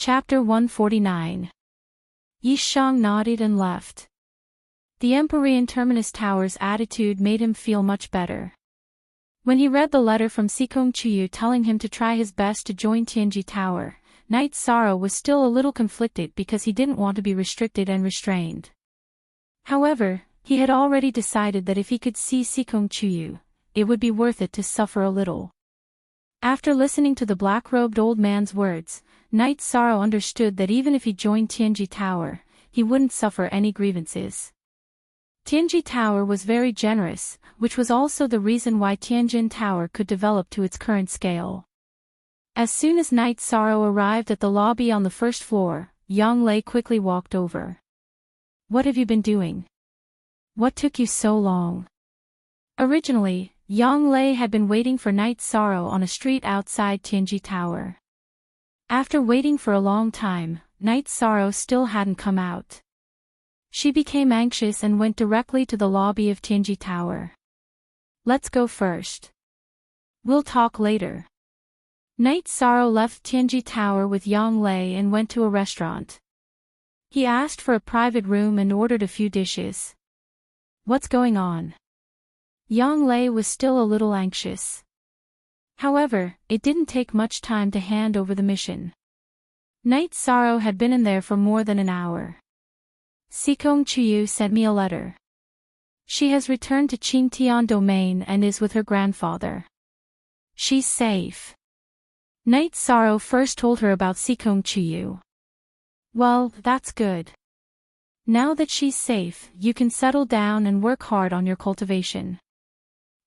Chapter 149. Yi Shang nodded and left. The Empyrean Terminus Tower's attitude made him feel much better. When he read the letter from Sikong Chuyu telling him to try his best to join Tianji Tower, Night Sorrow was still a little conflicted because he didn't want to be restricted and restrained. However, he had already decided that if he could see Sikong Chuyu, it would be worth it to suffer a little. After listening to the black-robed old man's words, Night Sorrow understood that even if he joined Tianji Tower, he wouldn't suffer any grievances. Tianji Tower was very generous, which was also the reason why Tianjin Tower could develop to its current scale. As soon as Night Sorrow arrived at the lobby on the first floor, Yang Lei quickly walked over. "What have you been doing? What took you so long?" Originally, Yang Lei had been waiting for Night Sorrow on a street outside Tianji Tower. After waiting for a long time, Night Sorrow still hadn't come out. She became anxious and went directly to the lobby of Tianji Tower. "Let's go first. We'll talk later." Night Sorrow left Tianji Tower with Yang Lei and went to a restaurant. He asked for a private room and ordered a few dishes. "What's going on?" Yang Lei was still a little anxious. However, it didn't take much time to hand over the mission. Night Sorrow had been in there for more than an hour. "Sikong Chuyu sent me a letter. She has returned to Qingtian Domain and is with her grandfather. She's safe." Night Sorrow first told her about Sikong Chuyu. "Well, that's good. Now that she's safe, you can settle down and work hard on your cultivation.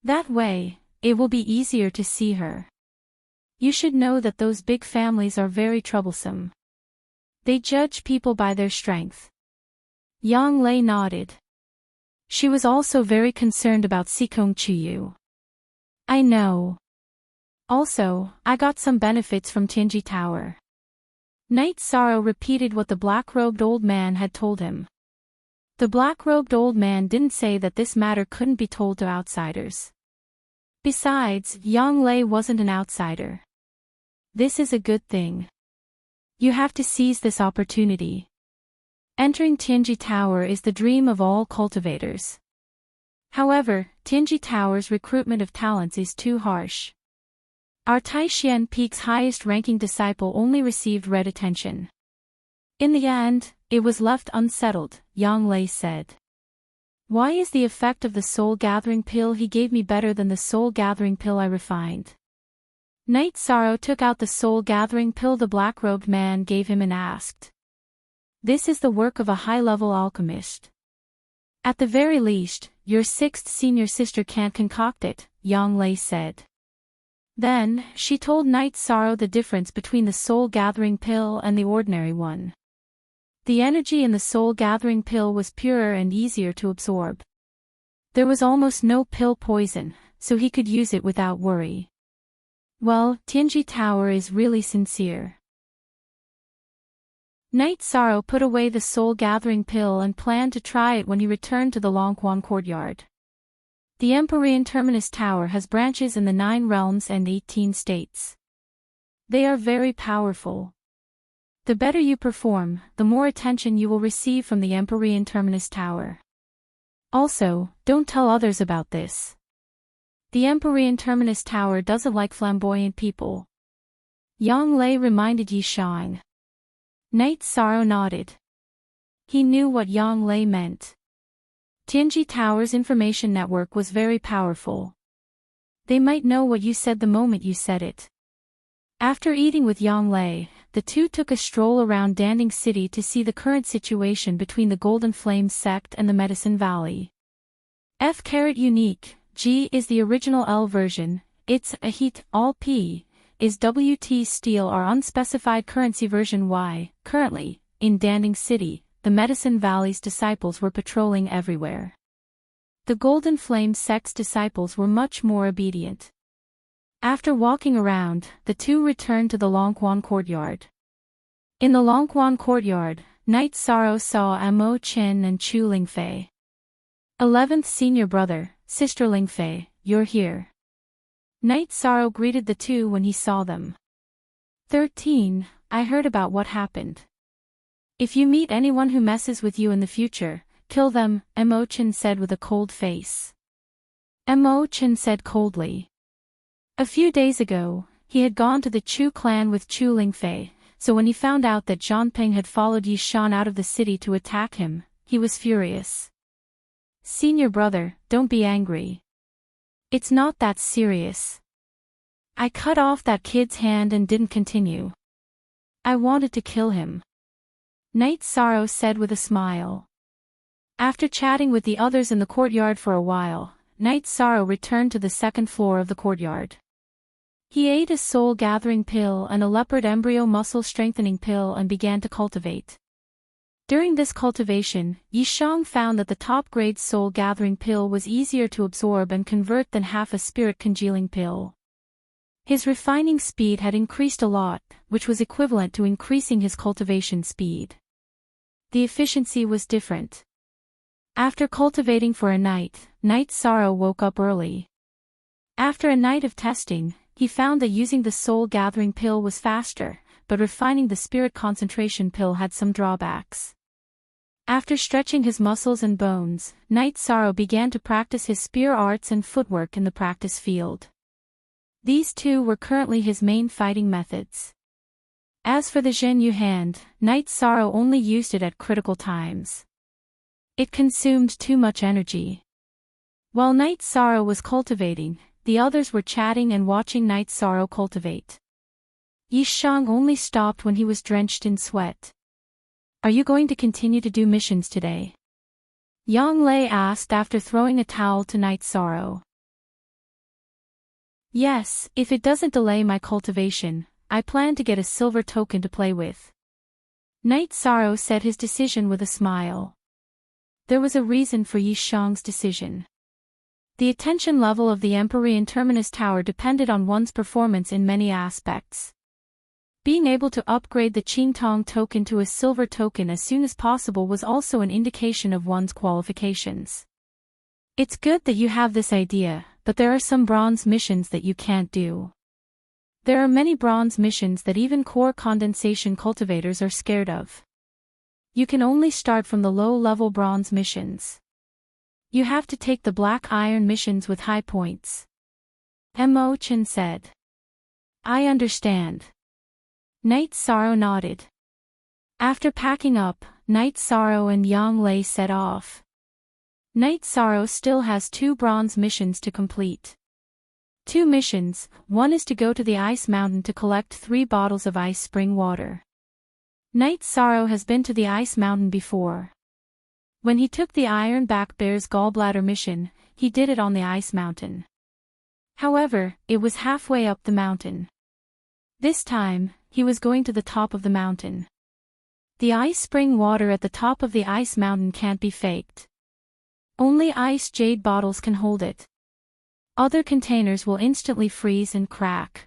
That way, it will be easier to see her. You should know that those big families are very troublesome. They judge people by their strength." Yang Lei nodded. She was also very concerned about Sikong Chuyu. "I know. Also, I got some benefits from Tianji Tower." Night Sorrow repeated what the black-robed old man had told him. The black-robed old man didn't say that this matter couldn't be told to outsiders. Besides, Yang Lei wasn't an outsider. This is a good thing. You have to seize this opportunity. Entering Tianji Tower is the dream of all cultivators. However, Tianji Tower's recruitment of talents is too harsh. Our Taishan Peak's highest-ranking disciple only received red attention. In the end, it was left unsettled, Yang Lei said. "Why is the effect of the soul-gathering pill he gave me better than the soul-gathering pill I refined?" Night Sorrow took out the soul-gathering pill the black-robed man gave him and asked. "This is the work of a high-level alchemist. At the very least, your sixth senior sister can't concoct it," Yang Lei said. Then, she told Night Sorrow the difference between the soul-gathering pill and the ordinary one. The energy in the soul-gathering pill was purer and easier to absorb. There was almost no pill poison, so he could use it without worry. Well, Tianji Tower is really sincere. Night Sorrow put away the soul-gathering pill and planned to try it when he returned to the Longquan courtyard. The Empyrean Terminus Tower has branches in the 9 realms and 18 states. They are very powerful. The better you perform, the more attention you will receive from the Empyrean Terminus Tower. Also, don't tell others about this. The Empyrean Terminus Tower doesn't like flamboyant people. Yang Lei reminded Yi Shang. Night Sorrow nodded. He knew what Yang Lei meant. Tianji Tower's information network was very powerful. They might know what you said the moment you said it. After eating with Yang Lei, the two took a stroll around Danding City to see the current situation between the Golden Flame sect and the Medicine Valley. F-Unique, G is the original L version, it's a heat, all P, is WT Steel or unspecified currency version Y. Currently, in Danding City, the Medicine Valley's disciples were patrolling everywhere. The Golden Flame sect's disciples were much more obedient. After walking around, the two returned to the Longquan courtyard. In the Longquan courtyard, Night Sorrow saw Amo Chin and Chu Lingfei. 11th senior brother, sister Lingfei, you're here. Night Sorrow greeted the two when he saw them. 13. I heard about what happened. If you meet anyone who messes with you in the future, kill them, Emo-chan said with a cold face. Emo-chan said coldly. A few days ago, he had gone to the Chu clan with Chu Lingfei, so when he found out that Zhangping had followed Yi Shan out of the city to attack him, he was furious. Senior brother, don't be angry. It's not that serious. I cut off that kid's hand and didn't continue. I wanted to kill him. Night Sorrow said with a smile. After chatting with the others in the courtyard for a while, Night Sorrow returned to the second floor of the courtyard. He ate a soul-gathering pill and a leopard embryo muscle-strengthening pill and began to cultivate. During this cultivation, Yi Shang found that the top-grade soul-gathering pill was easier to absorb and convert than half a spirit-congealing pill. His refining speed had increased a lot, which was equivalent to increasing his cultivation speed. The efficiency was different. After cultivating for a night, Night Sorrow woke up early. After a night of testing, he found that using the soul-gathering pill was faster, but refining the spirit concentration pill had some drawbacks. After stretching his muscles and bones, Night Sorrow began to practice his spear arts and footwork in the practice field. These two were currently his main fighting methods. As for the Zhenyu hand, Night Sorrow only used it at critical times. It consumed too much energy. While Night Sorrow was cultivating, the others were chatting and watching Night Sorrow cultivate. Yi Shang only stopped when he was drenched in sweat. Are you going to continue to do missions today? Yang Lei asked after throwing a towel to Night Sorrow. Yes, if it doesn't delay my cultivation, I plan to get a silver token to play with. Night Sorrow said his decision with a smile. There was a reason for Yi Shang's decision. The attention level of the Empyrean Terminus Tower depended on one's performance in many aspects. Being able to upgrade the Qingtong token to a silver token as soon as possible was also an indication of one's qualifications. It's good that you have this idea, but there are some bronze missions that you can't do. There are many bronze missions that even core condensation cultivators are scared of. You can only start from the low-level bronze missions. You have to take the black iron missions with high points. Emo-chan said. I understand. Night Sorrow nodded. After packing up, Night Sorrow and Yang Lei set off. Night Sorrow still has 2 bronze missions to complete. 2 missions, one is to go to the ice mountain to collect 3 bottles of ice spring water. Night Sorrow has been to the ice mountain before. When he took the Ironback Bear's gallbladder mission, he did it on the ice mountain. However, it was halfway up the mountain. This time, he was going to the top of the mountain. The ice spring water at the top of the ice mountain can't be faked. Only ice jade bottles can hold it. Other containers will instantly freeze and crack.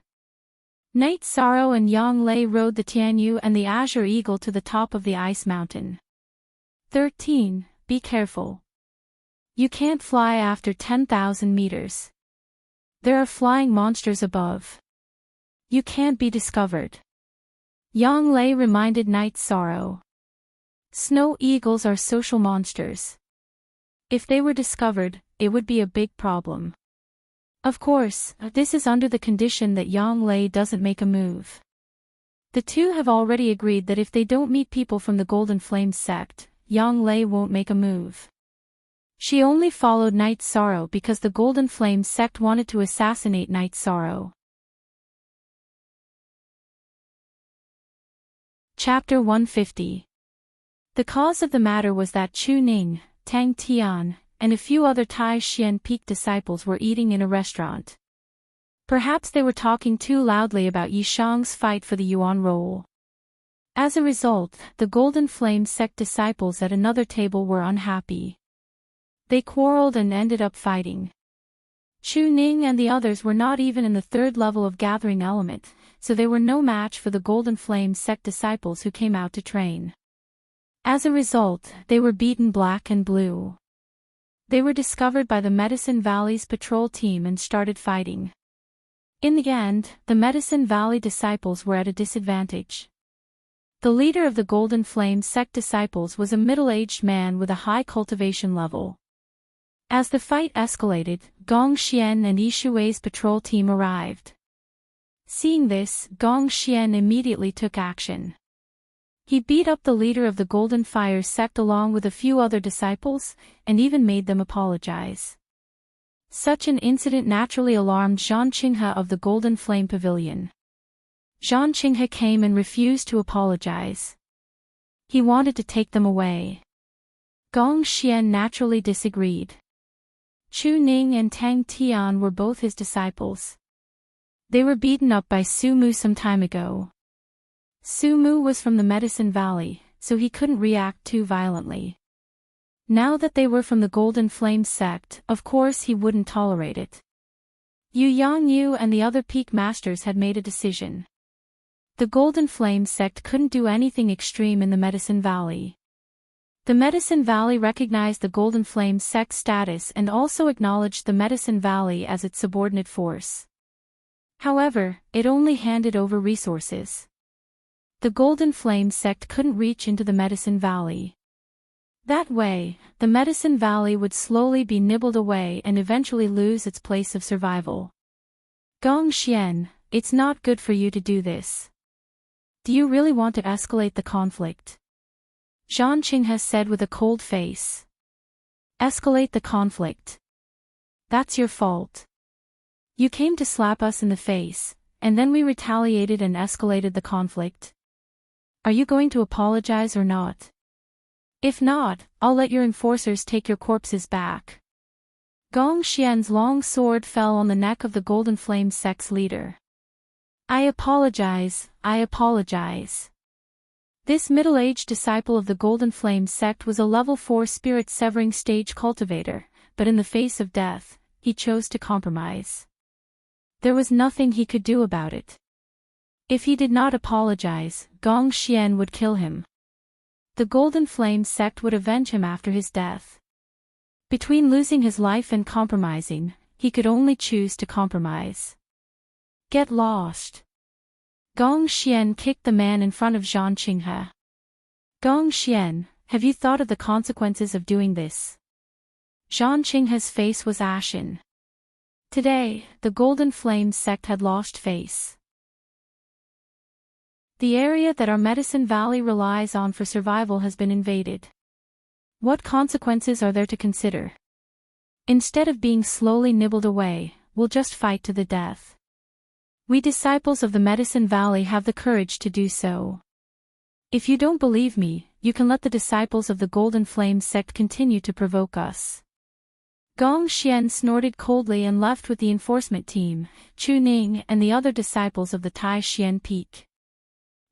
Night Sorrow and Yang Lei rode the Tianyu and the Azure Eagle to the top of the ice mountain. 13. Be careful. You can't fly after 10,000 meters. There are flying monsters above. You can't be discovered. Yang Lei reminded Night Sorrow. Snow eagles are social monsters. If they were discovered, it would be a big problem. Of course, this is under the condition that Yang Lei doesn't make a move. The two have already agreed that if they don't meet people from the Golden Flames sect, Yang Lei won't make a move. She only followed Night Sorrow because the Golden Flames sect wanted to assassinate Night Sorrow. Chapter 150. The cause of the matter was that Chu Ning, Tang Tian, and a few other Tai Xian Peak disciples were eating in a restaurant. Perhaps they were talking too loudly about Yi Shang's fight for the Yuan role. As a result, the Golden Flame sect disciples at another table were unhappy. They quarreled and ended up fighting. Chu Ning and the others were not even in the 3rd level of Gathering Element, so they were no match for the Golden Flame sect disciples who came out to train. As a result, they were beaten black and blue. They were discovered by the Medicine Valley's patrol team and started fighting. In the end, the Medicine Valley disciples were at a disadvantage. The leader of the Golden Flame sect disciples was a middle-aged man with a high cultivation level. As the fight escalated, Gong Xian and Yi Shui's patrol team arrived. Seeing this, Gong Xian immediately took action. He beat up the leader of the Golden Fire sect along with a few other disciples, and even made them apologize. Such an incident naturally alarmed Zhang Qinghe of the Golden Flame Pavilion. Zhang Qinghe came and refused to apologize. He wanted to take them away. Gong Xian naturally disagreed. Chu Ning and Tang Tian were both his disciples. They were beaten up by Su Mu some time ago. Su Mu was from the Medicine Valley, so he couldn't react too violently. Now that they were from the Golden Flame sect, of course he wouldn't tolerate it. Yu Yangyu and the other peak masters had made a decision. The Golden Flame sect couldn't do anything extreme in the Medicine Valley. The Medicine Valley recognized the Golden Flame sect status and also acknowledged the Medicine Valley as its subordinate force. However, it only handed over resources. The Golden Flame sect couldn't reach into the Medicine Valley. That way, the Medicine Valley would slowly be nibbled away and eventually lose its place of survival. Gong Xian, it's not good for you to do this. Do you really want to escalate the conflict? Zhang Qinghe said with a cold face. Escalate the conflict. That's your fault. You came to slap us in the face, and then we retaliated and escalated the conflict. Are you going to apologize or not? If not, I'll let your enforcers take your corpses back. Gong Xian's long sword fell on the neck of the Golden Flame sect's leader. I apologize, I apologize. This middle-aged disciple of the Golden Flame sect was a level 4 spirit-severing stage cultivator, but in the face of death, he chose to compromise. There was nothing he could do about it. If he did not apologize, Gong Xian would kill him. The Golden Flame sect would avenge him after his death. Between losing his life and compromising, he could only choose to compromise. Get lost. Gong Xian kicked the man in front of Zhang Qinghe. Gong Xian, have you thought of the consequences of doing this? Zhang Qinghe's face was ashen. Today, the Golden Flame sect had lost face. The area that our Medicine Valley relies on for survival has been invaded. What consequences are there to consider? Instead of being slowly nibbled away, we'll just fight to the death. We disciples of the Medicine Valley have the courage to do so. If you don't believe me, you can let the disciples of the Golden Flame sect continue to provoke us. Gong Xian snorted coldly and left with the enforcement team, Chu Ning and the other disciples of the Tai Xian Peak.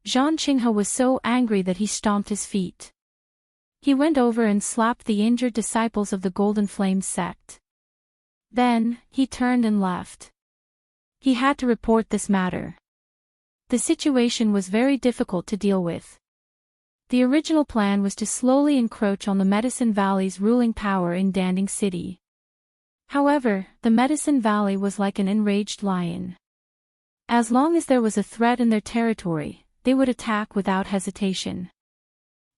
Zhang Qinghe was so angry that he stomped his feet. He went over and slapped the injured disciples of the Golden Flame sect. Then, he turned and left. He had to report this matter. The situation was very difficult to deal with. The original plan was to slowly encroach on the Medicine Valley's ruling power in Danding City. However, the Medicine Valley was like an enraged lion. As long as there was a threat in their territory, they would attack without hesitation.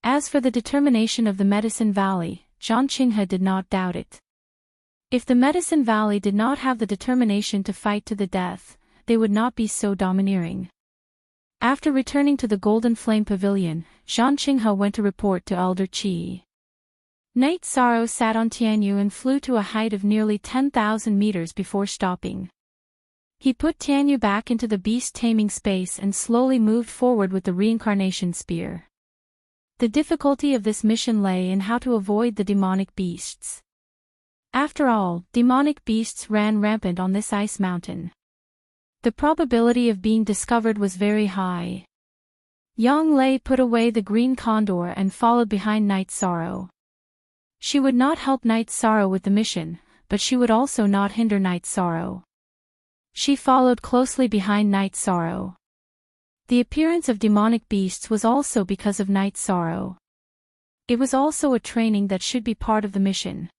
As for the determination of the Medicine Valley, Zhang Qinghe did not doubt it. If the Medicine Valley did not have the determination to fight to the death, they would not be so domineering. After returning to the Golden Flame Pavilion, Zhang Qinghe went to report to Elder Qi. Night Sorrow sat on Tianyu and flew to a height of nearly 10,000 meters before stopping. He put Tianyu back into the beast-taming space and slowly moved forward with the reincarnation spear. The difficulty of this mission lay in how to avoid the demonic beasts. After all, demonic beasts ran rampant on this ice mountain. The probability of being discovered was very high. Yang Lei put away the green condor and followed behind Night Sorrow. She would not help Night Sorrow with the mission, but she would also not hinder Night Sorrow. She followed closely behind Night Sorrow. The appearance of demonic beasts was also because of Night Sorrow. It was also a training that should be part of the mission.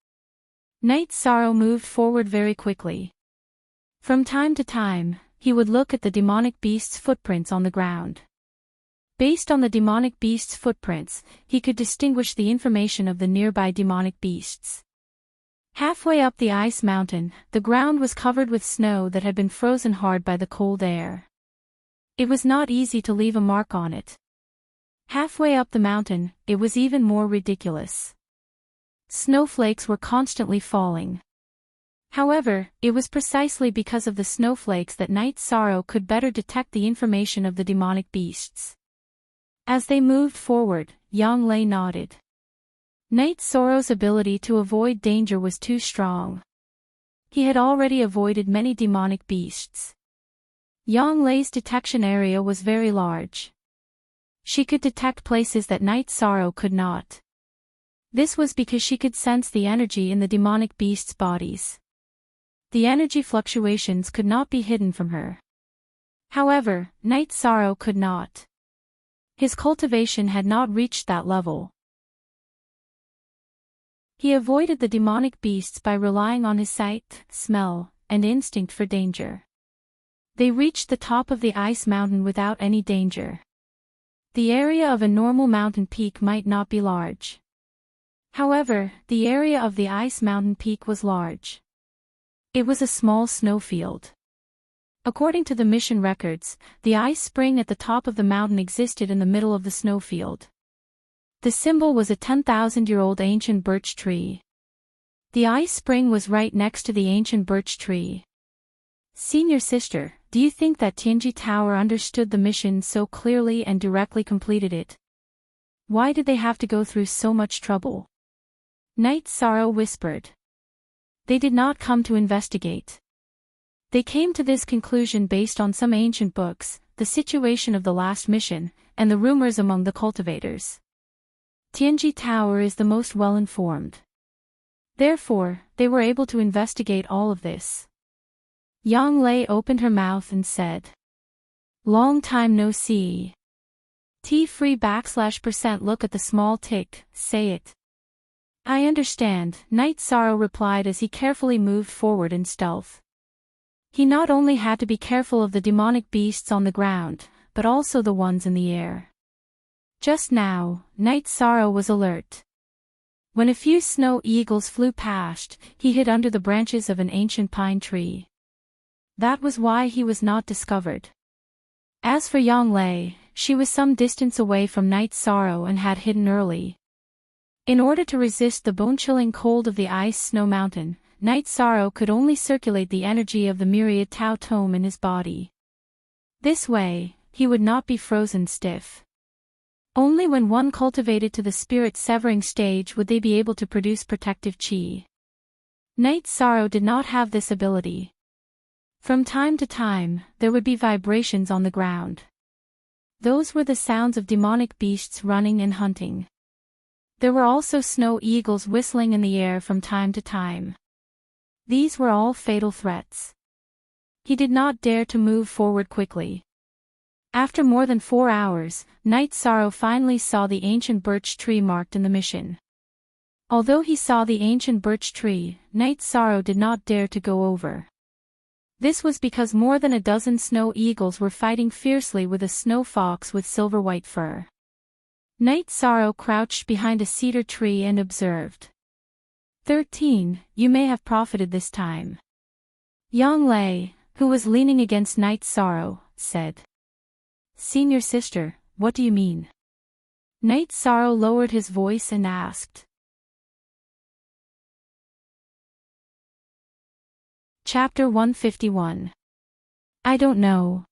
Night Sorrow moved forward very quickly. From time to time, he would look at the demonic beast's footprints on the ground. Based on the demonic beast's footprints, he could distinguish the information of the nearby demonic beasts. Halfway up the ice mountain, the ground was covered with snow that had been frozen hard by the cold air. It was not easy to leave a mark on it. Halfway up the mountain, it was even more ridiculous. Snowflakes were constantly falling. However, it was precisely because of the snowflakes that Night Sorrow could better detect the information of the demonic beasts. As they moved forward, Yang Lei nodded. Night Sorrow's ability to avoid danger was too strong. He had already avoided many demonic beasts. Yang Lei's detection area was very large. She could detect places that Night Sorrow could not. This was because she could sense the energy in the demonic beasts' bodies. The energy fluctuations could not be hidden from her. However, Night Sorrow could not. His cultivation had not reached that level. He avoided the demonic beasts by relying on his sight, smell, and instinct for danger. They reached the top of the ice mountain without any danger. The area of a normal mountain peak might not be large. However, the area of the ice mountain peak was large. It was a small snowfield. According to the mission records, the ice spring at the top of the mountain existed in the middle of the snowfield. The symbol was a 10,000-year-old ancient birch tree. The ice spring was right next to the ancient birch tree. Senior sister, do you think that Tianji Tower understood the mission so clearly and directly completed it? Why did they have to go through so much trouble? Night Sorrow whispered. They did not come to investigate. They came to this conclusion based on some ancient books, the situation of the last mission, and the rumors among the cultivators. Tianji Tower is the most well-informed. Therefore, they were able to investigate all of this. Yang Lei opened her mouth and said. Long time no see. T free \% look at the small tick, say it. I understand, Night Sorrow replied as he carefully moved forward in stealth. He not only had to be careful of the demonic beasts on the ground, but also the ones in the air. Just now, Night Sorrow was alert. When a few snow eagles flew past, he hid under the branches of an ancient pine tree. That was why he was not discovered. As for Yang Lei, she was some distance away from Night Sorrow and had hidden early. In order to resist the bone-chilling cold of the ice snow mountain, Night Sorrow could only circulate the energy of the myriad Tao Tome in his body. This way, he would not be frozen stiff. Only when one cultivated to the spirit-severing stage would they be able to produce protective chi. Night Sorrow did not have this ability. From time to time, there would be vibrations on the ground. Those were the sounds of demonic beasts running and hunting. There were also snow eagles whistling in the air from time to time. These were all fatal threats. He did not dare to move forward quickly. After more than 4 hours, Night Sorrow finally saw the ancient birch tree marked in the mission. Although he saw the ancient birch tree, Night Sorrow did not dare to go over. This was because more than a dozen snow eagles were fighting fiercely with a snow fox with silver-white fur. Night Sorrow crouched behind a cedar tree and observed. 13, you may have profited this time. Yang Lei, who was leaning against Night Sorrow, said. Senior sister, what do you mean? Night Sorrow lowered his voice and asked. Chapter 151. I don't know.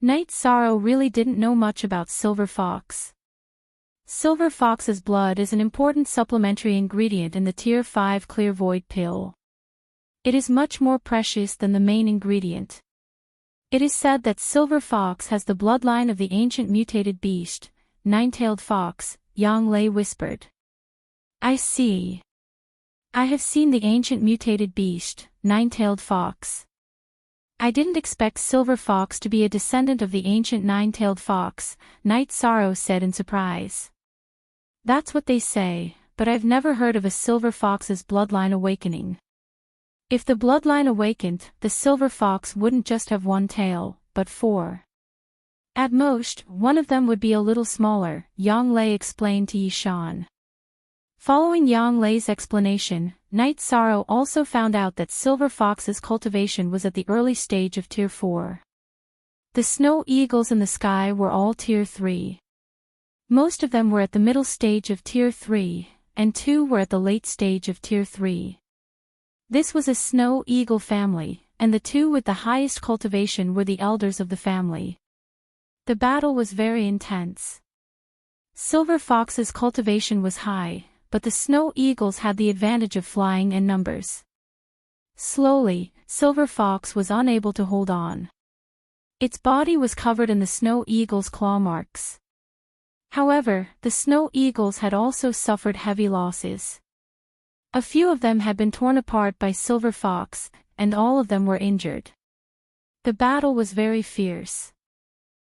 Night Sorrow really didn't know much about Silver Fox. Silver Fox's blood is an important supplementary ingredient in the Tier 5 Clear Void pill. It is much more precious than the main ingredient. It is said that Silver Fox has the bloodline of the ancient mutated beast, Nine-Tailed Fox, Yang Lei whispered. I see. I have seen the ancient mutated beast, Nine-Tailed Fox. I didn't expect Silver Fox to be a descendant of the ancient Nine-Tailed Fox, Night Sorrow said in surprise. That's what they say, but I've never heard of a Silver Fox's bloodline awakening. If the bloodline awakened, the silver fox wouldn't just have one tail, but four. At most, one of them would be a little smaller, Yang Lei explained to Yishan. Following Yang Lei's explanation, Night Sorrow also found out that Silver Fox's cultivation was at the early stage of Tier 4. The snow eagles in the sky were all Tier 3. Most of them were at the middle stage of Tier 3, and 2 were at the late stage of Tier 3. This was a snow eagle family, and the 2 with the highest cultivation were the elders of the family. The battle was very intense. Silver Fox's cultivation was high, but the snow eagles had the advantage of flying and numbers. Slowly, Silver Fox was unable to hold on. Its body was covered in the snow eagle's claw marks. However, the snow eagles had also suffered heavy losses. A few of them had been torn apart by Silver Fox, and all of them were injured. The battle was very fierce.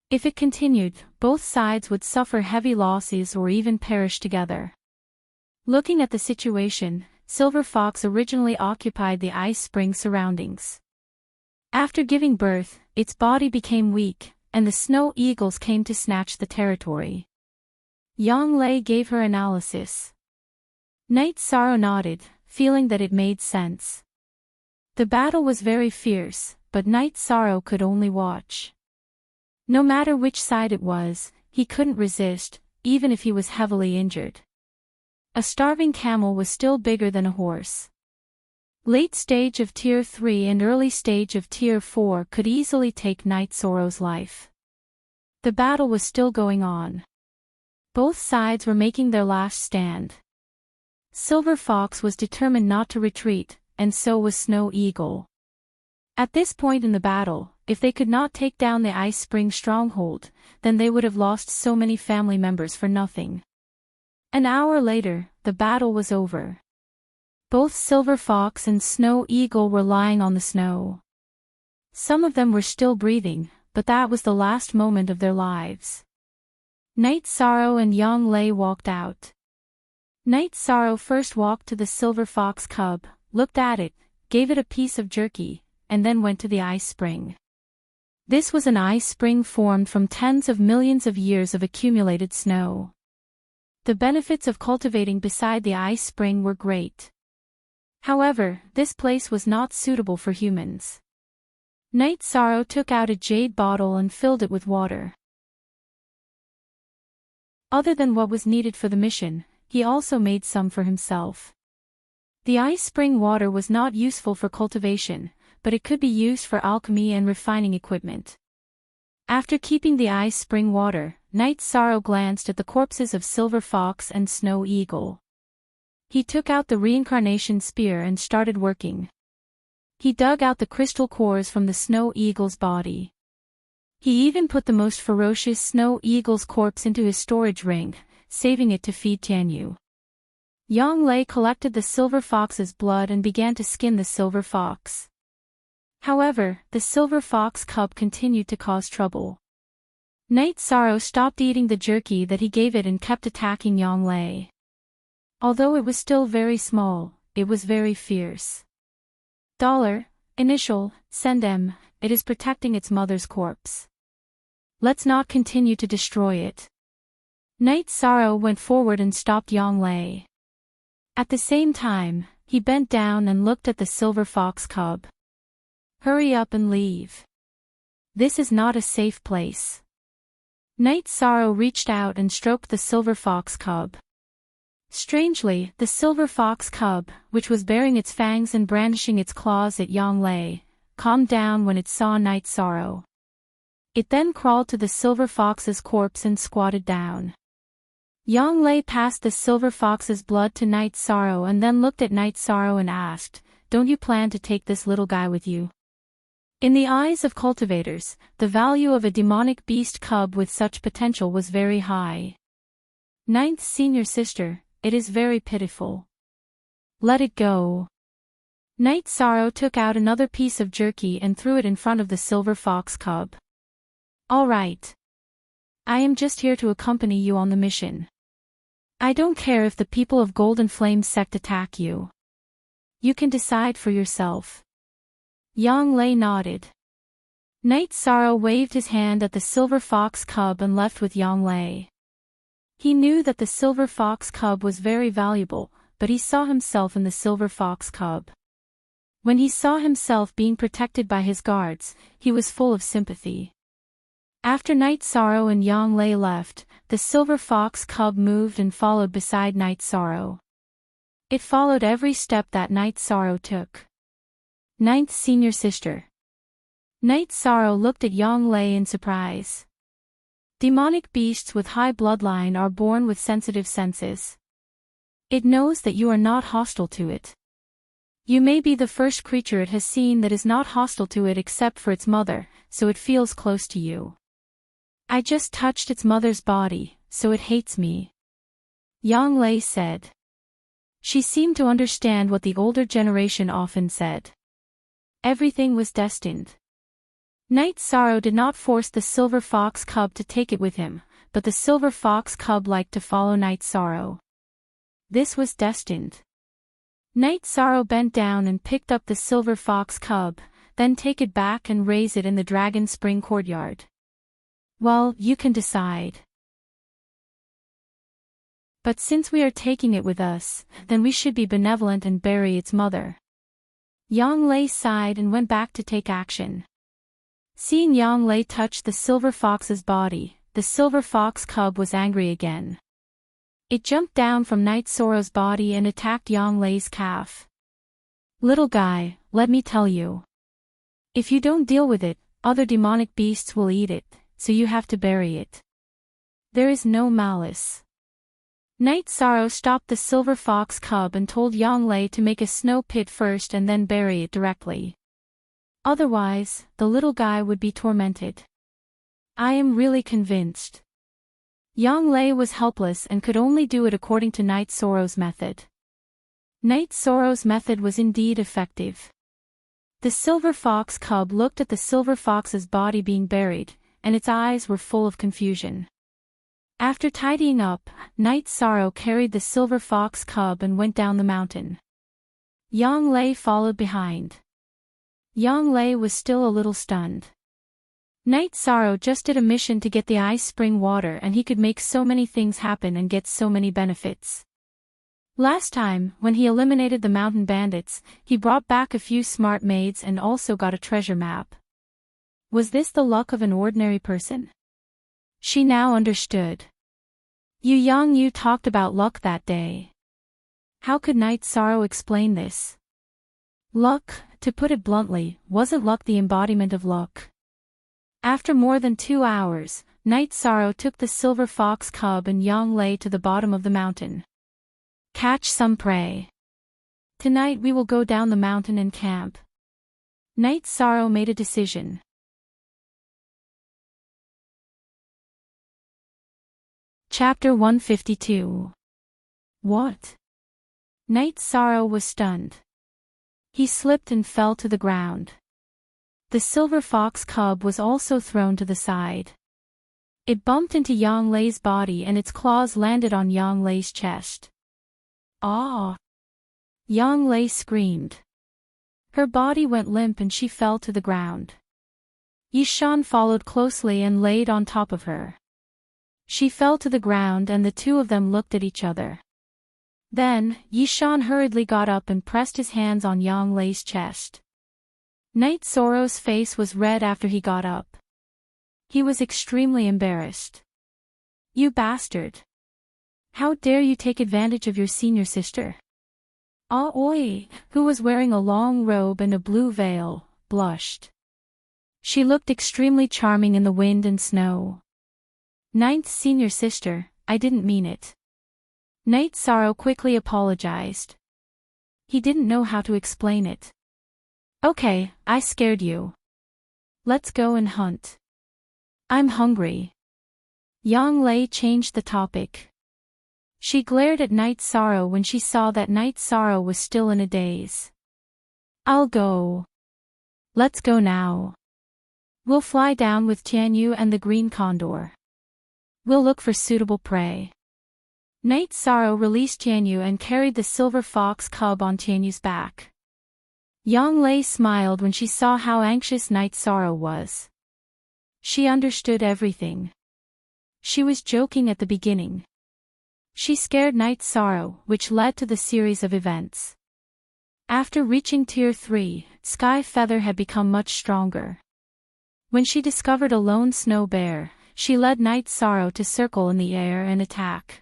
If it continued, both sides would suffer heavy losses or even perish together. Looking at the situation, Silver Fox originally occupied the ice spring surroundings. After giving birth, its body became weak, and the snow eagles came to snatch the territory. Yang Lei gave her analysis. Night Sorrow nodded, feeling that it made sense. The battle was very fierce, but Night Sorrow could only watch. No matter which side it was, he couldn't resist, even if he was heavily injured. A starving camel was still bigger than a horse. Late stage of Tier 3 and early stage of Tier 4 could easily take Night Sorrow's life. The battle was still going on. Both sides were making their last stand. Silver Fox was determined not to retreat, and so was Snow Eagle. At this point in the battle, if they could not take down the Ice Spring stronghold, then they would have lost so many family members for nothing. An hour later, the battle was over. Both Silver Fox and Snow Eagle were lying on the snow. Some of them were still breathing, but that was the last moment of their lives. Night Sorrow and Yang Lei walked out. Night Sorrow first walked to the Silver Fox cub, looked at it, gave it a piece of jerky, and then went to the ice spring. This was an ice spring formed from tens of millions of years of accumulated snow. The benefits of cultivating beside the ice spring were great. However, this place was not suitable for humans. Night Sorrow took out a jade bottle and filled it with water. Other than what was needed for the mission, he also made some for himself. The ice spring water was not useful for cultivation, but it could be used for alchemy and refining equipment. After keeping the ice spring water, Night Sorrow glanced at the corpses of Silver Fox and Snow Eagle. He took out the reincarnation spear and started working. He dug out the crystal cores from the Snow Eagle's body. He even put the most ferocious Snow Eagle's corpse into his storage ring, saving it to feed Tianyu. Yang Lei collected the Silver Fox's blood and began to skin the Silver Fox. However, the Silver Fox cub continued to cause trouble. Night Sorrow stopped eating the jerky that he gave it and kept attacking Yang Lei. Although it was still very small, it was very fierce. Initial, send M, it is protecting its mother's corpse. Let's not continue to destroy it. Night Sorrow went forward and stopped Yang Lei. At the same time, he bent down and looked at the Silver Fox cub. Hurry up and leave. This is not a safe place. Night Sorrow reached out and stroked the Silver Fox cub. Strangely, the Silver Fox cub, which was baring its fangs and brandishing its claws at Yang Lei, calmed down when it saw Night Sorrow. It then crawled to the Silver Fox's corpse and squatted down. Yang Lei passed the Silver Fox's blood to Night Sorrow and then looked at Night Sorrow and asked, "Don't you plan to take this little guy with you?" In the eyes of cultivators, the value of a demonic beast cub with such potential was very high. Ninth senior sister, it is very pitiful. Let it go. Night Sorrow took out another piece of jerky and threw it in front of the Silver Fox cub. All right. I am just here to accompany you on the mission. I don't care if the people of Golden Flame sect attack you. You can decide for yourself. Yang Lei nodded. Night Sorrow waved his hand at the silver fox cub and left with Yang Lei. He knew that the silver fox cub was very valuable, but he saw himself in the silver fox cub. When he saw himself being protected by his guards, he was full of sympathy. After Night Sorrow and Yang Lei left, the silver fox cub moved and followed beside Night Sorrow. It followed every step that Night Sorrow took. Ninth Senior Sister. Night Sorrow looked at Yang Lei in surprise. Demonic beasts with high bloodline are born with sensitive senses. It knows that you are not hostile to it. You may be the first creature it has seen that is not hostile to it except for its mother, so it feels close to you. I just touched its mother's body, so it hates me. Yang Lei said. She seemed to understand what the older generation often said. Everything was destined. Night Sorrow did not force the silver fox cub to take it with him, but the silver fox cub liked to follow Night Sorrow. This was destined. Night Sorrow bent down and picked up the silver fox cub, then take it back and raise it in the Dragon Spring courtyard. Well, you can decide. But since we are taking it with us, then we should be benevolent and bury its mother. Yang Lei sighed and went back to take action. Seeing Yang Lei touch the silver fox's body, the silver fox cub was angry again. It jumped down from Night Sorrow's body and attacked Yang Lei's calf. Little guy, let me tell you. If you don't deal with it, other demonic beasts will eat it, so you have to bury it. There is no malice. Night Sorrow stopped the silver fox cub and told Yang Lei to make a snow pit first and then bury it directly. Otherwise, the little guy would be tormented. I am really convinced. Yang Lei was helpless and could only do it according to Night Sorrow's method. Night Sorrow's method was indeed effective. The silver fox cub looked at the silver fox's body being buried, and its eyes were full of confusion. After tidying up, Night Sorrow carried the silver fox cub and went down the mountain. Yang Lei followed behind. Yang Lei was still a little stunned. Night Sorrow just did a mission to get the ice spring water and he could make so many things happen and get so many benefits. Last time, when he eliminated the mountain bandits, he brought back a few smart maids and also got a treasure map. Was this the luck of an ordinary person? She now understood. Yu Yang Yu talked about luck that day. How could Night Sorrow explain this? Luck, to put it bluntly, wasn't luck the embodiment of luck. After more than 2 hours, Night Sorrow took the silver fox cub and Yang Lei to the bottom of the mountain. Catch some prey. Tonight we will go down the mountain and camp. Night Sorrow made a decision. Chapter 152. What? Night Sorrow was stunned. He slipped and fell to the ground. The silver fox cub was also thrown to the side. It bumped into Yang Lei's body and its claws landed on Yang Lei's chest. Ah! Yang Lei screamed. Her body went limp and she fell to the ground. Yishan followed closely and laid on top of her. She fell to the ground and the two of them looked at each other. Then, Yishan hurriedly got up and pressed his hands on Yang Lei's chest. Night Sorrow's face was red after he got up. He was extremely embarrassed. You bastard! How dare you take advantage of your senior sister? Ah Oi, who was wearing a long robe and a blue veil, blushed. She looked extremely charming in the wind and snow. Ninth senior sister, I didn't mean it. Night Sorrow quickly apologized. He didn't know how to explain it. Okay, I scared you. Let's go and hunt. I'm hungry. Yang Lei changed the topic. She glared at Night Sorrow when she saw that Night Sorrow was still in a daze. I'll go. Let's go now. We'll fly down with Tianyu and the green condor. We'll look for suitable prey. Night Sorrow released Tianyu and carried the silver fox cub on Tianyu's back. Yang Lei smiled when she saw how anxious Night Sorrow was. She understood everything. She was joking at the beginning. She scared Night Sorrow, which led to the series of events. After reaching Tier 3, Sky Feather had become much stronger. When she discovered a lone snow bear, she led Night Sorrow to circle in the air and attack.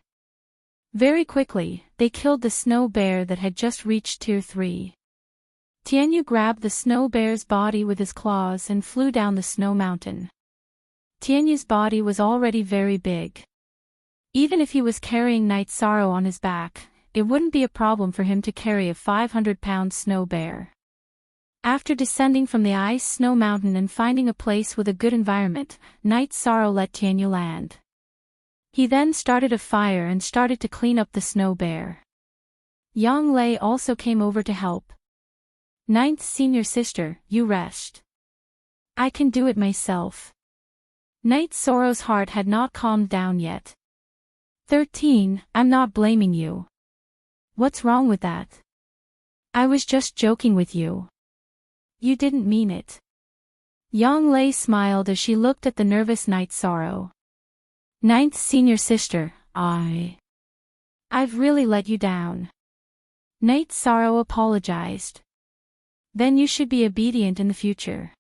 Very quickly, they killed the snow bear that had just reached Tier 3. Tianyu grabbed the snow bear's body with his claws and flew down the snow mountain. Tianyu's body was already very big. Even if he was carrying Night Sorrow on his back, it wouldn't be a problem for him to carry a 500-pound snow bear. After descending from the ice snow mountain and finding a place with a good environment, Night Sorrow let Tianyu land. He then started a fire and started to clean up the snow bear. Yang Lei also came over to help. Ninth senior sister, you rest. I can do it myself. Night Sorrow's heart had not calmed down yet. 13, I'm not blaming you. What's wrong with that? I was just joking with you. You didn't mean it. Yang Lei smiled as she looked at the nervous Night Sorrow. Ninth senior sister, I've really let you down. Night Sorrow apologized. Then you should be obedient in the future.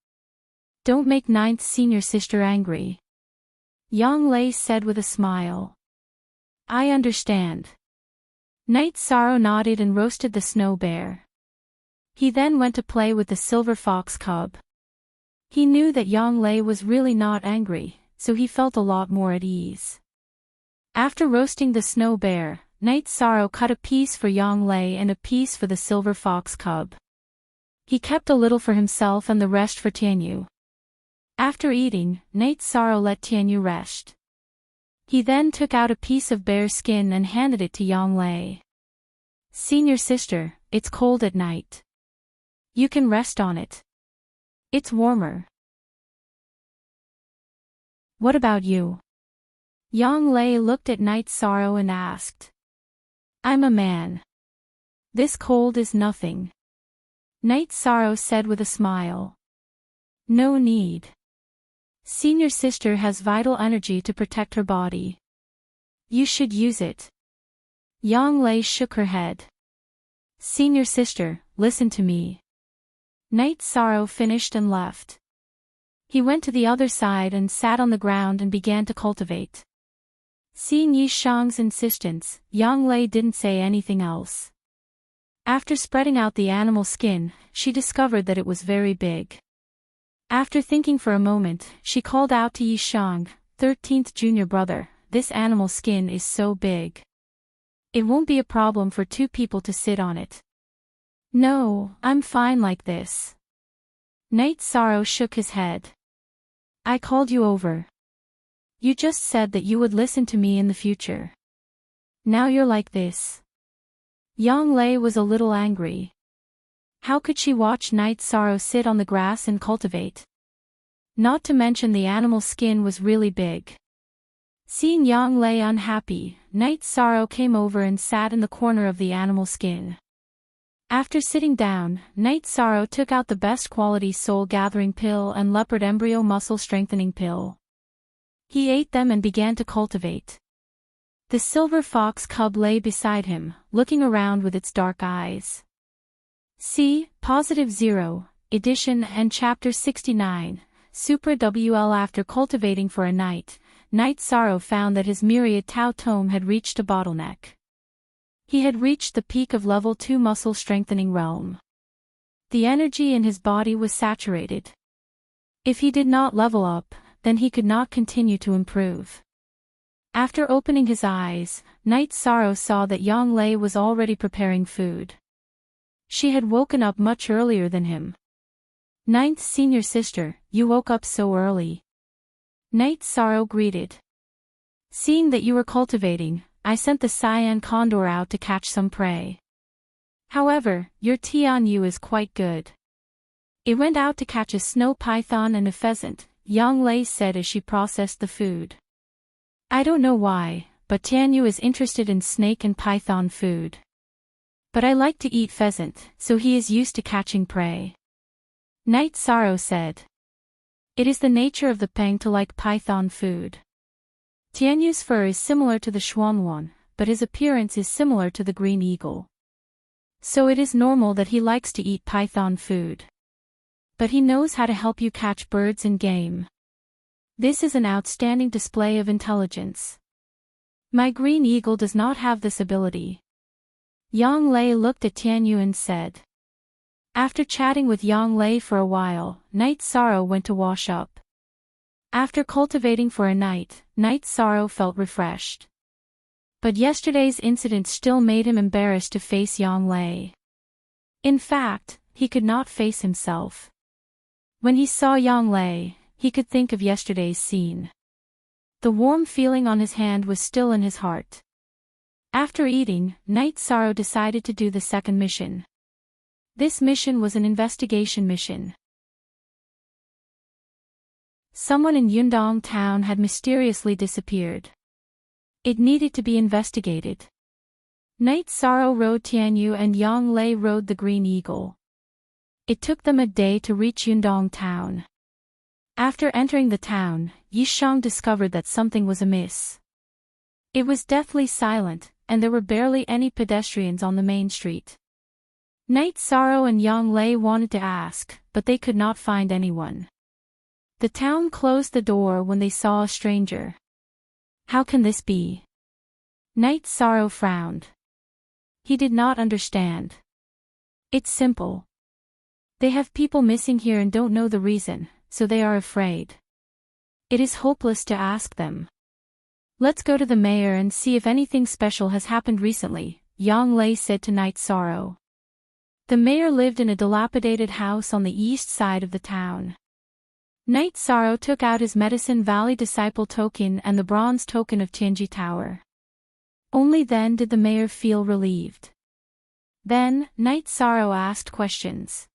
Don't make ninth senior sister angry. Yang Lei said with a smile. I understand. Night Sorrow nodded and roasted the snow bear. He then went to play with the silver fox cub. He knew that Yang Lei was really not angry, so he felt a lot more at ease. After roasting the snow bear, Night Sorrow cut a piece for Yang Lei and a piece for the silver fox cub. He kept a little for himself and the rest for Tianyu. After eating, Night Sorrow let Tianyu rest. He then took out a piece of bear skin and handed it to Yang Lei. Senior sister, it's cold at night. You can rest on it. It's warmer. What about you? Yang Lei looked at Night Sorrow and asked. I'm a man. This cold is nothing. Night Sorrow said with a smile. No need. Senior sister has vital energy to protect her body. You should use it. Yang Lei shook her head. Senior sister, listen to me. Night Sorrow finished and left. He went to the other side and sat on the ground and began to cultivate. Seeing Yi Shang's insistence, Yang Lei didn't say anything else. After spreading out the animal skin, she discovered that it was very big. After thinking for a moment, she called out to Yi Shang, 13th junior brother, this animal skin is so big. It won't be a problem for two people to sit on it. No, I'm fine like this. Night Sorrow shook his head. I called you over. You just said that you would listen to me in the future. Now you're like this. Yang Lei was a little angry. How could she watch Night Sorrow sit on the grass and cultivate? Not to mention the animal skin was really big. Seeing Yang Lei unhappy, Night Sorrow came over and sat in the corner of the animal skin. After sitting down, Night Sorrow took out the best quality soul gathering pill and leopard embryo muscle strengthening pill. He ate them and began to cultivate. The silver fox cub lay beside him, looking around with its dark eyes. See, +0, edition and chapter 69, Supra WL. After cultivating for a night, Night Sorrow found that his myriad Tao Tome had reached a bottleneck. He had reached the peak of level 2 muscle strengthening realm. The energy in his body was saturated. If he did not level up, then he could not continue to improve. After opening his eyes, Night Sorrow saw that Yang Lei was already preparing food. She had woken up much earlier than him. Ninth senior sister, you woke up so early. Night Sorrow greeted. Seeing that you were cultivating, I sent the cyan condor out to catch some prey. However, your Tianyu is quite good. It went out to catch a snow python and a pheasant, Yang Lei said as she processed the food. I don't know why, but Tianyu is interested in snake and python food. But I like to eat pheasant, so he is used to catching prey. Night Sorrow said. It is the nature of the Peng to like python food. Tianyu's fur is similar to the Xuanwan, but his appearance is similar to the green eagle. So it is normal that he likes to eat python food. But he knows how to help you catch birds and game. This is an outstanding display of intelligence. My green eagle does not have this ability. Yang Lei looked at Tianyu and said. After chatting with Yang Lei for a while, Night Sorrow went to wash up. After cultivating for a night, Night Sorrow felt refreshed. But yesterday's incident still made him embarrassed to face Yang Lei. In fact, he could not face himself. When he saw Yang Lei, he could think of yesterday's scene. The warm feeling on his hand was still in his heart. After eating, Night Sorrow decided to do the second mission. This mission was an investigation mission. Someone in Yundong town had mysteriously disappeared. It needed to be investigated. Night Sorrow rode Tianyu and Yang Lei rode the Green Eagle. It took them a day to reach Yundong town. After entering the town, Yishang discovered that something was amiss. It was deathly silent, and there were barely any pedestrians on the main street. Night Sorrow and Yang Lei wanted to ask, but they could not find anyone. The town closed the door when they saw a stranger. How can this be? Night Sorrow frowned. He did not understand. It's simple. They have people missing here and don't know the reason, so they are afraid. It is hopeless to ask them. Let's go to the mayor and see if anything special has happened recently, Yang Lei said to Night Sorrow. The mayor lived in a dilapidated house on the east side of the town. Night Sorrow took out his Medicine Valley Disciple token and the bronze token of Tianji Tower. Only then did the mayor feel relieved. Then, Night Sorrow asked questions.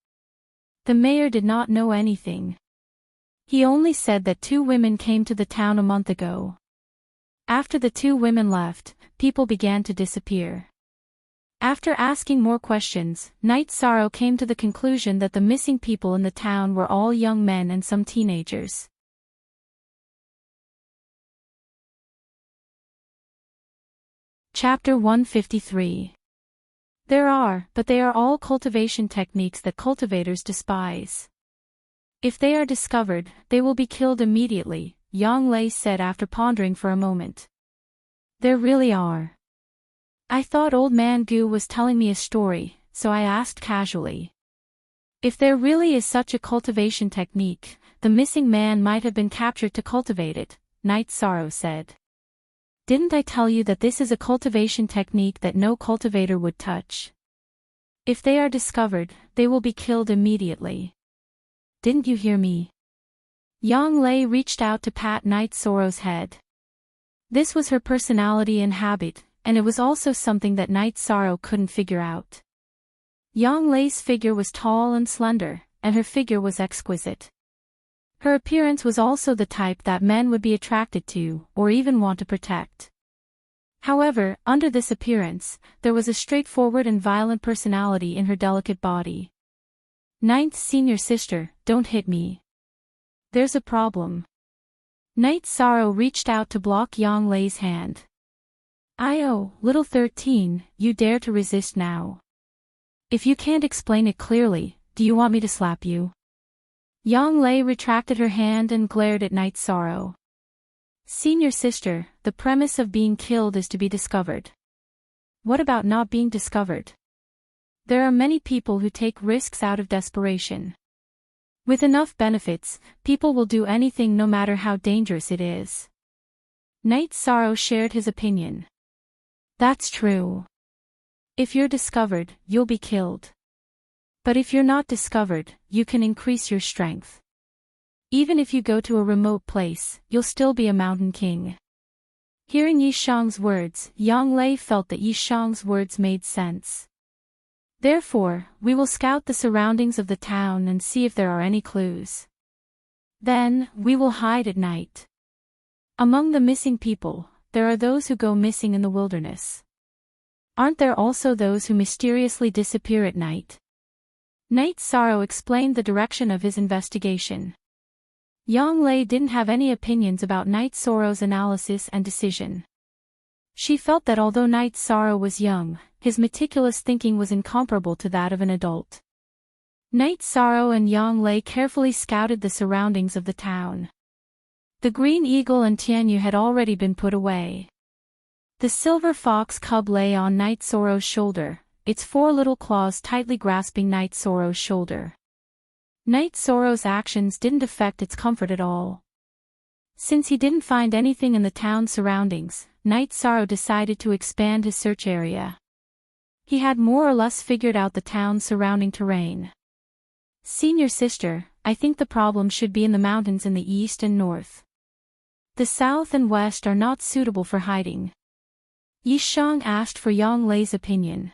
The mayor did not know anything. He only said that 2 women came to the town a month ago. After the 2 women left, people began to disappear. After asking more questions, Night Sorrow came to the conclusion that the missing people in the town were all young men and some teenagers. Chapter 153. But they are all cultivation techniques that cultivators despise. If they are discovered, they will be killed immediately, Yang Lei said after pondering for a moment. There really are. I thought Old Man Gu was telling me a story, so I asked casually. If there really is such a cultivation technique, the missing man might have been captured to cultivate it, Night Sorrow said. Didn't I tell you that this is a cultivation technique that no cultivator would touch? If they are discovered, they will be killed immediately. Didn't you hear me? Yang Lei reached out to pat Night Sorrow's head. This was her personality and habit, and it was also something that Night Sorrow couldn't figure out. Yang Lei's figure was tall and slender, and her figure was exquisite. Her appearance was also the type that men would be attracted to, or even want to protect. However, under this appearance, there was a straightforward and violent personality in her delicate body. Ninth Senior Sister, don't hit me. There's a problem. Night Sorrow reached out to block Yang Lei's hand. Little 13, you dare to resist now. If you can't explain it clearly, do you want me to slap you? Yang Lei retracted her hand and glared at Night Sorrow. Senior Sister, the premise of being killed is to be discovered. What about not being discovered? There are many people who take risks out of desperation. With enough benefits, people will do anything no matter how dangerous it is. Night Sorrow shared his opinion. That's true. If you're discovered, you'll be killed. But if you're not discovered, you can increase your strength. Even if you go to a remote place, you'll still be a mountain king. Hearing Yishang's words, Yang Lei felt that Yishang's words made sense. Therefore, we will scout the surroundings of the town and see if there are any clues. Then, we will hide at night. Among the missing people, there are those who go missing in the wilderness. Aren't there also those who mysteriously disappear at night? Night Sorrow explained the direction of his investigation. Yang Lei didn't have any opinions about Night Sorrow's analysis and decision. She felt that although Night Sorrow was young, his meticulous thinking was incomparable to that of an adult. Night Sorrow and Yang Lei carefully scouted the surroundings of the town. The green eagle and Tianyu had already been put away. The silver fox cub lay on Night Sorrow's shoulder, its 4 little claws tightly grasping Night Sorrow's shoulder. Night Sorrow's actions didn't affect its comfort at all. Since he didn't find anything in the town's surroundings, Night Sorrow decided to expand his search area. He had more or less figured out the town's surrounding terrain. Senior sister, I think the problem should be in the mountains in the east and north. The south and west are not suitable for hiding. Yi Shang asked for Yang Lei's opinion.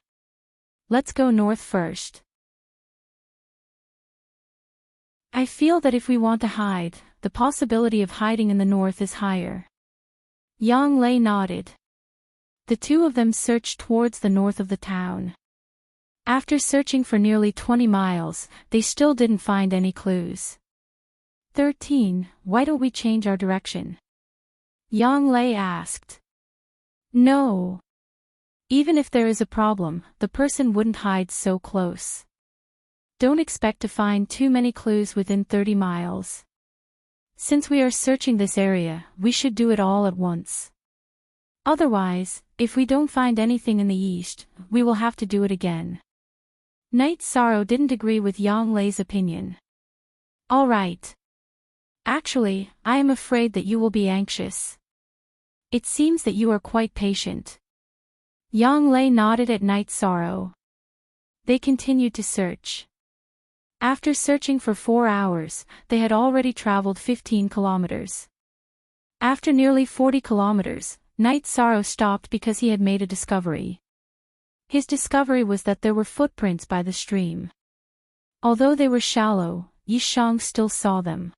Let's go north first. I feel that if we want to hide, the possibility of hiding in the north is higher. Yang Lei nodded. The two of them searched towards the north of the town. After searching for nearly 20 miles, they still didn't find any clues. 13. Why don't we change our direction? Yang Lei asked. No. Even if there is a problem, the person wouldn't hide so close. Don't expect to find too many clues within 30 miles. Since we are searching this area, we should do it all at once. Otherwise, if we don't find anything in the east, we will have to do it again. Night Sorrow didn't agree with Yang Lei's opinion. All right. Actually, I am afraid that you will be anxious. It seems that you are quite patient. Yang Lei nodded at Night Sorrow. They continued to search. After searching for 4 hours, they had already traveled 15 kilometers. After nearly 40 kilometers, Night Sorrow stopped because he had made a discovery. His discovery was that there were footprints by the stream. Although they were shallow, Yi Shang still saw them.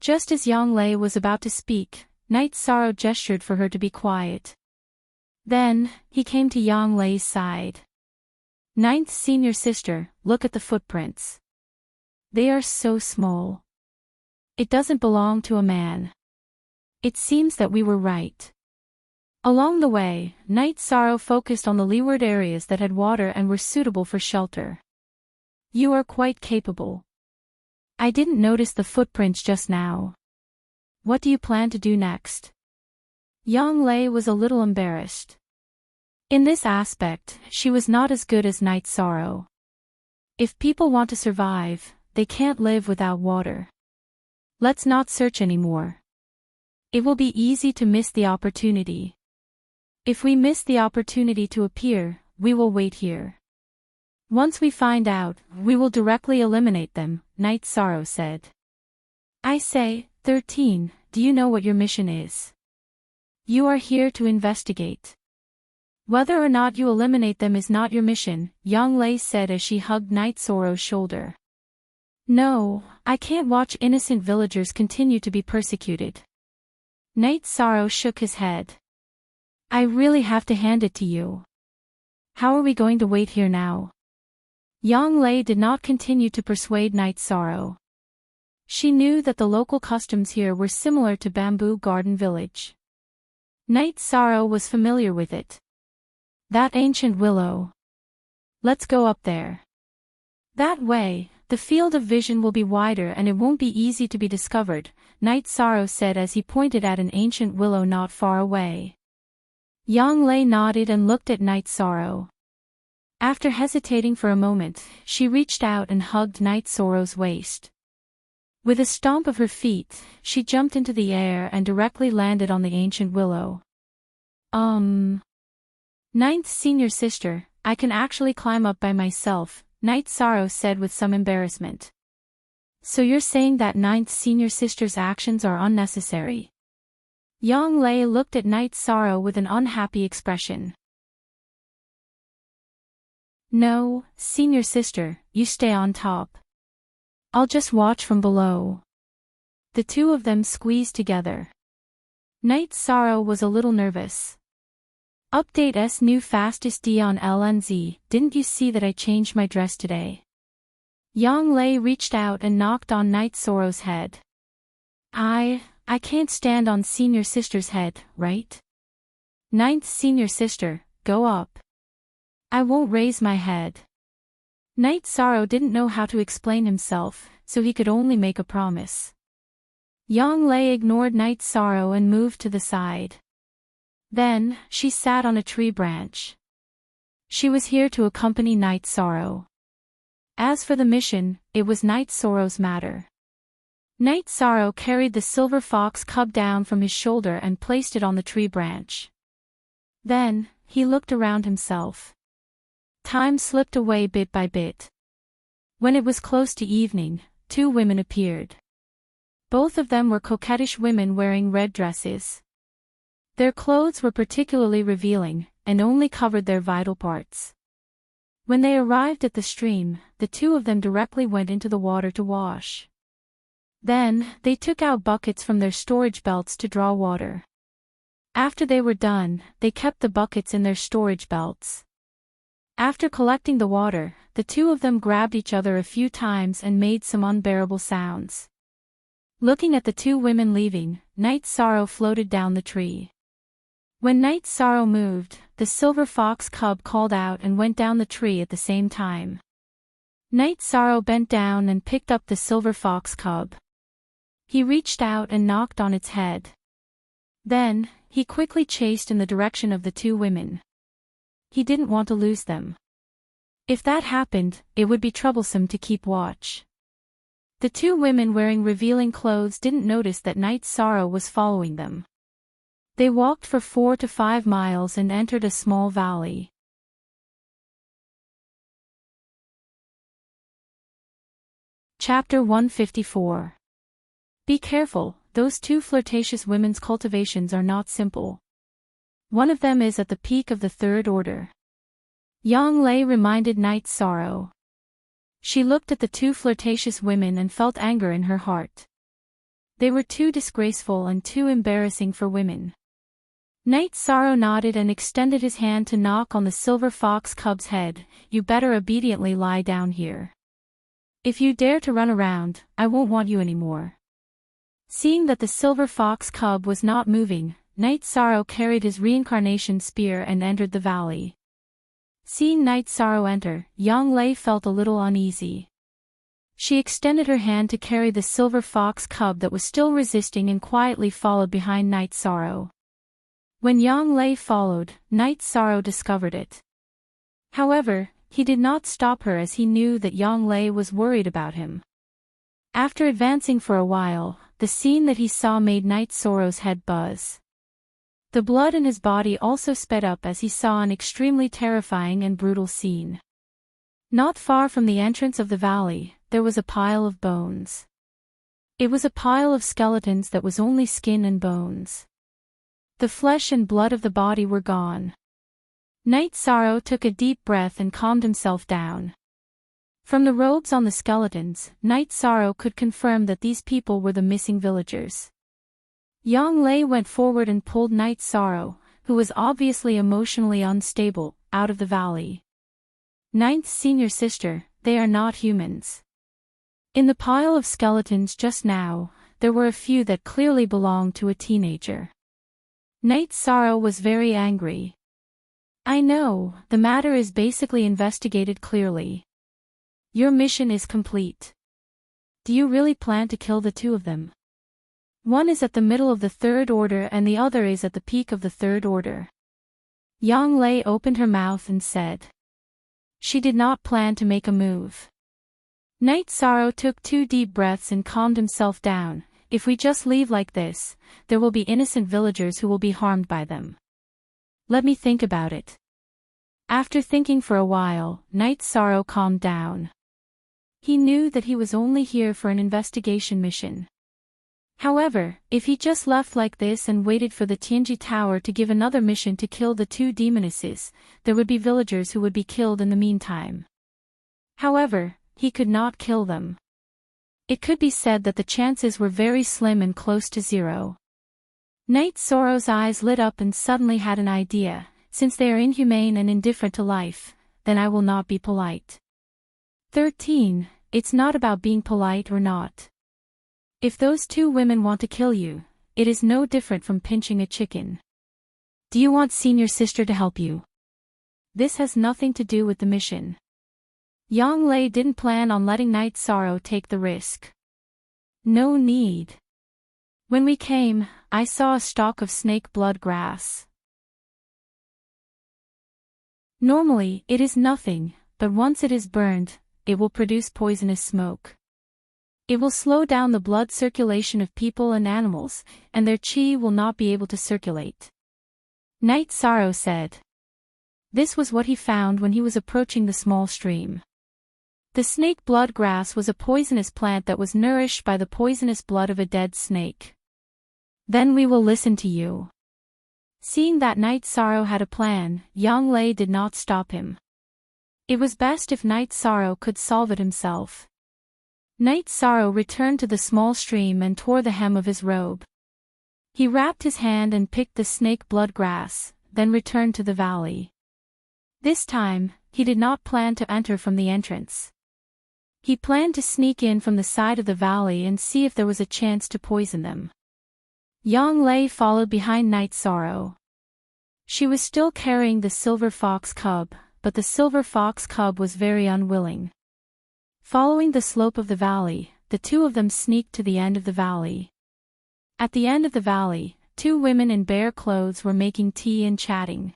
Just as Yang Lei was about to speak, Night Sorrow gestured for her to be quiet. Then, he came to Yang Lei's side. Ninth senior sister, look at the footprints. They are so small. It doesn't belong to a man. It seems that we were right. Along the way, Night Sorrow focused on the leeward areas that had water and were suitable for shelter. You are quite capable. I didn't notice the footprints just now. What do you plan to do next? Yang Lei was a little embarrassed. In this aspect, she was not as good as Night Sorrow. If people want to survive, they can't live without water. Let's not search anymore. It will be easy to miss the opportunity. If we miss the opportunity to appear, we will wait here. Once we find out, we will directly eliminate them, Night Sorrow said. I say, 13, do you know what your mission is? You are here to investigate. Whether or not you eliminate them is not your mission, Yang Lei said as she hugged Night Sorrow's shoulder. No, I can't watch innocent villagers continue to be persecuted. Night Sorrow shook his head. I really have to hand it to you. How are we going to wait here now? Yang Lei did not continue to persuade Night Sorrow. She knew that the local customs here were similar to Bamboo Garden Village. Night Sorrow was familiar with it. That ancient willow. Let's go up there. That way, the field of vision will be wider and it won't be easy to be discovered, Night Sorrow said as he pointed at an ancient willow not far away. Yang Lei nodded and looked at Night Sorrow. After hesitating for a moment, she reached out and hugged Night Sorrow's waist. With a stomp of her feet, she jumped into the air and directly landed on the ancient willow. Ninth senior sister, I can actually climb up by myself, Night Sorrow said with some embarrassment. So you're saying that ninth senior sister's actions are unnecessary? Yang Lei looked at Night Sorrow with an unhappy expression. No, senior sister, you stay on top. I'll just watch from below. The two of them squeezed together. Night Sorrow was a little nervous. Update S new fastest D on LNZ, didn't you see that I changed my dress today? Yang Lei reached out and knocked on Night Sorrow's head. I can't stand on senior sister's head, right? Ninth senior sister, go up. I won't raise my head. Night Sorrow didn't know how to explain himself, so he could only make a promise. Yang Lei ignored Night Sorrow and moved to the side. Then, she sat on a tree branch. She was here to accompany Night Sorrow. As for the mission, it was Night Sorrow's matter. Night Sorrow carried the silver fox cub down from his shoulder and placed it on the tree branch. Then, he looked around himself. Time slipped away bit by bit. When it was close to evening, two women appeared. Both of them were coquettish women wearing red dresses. Their clothes were particularly revealing, and only covered their vital parts. When they arrived at the stream, the two of them directly went into the water to wash. Then, they took out buckets from their storage belts to draw water. After they were done, they kept the buckets in their storage belts. After collecting the water, the two of them grabbed each other a few times and made some unbearable sounds. Looking at the two women leaving, Night Sorrow floated down the tree. When Night Sorrow moved, the silver fox cub called out and went down the tree at the same time. Night Sorrow bent down and picked up the silver fox cub. He reached out and knocked on its head. Then, he quickly chased in the direction of the two women. He didn't want to lose them. If that happened, it would be troublesome to keep watch. The two women wearing revealing clothes didn't notice that Night Sorrow was following them. They walked for 4 to 5 miles and entered a small valley. Chapter 154. Be careful, those two flirtatious women's cultivations are not simple. One of them is at the peak of the third order. Yang Lei reminded Night Sorrow. She looked at the two flirtatious women and felt anger in her heart. They were too disgraceful and too embarrassing for women. Night Sorrow nodded and extended his hand to knock on the silver fox cub's head. You better obediently lie down here. If you dare to run around, I won't want you anymore. Seeing that the silver fox cub was not moving, Night Sorrow carried his reincarnation spear and entered the valley. Seeing Night Sorrow enter, Yang Lei felt a little uneasy. She extended her hand to carry the silver fox cub that was still resisting and quietly followed behind Night Sorrow. When Yang Lei followed, Night Sorrow discovered it. However, he did not stop her as he knew that Yang Lei was worried about him. After advancing for a while, the scene that he saw made Night Sorrow's head buzz. The blood in his body also sped up as he saw an extremely terrifying and brutal scene. Not far from the entrance of the valley, there was a pile of bones. It was a pile of skeletons that was only skin and bones. The flesh and blood of the body were gone. Night Sorrow took a deep breath and calmed himself down. From the robes on the skeletons, Night Sorrow could confirm that these people were the missing villagers. Yang Lei went forward and pulled Night Sorrow, who was obviously emotionally unstable, out of the valley. Ninth senior sister, they are not humans. In the pile of skeletons just now, there were a few that clearly belonged to a teenager. Night Sorrow was very angry. I know, the matter is basically investigated clearly. Your mission is complete. Do you really plan to kill the two of them? One is at the middle of the third order and the other is at the peak of the third order. Yang Lei opened her mouth and said. She did not plan to make a move. Night Sorrow took 2 deep breaths and calmed himself down. If we just leave like this, there will be innocent villagers who will be harmed by them. Let me think about it. After thinking for a while, Night Sorrow calmed down. He knew that he was only here for an investigation mission. However, if he just left like this and waited for the Tianji Tower to give another mission to kill the 2 demonesses, there would be villagers who would be killed in the meantime. However, he could not kill them. It could be said that the chances were very slim and close to 0. Night Sorrow's eyes lit up and suddenly had an idea. Since they are inhumane and indifferent to life, then I will not be polite. 13. It's not about being polite or not. If those two women want to kill you, it is no different from pinching a chicken. Do you want senior sister to help you? This has nothing to do with the mission. Yang Lei didn't plan on letting Night Sorrow take the risk. No need. When we came, I saw a stalk of snake blood grass. Normally, it is nothing, but once it is burned, it will produce poisonous smoke. It will slow down the blood circulation of people and animals, and their qi will not be able to circulate. Night Sorrow said. This was what he found when he was approaching the small stream. The snake blood grass was a poisonous plant that was nourished by the poisonous blood of a dead snake. Then we will listen to you. Seeing that Night Sorrow had a plan, Yang Lei did not stop him. It was best if Night Sorrow could solve it himself. Night Sorrow returned to the small stream and tore the hem of his robe. He wrapped his hand and picked the snake blood grass, then returned to the valley. This time, he did not plan to enter from the entrance. He planned to sneak in from the side of the valley and see if there was a chance to poison them. Yang Lei followed behind Night Sorrow. She was still carrying the silver fox cub, but the silver fox cub was very unwilling. Following the slope of the valley, the two of them sneaked to the end of the valley. At the end of the valley, two women in bare clothes were making tea and chatting.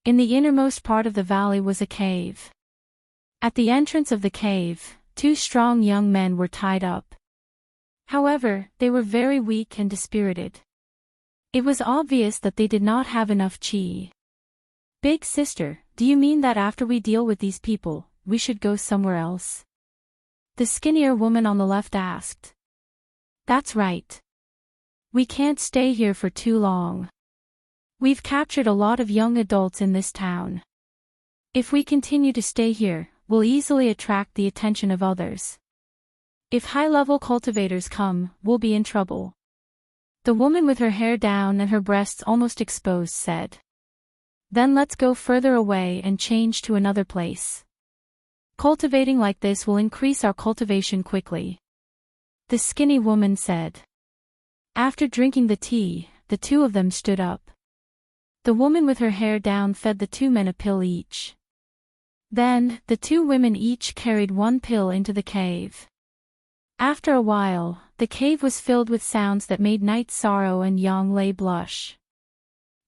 In the innermost part of the valley was a cave. At the entrance of the cave, two strong young men were tied up. However, they were very weak and dispirited. It was obvious that they did not have enough qi. Big sister, do you mean that after we deal with these people, we should go somewhere else? The skinnier woman on the left asked. That's right. We can't stay here for too long. We've captured a lot of young adults in this town. If we continue to stay here, we'll easily attract the attention of others. If high-level cultivators come, we'll be in trouble. The woman with her hair down and her breasts almost exposed said. Then let's go further away and change to another place. Cultivating like this will increase our cultivation quickly. The skinny woman said. After drinking the tea, the two of them stood up. The woman with her hair down fed the two men a pill each. Then, the two women each carried one pill into the cave. After a while, the cave was filled with sounds that made Night Sorrow and Yang Lei blush.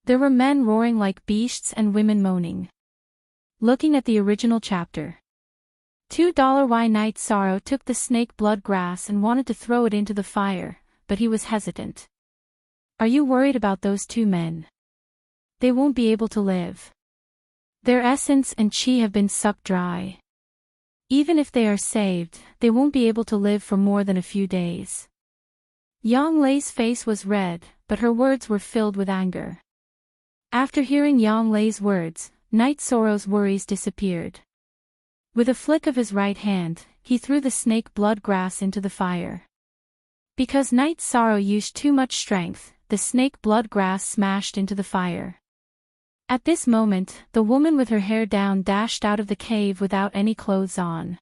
There were men roaring like beasts and women moaning. Looking at the original chapter. $2 Night Sorrow took the snake blood grass and wanted to throw it into the fire, but he was hesitant. Are you worried about those two men? They won't be able to live. Their essence and qi have been sucked dry. Even if they are saved, they won't be able to live for more than a few days. Yang Lei's face was red, but her words were filled with anger. After hearing Yang Lei's words, Night Sorrow's worries disappeared. With a flick of his right hand, he threw the snake blood grass into the fire. Because Night Sorrow used too much strength, the snake blood grass smashed into the fire. At this moment, the woman with her hair down dashed out of the cave without any clothes on.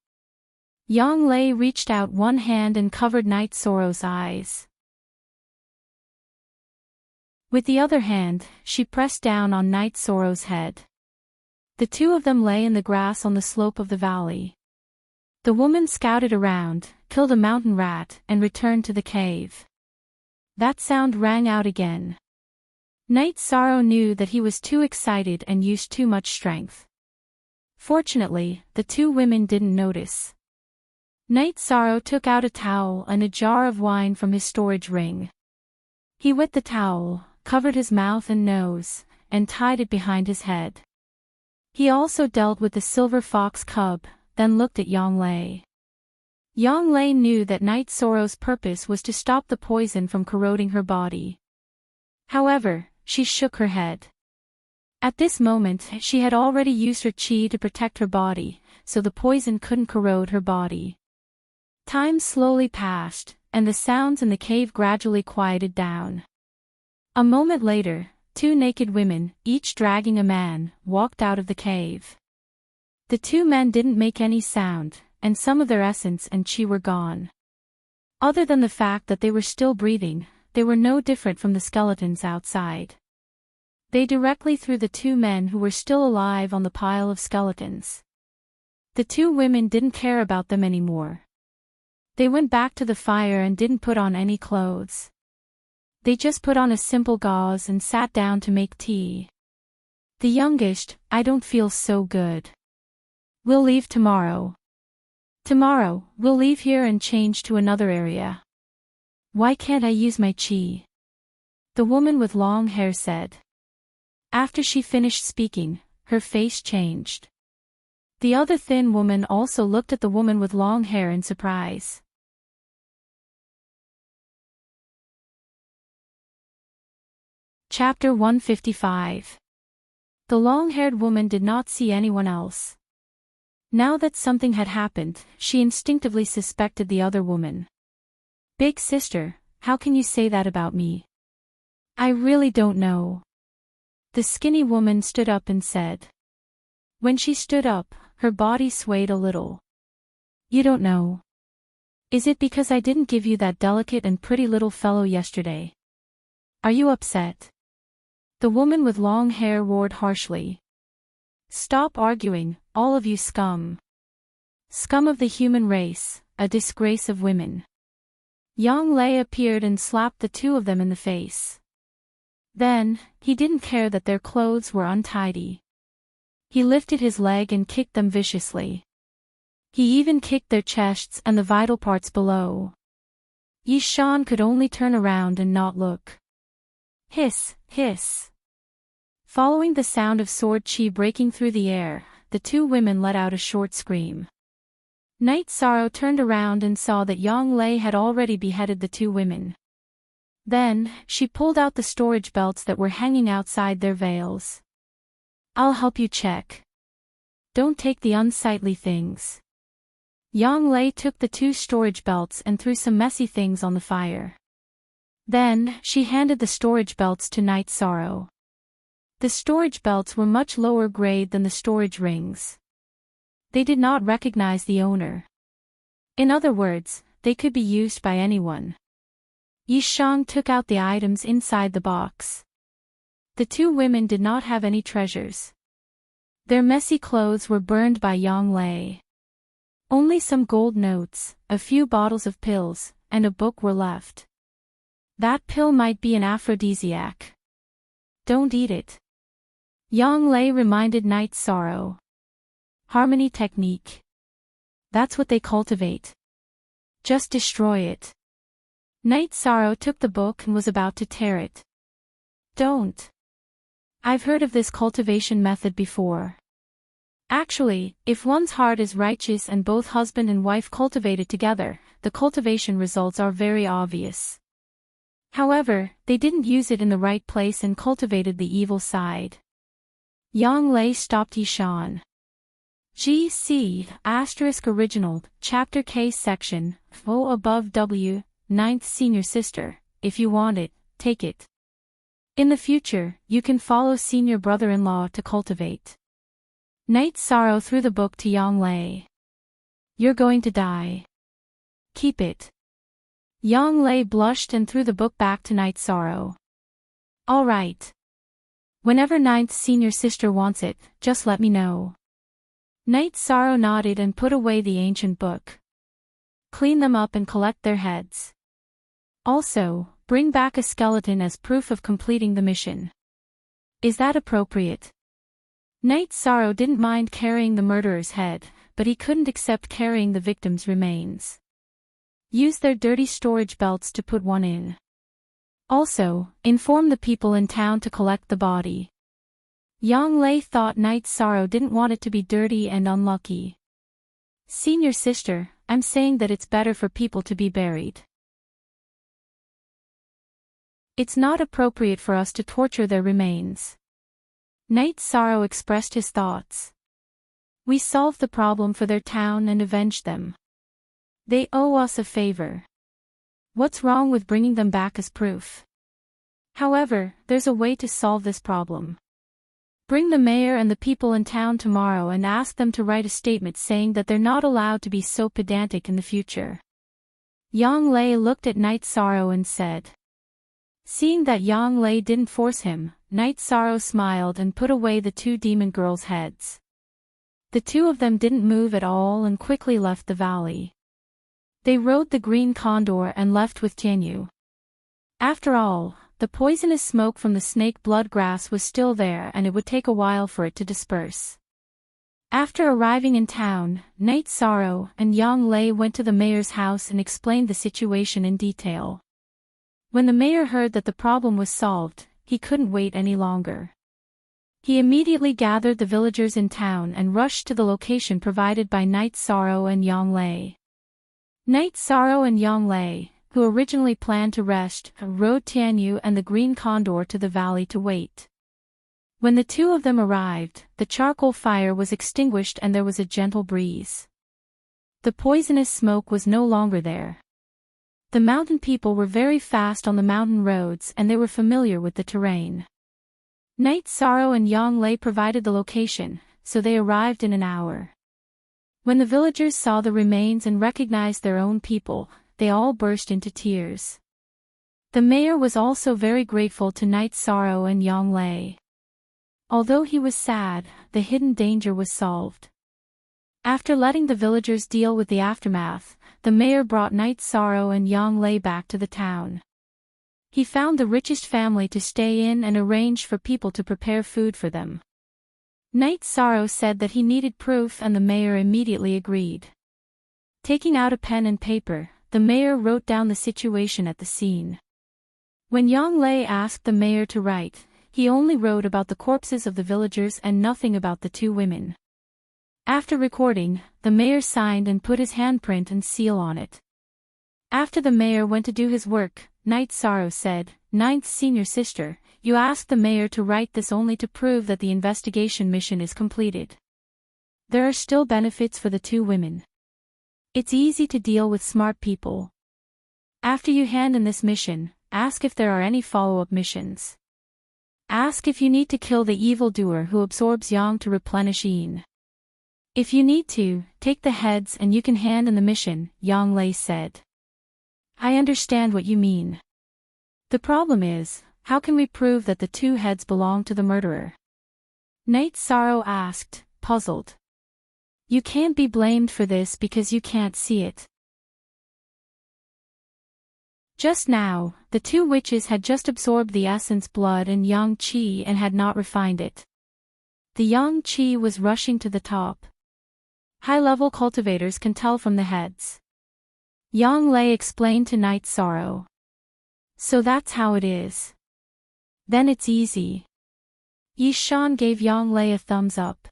Yang Lei reached out one hand and covered Night Sorrow's eyes. With the other hand, she pressed down on Night Sorrow's head. The two of them lay in the grass on the slope of the valley. The woman scouted around, killed a mountain rat, and returned to the cave. That sound rang out again. Night Sorrow knew that he was too excited and used too much strength. Fortunately, the two women didn't notice. Night Sorrow took out a towel and a jar of wine from his storage ring. He wet the towel, covered his mouth and nose, and tied it behind his head. He also dealt with the silver fox cub, then looked at Yang Lei. Yang Lei knew that Night Sorrow's purpose was to stop the poison from corroding her body. However, she shook her head. At this moment, she had already used her qi to protect her body, so the poison couldn't corrode her body. Time slowly passed, and the sounds in the cave gradually quieted down. A moment later, 2 naked women, each dragging a man, walked out of the cave. The 2 men didn't make any sound, and some of their essence and chi were gone. Other than the fact that they were still breathing, they were no different from the skeletons outside. They directly threw the 2 men who were still alive on the pile of skeletons. The 2 women didn't care about them anymore. They went back to the fire and didn't put on any clothes. They just put on a simple gauze and sat down to make tea. The youngest, I don't feel so good. We'll leave tomorrow. Tomorrow, we'll leave here and change to another area. Why can't I use my chi? The woman with long hair said. After she finished speaking, her face changed. The other thin woman also looked at the woman with long hair in surprise. Chapter 155. The long-haired woman did not see anyone else. Now that something had happened, she instinctively suspected the other woman. Big sister, how can you say that about me? I really don't know. The skinny woman stood up and said. When she stood up, her body swayed a little. You don't know. Is it because I didn't give you that delicate and pretty little fellow yesterday? Are you upset? The woman with long hair roared harshly. Stop arguing, all of you scum. Scum of the human race, a disgrace of women. Yang Lei appeared and slapped the 2 of them in the face. Then, he didn't care that their clothes were untidy. He lifted his leg and kicked them viciously. He even kicked their chests and the vital parts below. Yi Shan could only turn around and not look. Hiss, hiss. Following the sound of sword chi breaking through the air, the 2 women let out a short scream. Night Sorrow turned around and saw that Yang Lei had already beheaded the 2 women. Then, she pulled out the storage belts that were hanging outside their veils. I'll help you check. Don't take the unsightly things. Yang Lei took the 2 storage belts and threw some messy things on the fire. Then, she handed the storage belts to Night Sorrow. The storage belts were much lower grade than the storage rings. They did not recognize the owner. In other words, they could be used by anyone. Yi Shang took out the items inside the box. The 2 women did not have any treasures. Their messy clothes were burned by Yang Lei. Only some gold notes, a few bottles of pills, and a book were left. That pill might be an aphrodisiac. Don't eat it. Yang Lei reminded Night Sorrow. Harmony technique. That's what they cultivate. Just destroy it. Night Sorrow took the book and was about to tear it. Don't. I've heard of this cultivation method before. Actually, if one's heart is righteous and both husband and wife cultivate it together, the cultivation results are very obvious. However, they didn't use it in the right place and cultivated the evil side. Yang Lei stopped Yi Shan. GC * original, Chapter K section, O above W, 9th Senior Sister, if you want it, take it. In the future, you can follow senior brother-in-law to cultivate. Night Sorrow threw the book to Yang Lei. You're going to die. Keep it. Yang Lei blushed and threw the book back to Night Sorrow. All right. Whenever 9th Senior Sister wants it, just let me know. Night Sorrow nodded and put away the ancient book. Clean them up and collect their heads. Also, bring back a skeleton as proof of completing the mission. Is that appropriate? Night Sorrow didn't mind carrying the murderer's head, but he couldn't accept carrying the victim's remains. Use their dirty storage belts to put one in. Also, inform the people in town to collect the body. Yang Lei thought Night Sorrow didn't want it to be dirty and unlucky. Senior Sister, I'm saying that it's better for people to be buried. It's not appropriate for us to torture their remains. Night Sorrow expressed his thoughts. We solved the problem for their town and avenged them. They owe us a favor. What's wrong with bringing them back as proof? However, there's a way to solve this problem. Bring the mayor and the people in town tomorrow and ask them to write a statement saying that they're not allowed to be so pedantic in the future. Yang Lei looked at Night Sorrow and said. Seeing that Yang Lei didn't force him, Night Sorrow smiled and put away the two demon girls' heads. The two of them didn't move at all and quickly left the valley. They rode the green condor and left with Tianyu. After all, the poisonous smoke from the snake blood grass was still there and it would take a while for it to disperse. After arriving in town, Night Sorrow and Yang Lei went to the mayor's house and explained the situation in detail. When the mayor heard that the problem was solved, he couldn't wait any longer. He immediately gathered the villagers in town and rushed to the location provided by Night Sorrow and Yang Lei. Night Sorrow and Yang Lei, who originally planned to rest, rode Tianyu and the green condor to the valley to wait. When the two of them arrived, the charcoal fire was extinguished and there was a gentle breeze. The poisonous smoke was no longer there. The mountain people were very fast on the mountain roads and they were familiar with the terrain. Night Sorrow and Yang Lei provided the location, so they arrived in an hour. When the villagers saw the remains and recognized their own people, they all burst into tears. The mayor was also very grateful to Night Sorrow and Yang Lei. Although he was sad, the hidden danger was solved. After letting the villagers deal with the aftermath, the mayor brought Night Sorrow and Yang Lei back to the town. He found the richest family to stay in and arranged for people to prepare food for them. Night Sorrow said that he needed proof and the mayor immediately agreed. Taking out a pen and paper, the mayor wrote down the situation at the scene. When Yang Lei asked the mayor to write, he only wrote about the corpses of the villagers and nothing about the two women. After recording, the mayor signed and put his handprint and seal on it. After the mayor went to do his work, Night Sorrow said, "Ninth senior sister, you asked the mayor to write this only to prove that the investigation mission is completed. There are still benefits for the two women. It's easy to deal with smart people. After you hand in this mission, ask if there are any follow-up missions. Ask if you need to kill the evildoer who absorbs yang to replenish yin. If you need to, take the heads and you can hand in the mission," Yang Lei said. "I understand what you mean. The problem is, how can we prove that the two heads belong to the murderer?" Night Sorrow asked, puzzled. "You can't be blamed for this because you can't see it." Just now, the two witches had just absorbed the essence blood and yang qi and had not refined it. The yang qi was rushing to the top. High-level cultivators can tell from the heads. Yang Lei explained to Night Sorrow. "So that's how it is. Then it's easy." Yi Shan gave Yang Lei a thumbs up.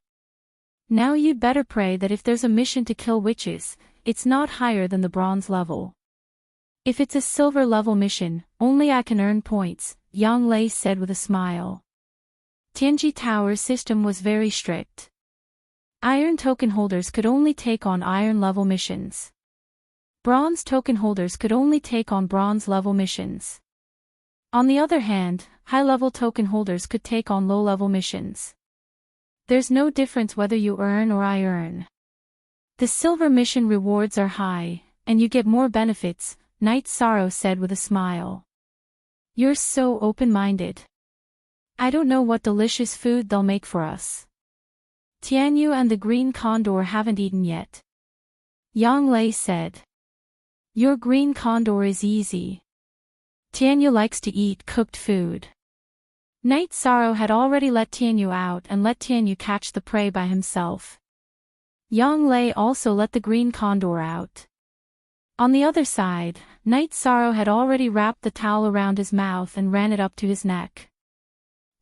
"Now you'd better pray that if there's a mission to kill witches, it's not higher than the bronze level. If it's a silver level mission, only I can earn points," Yang Lei said with a smile. Tianji Tower's system was very strict. Iron token holders could only take on iron level missions. Bronze token holders could only take on bronze level missions. On the other hand, high-level token holders could take on low-level missions. There's no difference whether you earn or I earn. The silver mission rewards are high, and you get more benefits, Night Sorrow said with a smile. "You're so open-minded. I don't know what delicious food they'll make for us. Tianyu and the green condor haven't eaten yet." Yang Lei said. "Your green condor is easy. Tianyu likes to eat cooked food." Night Sorrow had already let Tianyu out and let Tianyu catch the prey by himself. Yang Lei also let the green condor out. On the other side, Night Sorrow had already wrapped the towel around his mouth and ran it up to his neck.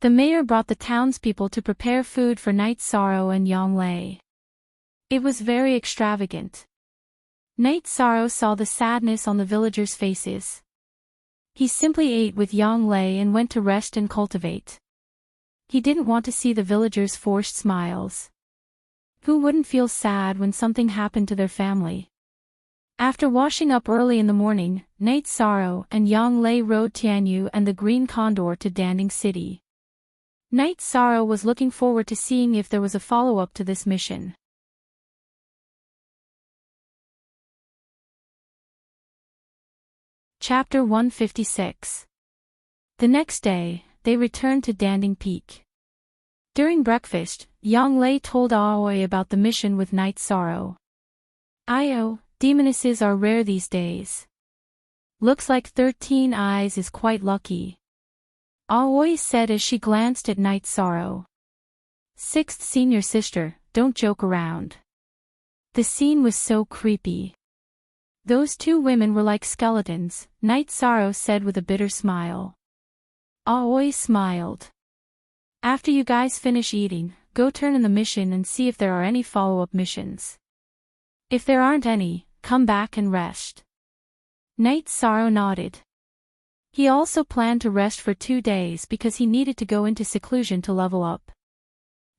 The mayor brought the townspeople to prepare food for Night Sorrow and Yang Lei. It was very extravagant. Night Sorrow saw the sadness on the villagers' faces. He simply ate with Yang Lei and went to rest and cultivate. He didn't want to see the villagers' forced smiles. Who wouldn't feel sad when something happened to their family? After washing up early in the morning, Night Sorrow and Yang Lei rode Tianyu and the Green Condor to Danding City. Night Sorrow was looking forward to seeing if there was a follow-up to this mission. Chapter 156. The next day, they returned to Danding Peak. During breakfast, Yang Lei told Aoi about the mission with Night Sorrow. "Io, demonesses are rare these days. Looks like 13 Eyes is quite lucky," Aoi said as she glanced at Night Sorrow. "Sixth senior sister, don't joke around." The scene was so creepy. "Those two women were like skeletons," Night Sorrow said with a bitter smile. Aoi smiled. "After you guys finish eating, go turn in the mission and see if there are any follow-up missions. If there aren't any, come back and rest." Night Sorrow nodded. He also planned to rest for 2 days because he needed to go into seclusion to level up.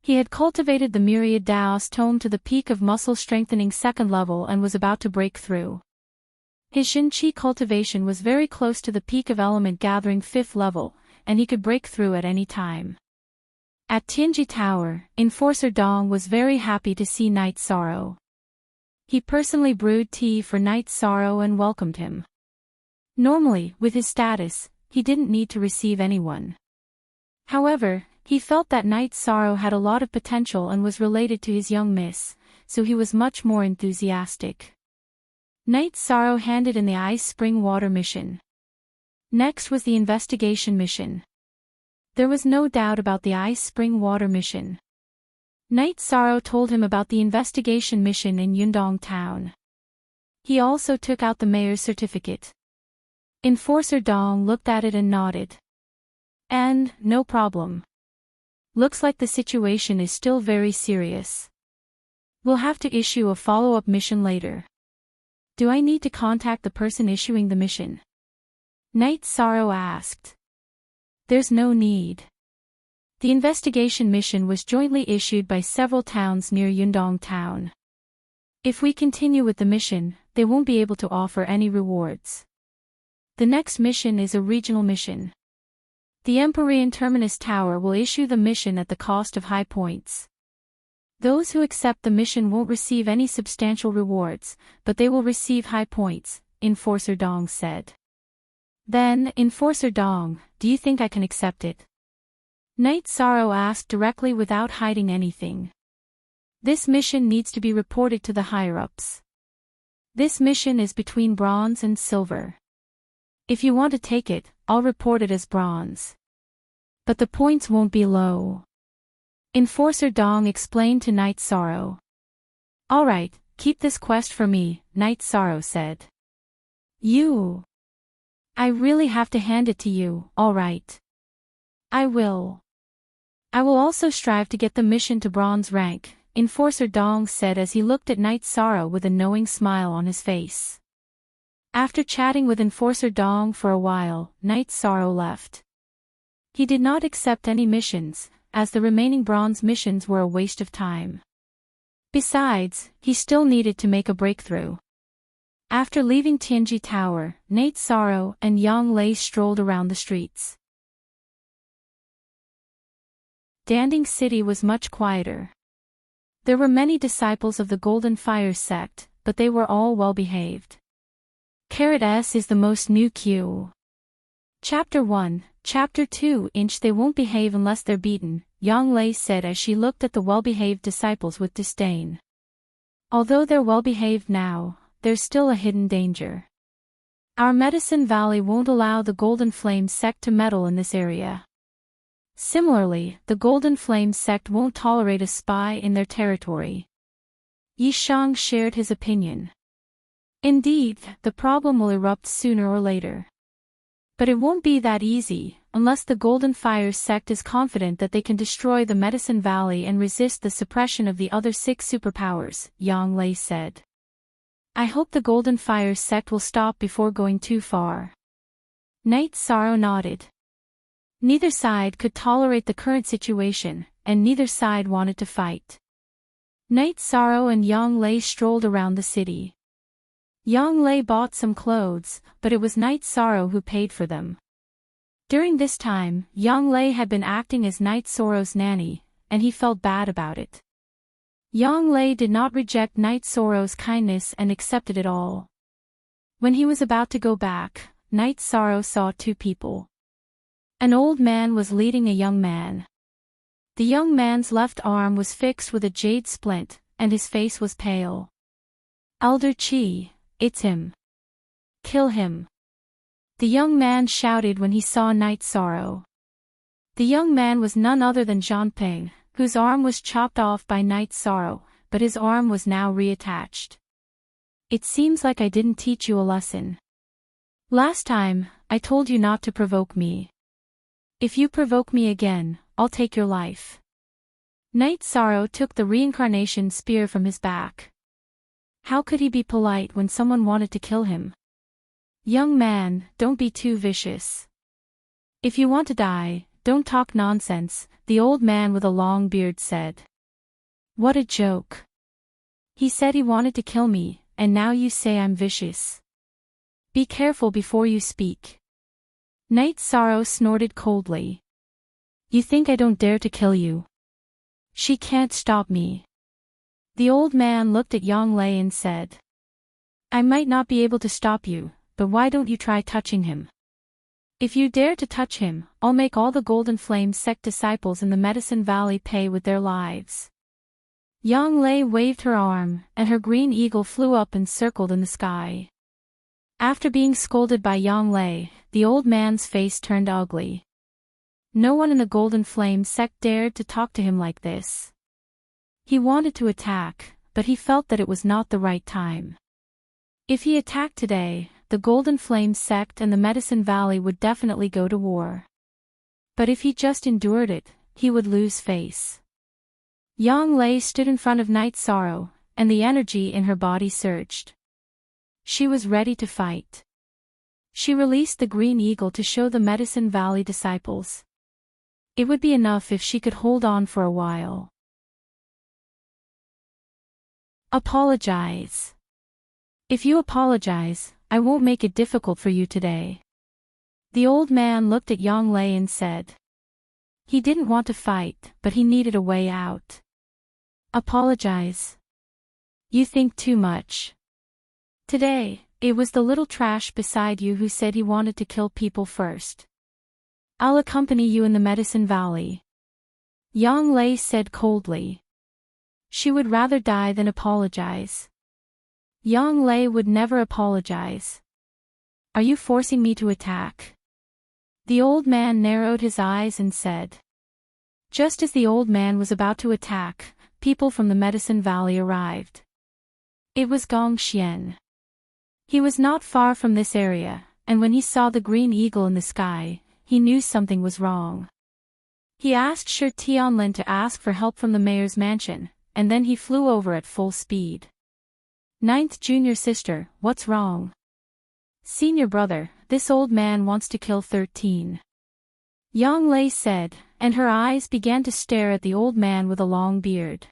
He had cultivated the Myriad Daos Tome to the peak of muscle strengthening 2nd level and was about to break through. His Shin-Chi cultivation was very close to the peak of element gathering 5th level, and he could break through at any time. At Tianji Tower, Enforcer Dong was very happy to see Night Sorrow. He personally brewed tea for Night Sorrow and welcomed him. Normally, with his status, he didn't need to receive anyone. However, he felt that Night Sorrow had a lot of potential and was related to his young miss, so he was much more enthusiastic. Night Sorrow handed in the Ice Spring Water mission. Next was the investigation mission. There was no doubt about the Ice Spring Water mission. Night Sorrow told him about the investigation mission in Yundong Town. He also took out the mayor's certificate. Enforcer Dong looked at it and nodded. "And, no problem. Looks like the situation is still very serious. We'll have to issue a follow-up mission later. Do I need to contact the person issuing the mission?" Night Sorrow asked. "There's no need. The investigation mission was jointly issued by several towns near Yundong Town. If we continue with the mission, they won't be able to offer any rewards. The next mission is a regional mission. The Empyrean Terminus Tower will issue the mission at the cost of high points. Those who accept the mission won't receive any substantial rewards, but they will receive high points," Enforcer Dong said. "Then, Enforcer Dong, do you think I can accept it?" Night Sorrow asked directly without hiding anything. "This mission needs to be reported to the higher-ups. This mission is between bronze and silver. If you want to take it, I'll report it as bronze. But the points won't be low," Enforcer Dong explained to Night Sorrow. "Alright, keep this quest for me," Night Sorrow said. I really have to hand it to you, alright. I will also strive to get the mission to bronze rank," Enforcer Dong said as he looked at Night Sorrow with a knowing smile on his face. After chatting with Enforcer Dong for a while, Night Sorrow left. He did not accept any missions, as the remaining bronze missions were a waste of time. Besides, he still needed to make a breakthrough. After leaving Tianji Tower, Night Sorrow and Yang Lei strolled around the streets. Danding City was much quieter. There were many disciples of the Golden Fire sect, but they were all well-behaved. S is the most new Q. Chapter 1, Chapter 2 Inch They won't behave unless they're beaten, Yang Lei said as she looked at the well-behaved disciples with disdain. Although they're well-behaved now, there's still a hidden danger. Our Medicine Valley won't allow the Golden Flame sect to meddle in this area. Similarly, the Golden Flame sect won't tolerate a spy in their territory. Yi Shang shared his opinion. Indeed, the problem will erupt sooner or later. But it won't be that easy, unless the Golden Fire sect is confident that they can destroy the Medicine Valley and resist the suppression of the other 6 superpowers, Yang Lei said. I hope the Golden Fire sect will stop before going too far. Night Sorrow nodded. Neither side could tolerate the current situation, and neither side wanted to fight. Night Sorrow and Yang Lei strolled around the city. Yang Lei bought some clothes, but it was Night Sorrow who paid for them. During this time, Yang Lei had been acting as Night Sorrow's nanny, and he felt bad about it. Yang Lei did not reject Night Sorrow's kindness and accepted it all. When he was about to go back, Night Sorrow saw two people. An old man was leading a young man. The young man's left arm was fixed with a jade splint, and his face was pale. "Elder Qi, it's him. Kill him." The young man shouted when he saw Night Sorrow. The young man was none other than Zhanping, whose arm was chopped off by Night Sorrow, but his arm was now reattached. "It seems like I didn't teach you a lesson. Last time, I told you not to provoke me. If you provoke me again, I'll take your life." Night Sorrow took the reincarnation spear from his back. How could he be polite when someone wanted to kill him? "Young man, don't be too vicious. If you want to die, don't talk nonsense," the old man with a long beard said. "What a joke. He said he wanted to kill me, and now you say I'm vicious. Be careful before you speak." Night Sorrow snorted coldly. "You think I don't dare to kill you? She can't stop me." The old man looked at Yang Lei and said, "I might not be able to stop you, but why don't you try touching him? If you dare to touch him, I'll make all the Golden Flame sect disciples in the Medicine Valley pay with their lives." Yang Lei waved her arm, and her green eagle flew up and circled in the sky. After being scolded by Yang Lei, the old man's face turned ugly. No one in the Golden Flame sect dared to talk to him like this. He wanted to attack, but he felt that it was not the right time. If he attacked today, the Golden Flame sect and the Medicine Valley would definitely go to war. But if he just endured it, he would lose face. Yang Lei stood in front of Night Sorrow, and the energy in her body surged. She was ready to fight. She released the green eagle to show the Medicine Valley disciples. It would be enough if she could hold on for a while. Apologize. If you apologize, I won't make it difficult for you today. The old man looked at Yang Lei and said. He didn't want to fight, but he needed a way out. Apologize. You think too much. Today, it was the little trash beside you who said he wanted to kill people first. I'll accompany you in the Medicine Valley. Yang Lei said coldly. She would rather die than apologize. Yang Lei would never apologize. Are you forcing me to attack? The old man narrowed his eyes and said. Just as the old man was about to attack, people from the Medicine Valley arrived. It was Gong Xian. He was not far from this area, and when he saw the green eagle in the sky, he knew something was wrong. He asked Shi Tianlin to ask for help from the mayor's mansion, and then he flew over at full speed. Ninth junior sister, what's wrong? Senior brother, this old man wants to kill 13. Yang Lei said, and her eyes began to stare at the old man with a long beard.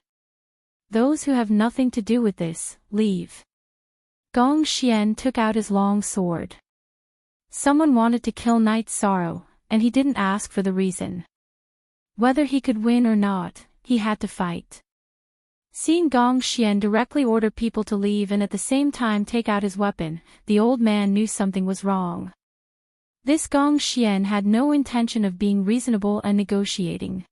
Those who have nothing to do with this, leave. Gong Xian took out his long sword. Someone wanted to kill Night Sorrow, and he didn't ask for the reason. Whether he could win or not, he had to fight. Seeing Gong Xian directly order people to leave and at the same time take out his weapon, the old man knew something was wrong. This Gong Xian had no intention of being reasonable and negotiating.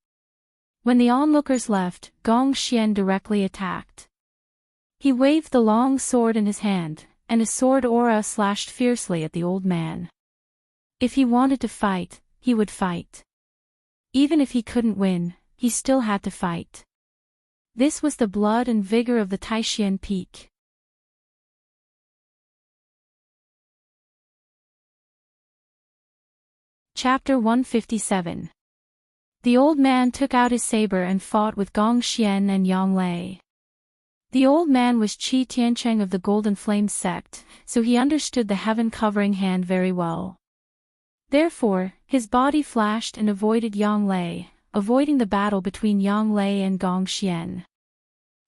When the onlookers left, Gong Xian directly attacked. He waved the long sword in his hand, and a sword aura slashed fiercely at the old man. If he wanted to fight, he would fight. Even if he couldn't win, he still had to fight. This was the blood and vigor of the Taishan Peak. Chapter 157. The old man took out his saber and fought with Gong Xian and Yang Lei. The old man was Qi Tiancheng of the Golden Flame sect, so he understood the heaven-covering hand very well. Therefore, his body flashed and avoided Yang Lei, avoiding the battle between Yang Lei and Gong Xian.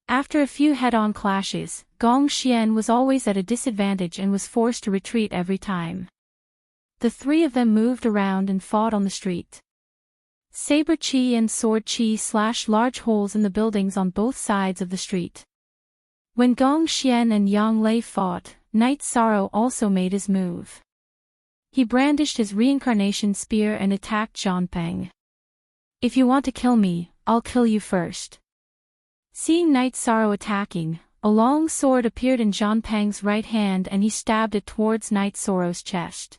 After a few head-on clashes, Gong Xian was always at a disadvantage and was forced to retreat every time. The three of them moved around and fought on the street. Saber Chi and Sword Chi slashed large holes in the buildings on both sides of the street. When Gong Xian and Yang Lei fought, Night Sorrow also made his move. He brandished his reincarnation spear and attacked Zhanpeng. If you want to kill me, I'll kill you first. Seeing Night Sorrow attacking, a long sword appeared in Zhanpeng's right hand and he stabbed it towards Night Sorrow's chest.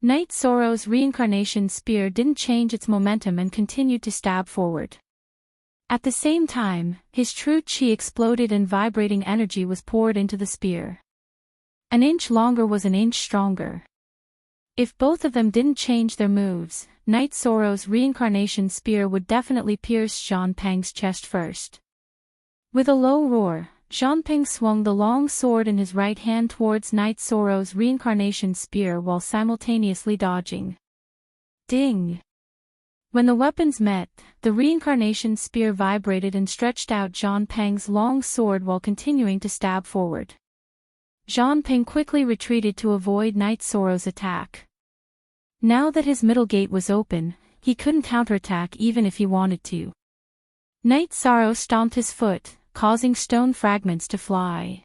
Night Sorrow's reincarnation spear didn't change its momentum and continued to stab forward. At the same time, his true chi exploded and vibrating energy was poured into the spear. An inch longer was an inch stronger. If both of them didn't change their moves, Night Sorrow's reincarnation spear would definitely pierce Zhanpeng's chest first. With a low roar, Zhanpeng swung the long sword in his right hand towards Night Sorrow's reincarnation spear while simultaneously dodging. Ding! When the weapons met, the reincarnation spear vibrated and stretched out Zhanpeng's long sword while continuing to stab forward. Zhanpeng quickly retreated to avoid Night Sorrow's attack. Now that his middle gate was open, he couldn't counterattack even if he wanted to. Night Sorrow stomped his foot, causing stone fragments to fly.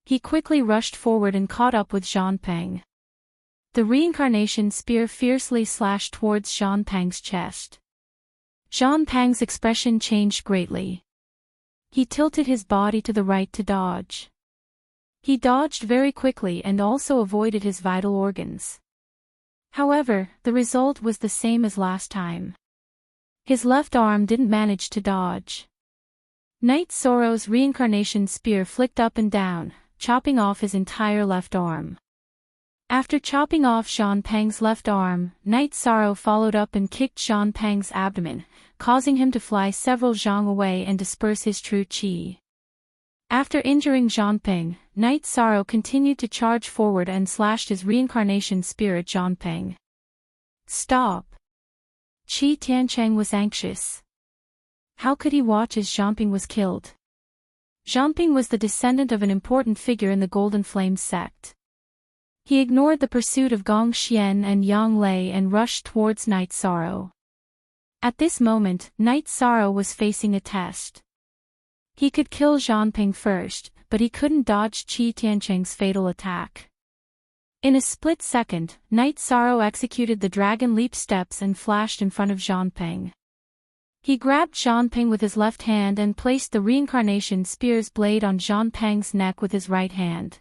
He quickly rushed forward and caught up with Zhanpeng. The reincarnation spear fiercely slashed towards Zhanpeng's chest. Zhanpeng's expression changed greatly. He tilted his body to the right to dodge. He dodged very quickly and also avoided his vital organs. However, the result was the same as last time. His left arm didn't manage to dodge. Night Sorrow's reincarnation spear flicked up and down, chopping off his entire left arm. After chopping off Zhanpeng's left arm, Night Sorrow followed up and kicked Zhanpeng's abdomen, causing him to fly several zhang away and disperse his true chi. After injuring Zhanpeng, Night Sorrow continued to charge forward and slashed his reincarnation spear at Zhanpeng. Stop! Qi Tiancheng was anxious. How could he watch as Zhanpeng was killed? Zhanpeng was the descendant of an important figure in the Golden Flame sect. He ignored the pursuit of Gong Xian and Yang Lei and rushed towards Night Sorrow. At this moment, Night Sorrow was facing a test. He could kill Zhanpeng first, but he couldn't dodge Qi Tiancheng's fatal attack. In a split second, Night Sorrow executed the Dragon Leap steps and flashed in front of Zhanpeng. He grabbed Zhanpeng with his left hand and placed the reincarnation spear's blade on Zhanpeng's neck with his right hand.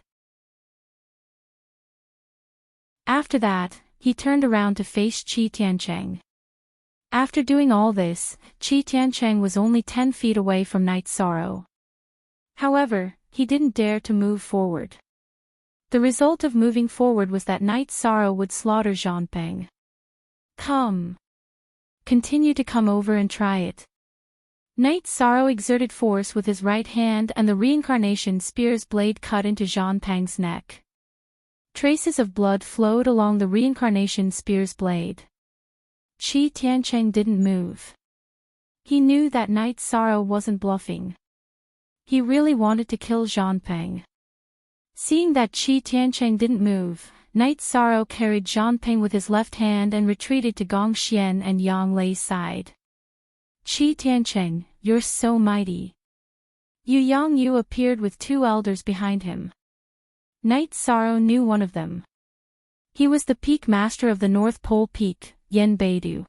After that, he turned around to face Qi Tiancheng. After doing all this, Qi Tiancheng was only 10 feet away from Night Sorrow. However, he didn't dare to move forward. The result of moving forward was that Night Sorrow would slaughter Zhanpeng. Come! Continue to come over and try it. Night Sorrow exerted force with his right hand and the reincarnation spear's blade cut into Zhanpeng's neck. Traces of blood flowed along the reincarnation spear's blade. Qi Tiancheng didn't move. He knew that Night Sorrow wasn't bluffing. He really wanted to kill Zhanpeng. Seeing that Qi Tiancheng didn't move, Night Sorrow carried Zhanpeng with his left hand and retreated to Gong Xian and Yang Lei's side. Qi Tiancheng, you're so mighty. Yu Yangyu appeared with two elders behind him. Night Sorrow knew one of them. He was the peak master of the North Pole Peak, Yen Beidu.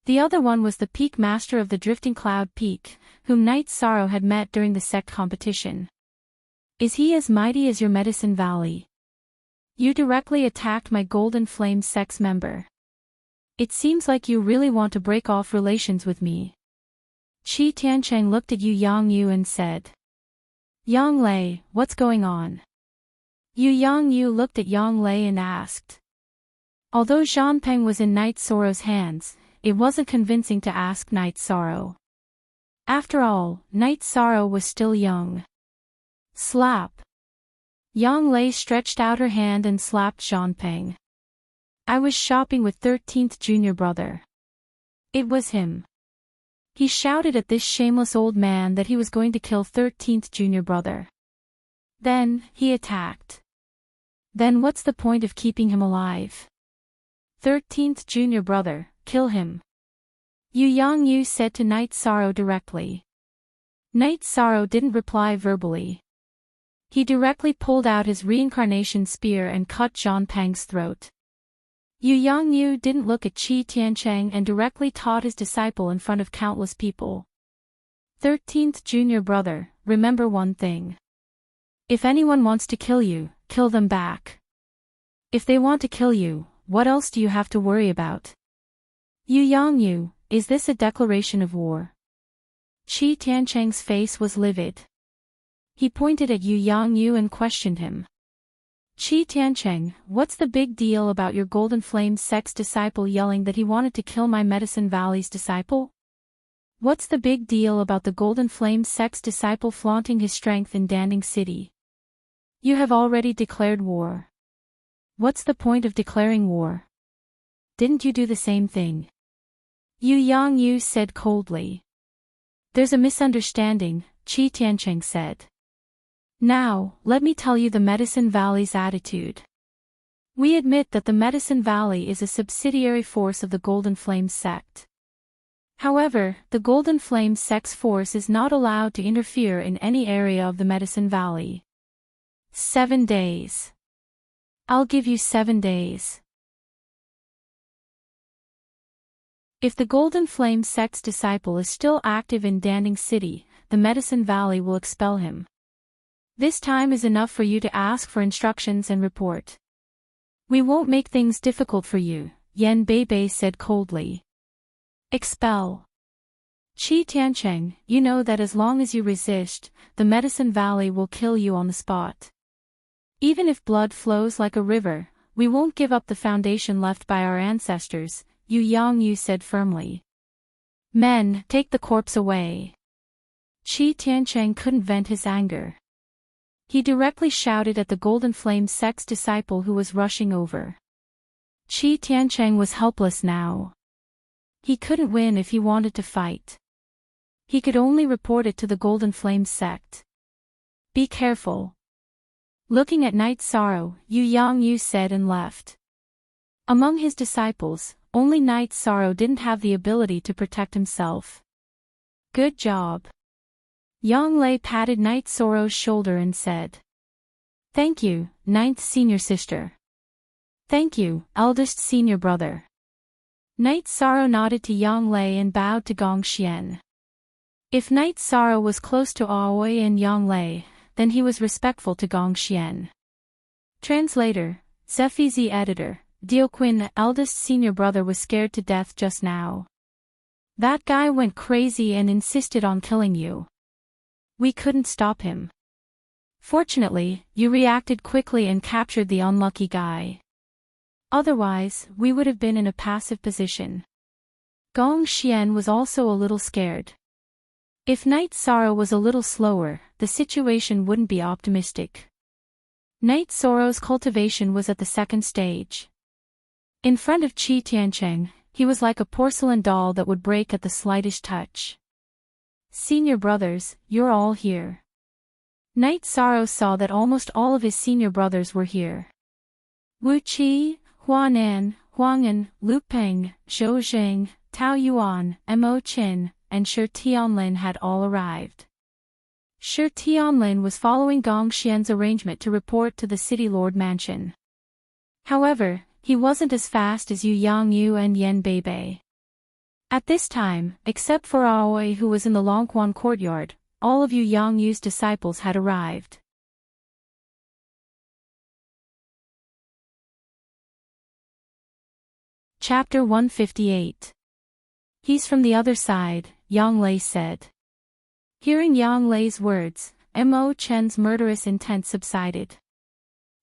The other one was the peak master of the Drifting Cloud Peak, whom Night Sorrow had met during the sect competition. Is he as mighty as your Medicine Valley? You directly attacked my Golden Flame sect's member. It seems like you really want to break off relations with me. Qi Tiancheng looked at Yu Yangyu and said. Yang Lei, what's going on? Yu Yangyu looked at Yang Lei and asked. Although Zhanpeng was in Night Sorrow's hands, it wasn't convincing to ask Night Sorrow. After all, Night Sorrow was still young. Slap. Yang Lei stretched out her hand and slapped Zhanpeng. I was shopping with 13th junior brother. It was him. He shouted at this shameless old man that he was going to kill 13th junior brother. Then, he attacked. Then what's the point of keeping him alive? 13th junior brother, kill him. Yu Yongyu said to Night Sorrow directly. Night Sorrow didn't reply verbally. He directly pulled out his reincarnation spear and cut Zhang Peng's throat. Yu Yongyu didn't look at Qi Tiancheng and directly taught his disciple in front of countless people. 13th junior brother, remember one thing. If anyone wants to kill you, kill them back. If they want to kill you, what else do you have to worry about? Yu Yongyu, is this a declaration of war? Qi Tiancheng's face was livid. He pointed at Yu Yongyu and questioned him. Qi Tiancheng, what's the big deal about your Golden Flame sect's disciple yelling that he wanted to kill my Medicine Valley's disciple? What's the big deal about the Golden Flame sect's disciple flaunting his strength in Danding City? You have already declared war. What's the point of declaring war? Didn't you do the same thing? Yu Yongyu said coldly. There's a misunderstanding, Qi Tiancheng said. Now, let me tell you the Medicine Valley's attitude. We admit that the Medicine Valley is a subsidiary force of the Golden Flame sect. However, the Golden Flame sect's force is not allowed to interfere in any area of the Medicine Valley. 7 days. I'll give you 7 days. If the Golden Flame sect's disciple is still active in Danding City, the Medicine Valley will expel him. This time is enough for you to ask for instructions and report. We won't make things difficult for you, Yan Beibei said coldly. Expel. Qi Tiancheng, you know that as long as you resist, the Medicine Valley will kill you on the spot. Even if blood flows like a river, we won't give up the foundation left by our ancestors, Yu Yongyu said firmly. Men, take the corpse away. Qi Tiancheng couldn't vent his anger. He directly shouted at the Golden Flame sect's disciple who was rushing over. Qi Tiancheng was helpless now. He couldn't win if he wanted to fight. He could only report it to the Golden Flame sect. Be careful. Looking at Night Sorrow, Yu Yongyu said and left. Among his disciples, only Night Sorrow didn't have the ability to protect himself. Good job. Yang Lei patted Night Sorrow's shoulder and said. Thank you, ninth senior sister. Thank you, eldest senior brother. Night Sorrow nodded to Yang Lei and bowed to Gong Xian. If Night Sorrow was close to Aoi and Yang Lei, then he was respectful to Gong Xian. Translator, Zefizi editor, Dioquin, eldest senior brother was scared to death just now. That guy went crazy and insisted on killing you. We couldn't stop him. Fortunately, you reacted quickly and captured the unlucky guy. Otherwise, we would have been in a passive position. Gong Xian was also a little scared. If Night Sorrow was a little slower, the situation wouldn't be optimistic. Night Sorrow's cultivation was at the second stage. In front of Qi Tiancheng, he was like a porcelain doll that would break at the slightest touch. Senior brothers, you're all here. Night Sorrow saw that almost all of his senior brothers were here. Wu Qi, Huanan, Huang'an, Lu Peng, Zhou Zheng, Tao Yuan, Mo Qin, and Shi Tianlin had all arrived. Shi Tianlin was following Gong Xian's arrangement to report to the City Lord Mansion. However, he wasn't as fast as Yu Yongyu and Yan Beibei. At this time, except for Aoi who was in the Longquan courtyard, all of Yu Yongyu's disciples had arrived. Chapter 158. He's from the other side, Yang Lei said. Hearing Yang Lei's words, Mo Chen's murderous intent subsided.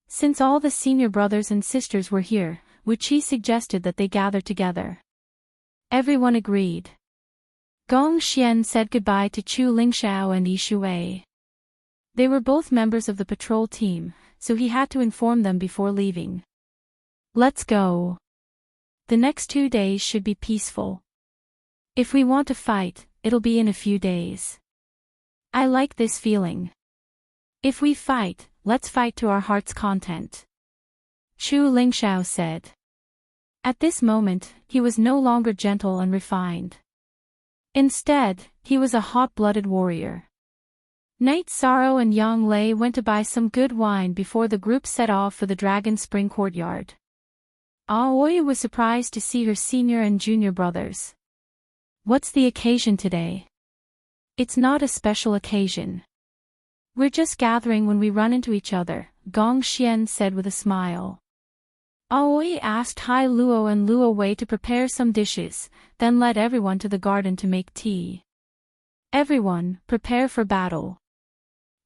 Since all the senior brothers and sisters were here, Wu Qi suggested that they gather together. Everyone agreed. Gong Xian said goodbye to Chu Lingxiao and Yi Shuai. They were both members of the patrol team, so he had to inform them before leaving. Let's go. The next 2 days should be peaceful. If we want to fight, it'll be in a few days. I like this feeling. If we fight, let's fight to our heart's content. Chu Lingxiao said. At this moment, he was no longer gentle and refined. Instead, he was a hot-blooded warrior. Night Sorrow and Yang Lei went to buy some good wine before the group set off for the Dragon Spring courtyard. Aoi was surprised to see her senior and junior brothers. What's the occasion today? It's not a special occasion. We're just gathering when we run into each other, Gong Xian said with a smile. Aoi asked Hai Luo and Luo Wei to prepare some dishes, then led everyone to the garden to make tea. Everyone, prepare for battle.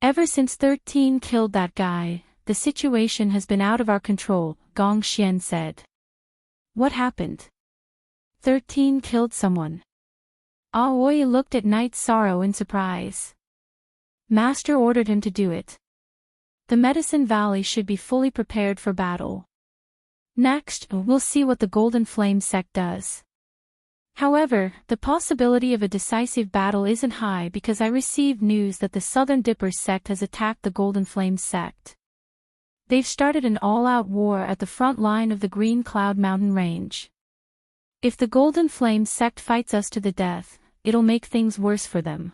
Ever since 13 killed that guy, the situation has been out of our control, Gong Xian said. What happened? 13 killed someone. Aoi looked at Night Sorrow in surprise. Master ordered him to do it. The Medicine Valley should be fully prepared for battle. Next, we'll see what the Golden Flame sect does. However, the possibility of a decisive battle isn't high because I received news that the Southern Dippers sect has attacked the Golden Flame sect. They've started an all-out war at the front line of the Green Cloud Mountain Range. If the Golden Flame sect fights us to the death, it'll make things worse for them.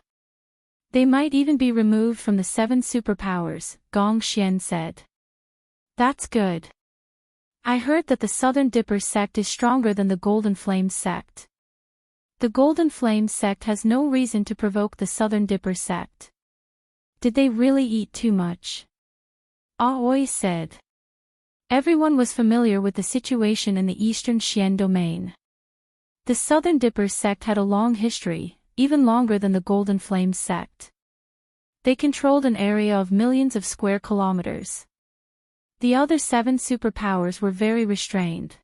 They might even be removed from the 7 superpowers, Gong Xian said. That's good. I heard that the Southern Dipper sect is stronger than the Golden Flame sect. The Golden Flame sect has no reason to provoke the Southern Dipper sect. Did they really eat too much? Aoi said. Everyone was familiar with the situation in the Eastern Xian domain. The Southern Dipper sect had a long history, even longer than the Golden Flame sect. They controlled an area of millions of square kilometers. The other 7 superpowers were very restrained.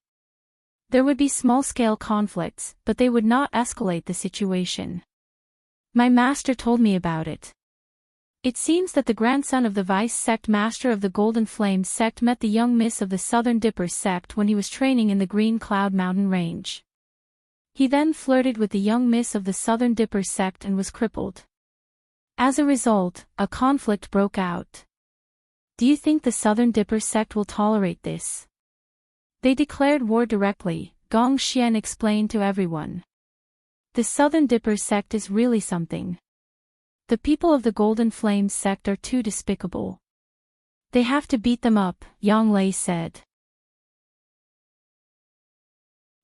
There would be small-scale conflicts, but they would not escalate the situation. My master told me about it. It seems that the grandson of the vice sect master of the Golden Flame sect met the young miss of the Southern Dipper sect when he was training in the Green Cloud Mountain Range. He then flirted with the young miss of the Southern Dipper sect and was crippled. As a result, a conflict broke out. Do you think the Southern Dipper sect will tolerate this? They declared war directly, Gong Xian explained to everyone. The Southern Dipper sect is really something. The people of the Golden Flame sect are too despicable. They have to beat them up, Yang Lei said.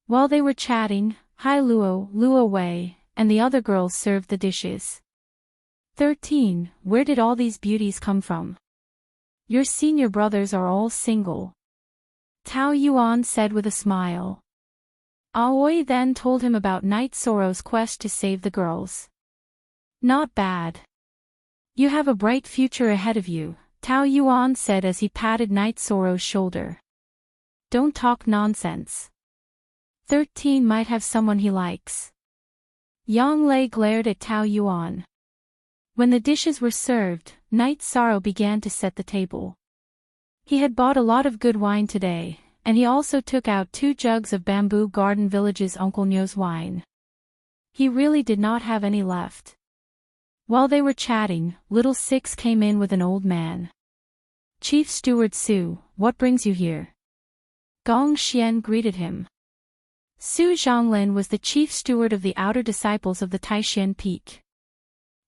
While they were chatting, Hai Luo, Luo Wei, and the other girls served the dishes. 13, where did all these beauties come from? Your senior brothers are all single. Tao Yuan said with a smile. Aoi then told him about Night Sorrow's quest to save the girls. Not bad. You have a bright future ahead of you, Tao Yuan said as he patted Night Sorrow's shoulder. Don't talk nonsense. 13 might have someone he likes. Yang Lei glared at Tao Yuan. When the dishes were served, Night Sorrow began to set the table. He had bought a lot of good wine today, and he also took out 2 jugs of Bamboo Garden Village's Uncle Nyo's wine. He really did not have any left. While they were chatting, Little Six came in with an old man. Chief Steward Su, what brings you here? Gong Xian greeted him. Su Zhonglin was the chief steward of the outer disciples of the Taishan Peak.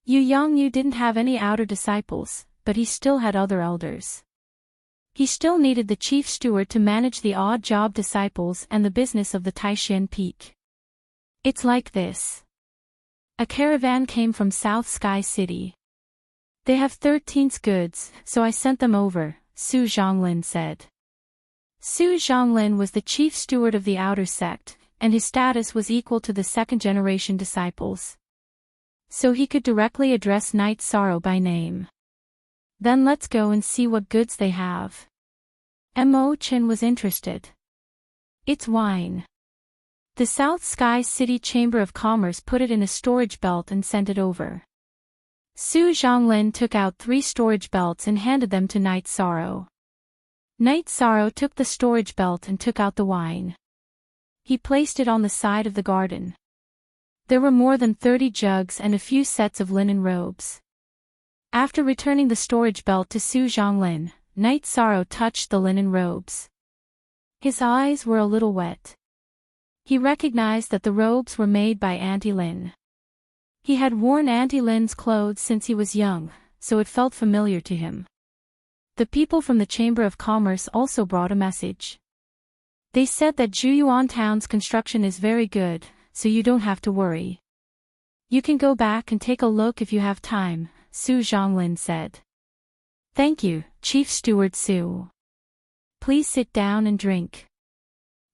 Yu Yangyu didn't have any outer disciples, but he still had other elders. He still needed the chief steward to manage the odd job disciples and the business of the Taishan Peak. It's like this. A caravan came from South Sky City. They have 13's goods, so I sent them over, Su Zhonglin said. Su Zhonglin was the chief steward of the outer sect, and his status was equal to the second-generation disciples. So he could directly address Night Sorrow by name. Then let's go and see what goods they have. Mo Chen was interested. It's wine. The South Sky City Chamber of Commerce put it in a storage belt and sent it over. Su Zhonglin took out 3 storage belts and handed them to Night Sorrow. Night Sorrow took the storage belt and took out the wine. He placed it on the side of the garden. There were more than 30 jugs and a few sets of linen robes. After returning the storage belt to Su Zhonglin, Night Sorrow touched the linen robes. His eyes were a little wet. He recognized that the robes were made by Auntie Lin. He had worn Auntie Lin's clothes since he was young, so it felt familiar to him. The people from the Chamber of Commerce also brought a message. They said that Juyuan Town's construction is very good, so you don't have to worry. You can go back and take a look if you have time, Su Zhonglin said. Thank you, Chief Steward Su. Please sit down and drink.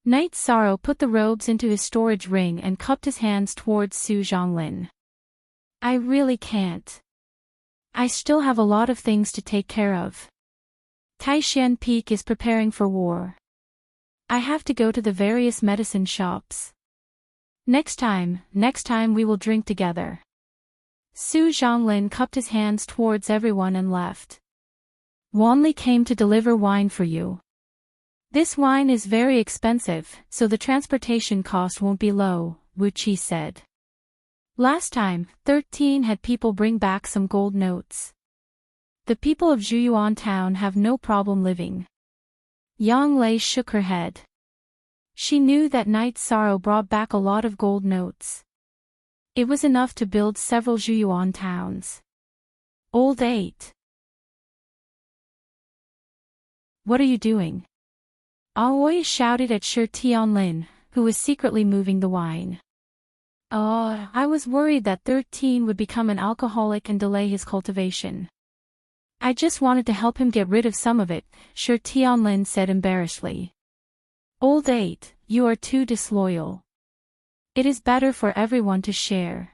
Night Sorrow put the robes into his storage ring and cupped his hands towards Su Zhonglin. I really can't. I still have a lot of things to take care of. Taishan Peak is preparing for war. I have to go to the various medicine shops. Next time we will drink together. Su Zhonglin cupped his hands towards everyone and left. Wanli came to deliver wine for you. This wine is very expensive, so the transportation cost won't be low, Wu Qi said. Last time, 13 had people bring back some gold notes. The people of Juyuan Town have no problem living. Yang Lei shook her head. She knew that Night Sorrow brought back a lot of gold notes. It was enough to build several Juyuan towns. Old 8. What are you doing? Aoi shouted at Shi Tianlin, who was secretly moving the wine. I was worried that 13 would become an alcoholic and delay his cultivation. I just wanted to help him get rid of some of it, Shi Tianlin said embarrassedly. Old 8, you are too disloyal. It is better for everyone to share.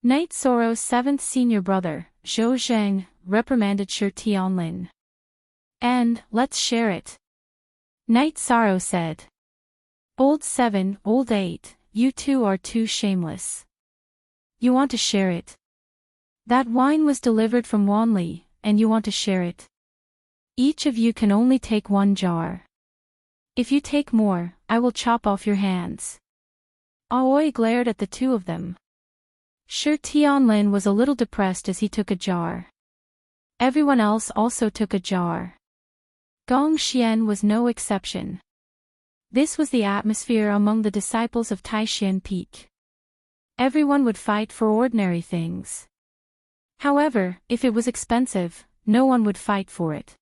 Night Sorrow's 7th senior brother, Zhou Zheng, reprimanded Shi Tianlin. And, let's share it. Night Sorrow said. Old 7, Old 8, you two are too shameless. You want to share it. That wine was delivered from Wanli, and you want to share it. Each of you can only take 1 jar. If you take more, I will chop off your hands. Aoi glared at the two of them. Shi Tianlin was a little depressed as he took a jar. Everyone else also took a jar. Gong Xian was no exception. This was the atmosphere among the disciples of Taishan Peak. Everyone would fight for ordinary things. However, if it was expensive, no one would fight for it.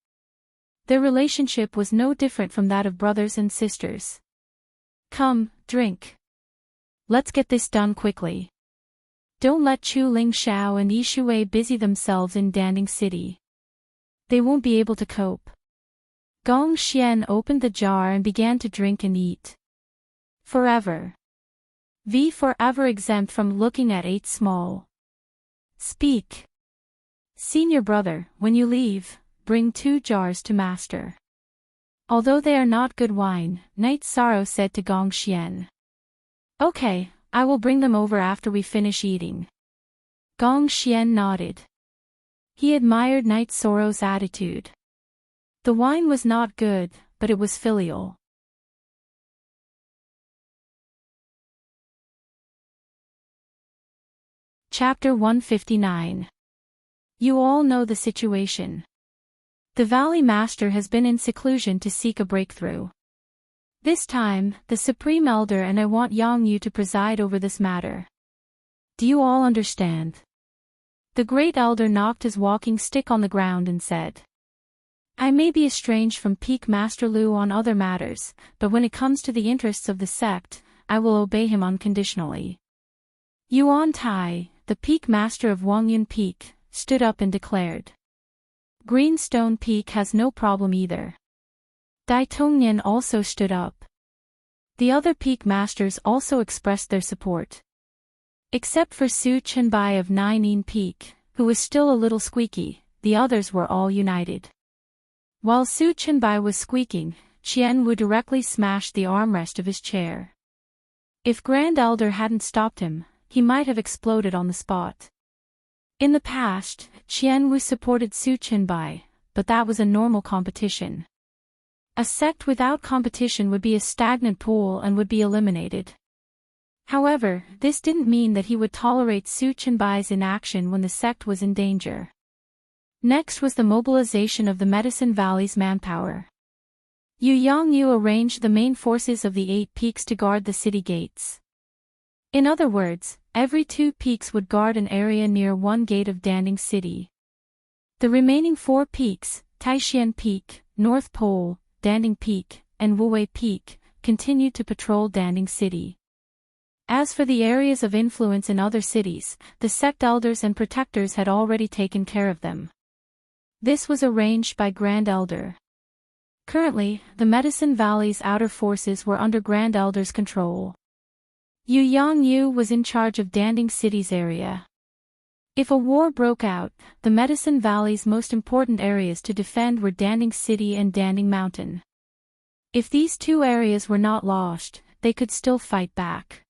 Their relationship was no different from that of brothers and sisters. Come, drink. Let's get this done quickly. Don't let Chu Lingxiao and Yishui busy themselves in Danding City. They won't be able to cope. Gong Xian opened the jar and began to drink and eat. Forever. Forever exempt from looking at 8 small. Speak. Senior brother, when you leave, bring 2 jars to master. Although they are not good wine, Night Sorrow said to Gong Xian. Okay, I will bring them over after we finish eating. Gong Xian nodded. He admired Night Sorrow's attitude. The wine was not good, but it was filial. Chapter 159. You all know the situation. The Valley Master has been in seclusion to seek a breakthrough. This time, the Supreme Elder and I want Yang Yu to preside over this matter. Do you all understand? The Great Elder knocked his walking stick on the ground and said. I may be estranged from Peak Master Lu on other matters, but when it comes to the interests of the sect, I will obey him unconditionally. Yuan Tai, the Peak Master of Wangyun Peak, stood up and declared. Greenstone Peak has no problem either. Dai Tongnian also stood up. The other Peak Masters also expressed their support. Except for Su Chenbai of Nainin Peak, who was still a little squeaky, the others were all united. While Su Chenbai was squeaking, Qian Wu directly smashed the armrest of his chair. If Grand Elder hadn't stopped him, he might have exploded on the spot. In the past, Qian Wu supported Su Chenbai, but that was a normal competition. A sect without competition would be a stagnant pool and would be eliminated. However, this didn't mean that he would tolerate Su Chenbai's inaction when the sect was in danger. Next was the mobilization of the Medicine Valley's manpower. Yu Yongyu arranged the main forces of the 8 peaks to guard the city gates. In other words, every 2 peaks would guard an area near one gate of Danding City. The remaining 4 peaks, Taixian Peak, North Pole, Danding Peak, and Wuwei Peak, continued to patrol Danding City. As for the areas of influence in other cities, the sect elders and protectors had already taken care of them. This was arranged by Grand Elder. Currently, the Medicine Valley's outer forces were under Grand Elder's control. Yu Yongyu was in charge of Danding City's area. If a war broke out, the Medicine Valley's most important areas to defend were Danding City and Danding Mountain. If these 2 areas were not lost, they could still fight back.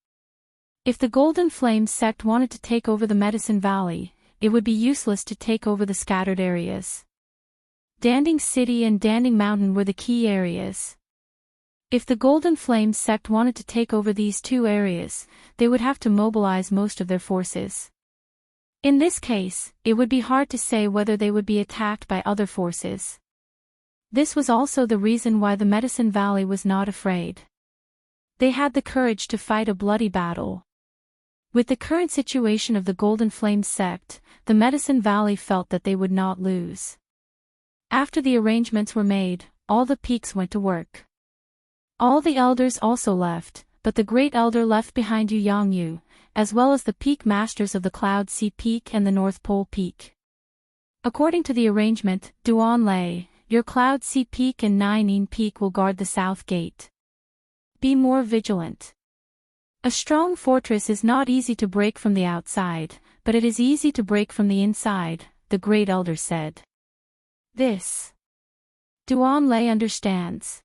If the Golden Flame sect wanted to take over the Medicine Valley, it would be useless to take over the scattered areas. Danding City and Danding Mountain were the key areas. If the Golden Flame sect wanted to take over these 2 areas, they would have to mobilize most of their forces. In this case, it would be hard to say whether they would be attacked by other forces. This was also the reason why the Medicine Valley was not afraid. They had the courage to fight a bloody battle. With the current situation of the Golden Flame sect, the Medicine Valley felt that they would not lose. After the arrangements were made, all the peaks went to work. All the elders also left, but the Great Elder left behind Yu Yongyu, as well as the peak masters of the Cloud Sea Peak and the North Pole Peak. According to the arrangement, Duan Lei, your Cloud Sea Peak and Nainin Peak will guard the south gate. Be more vigilant. A strong fortress is not easy to break from the outside, but it is easy to break from the inside, the Great Elder said. This Duan Lei understands.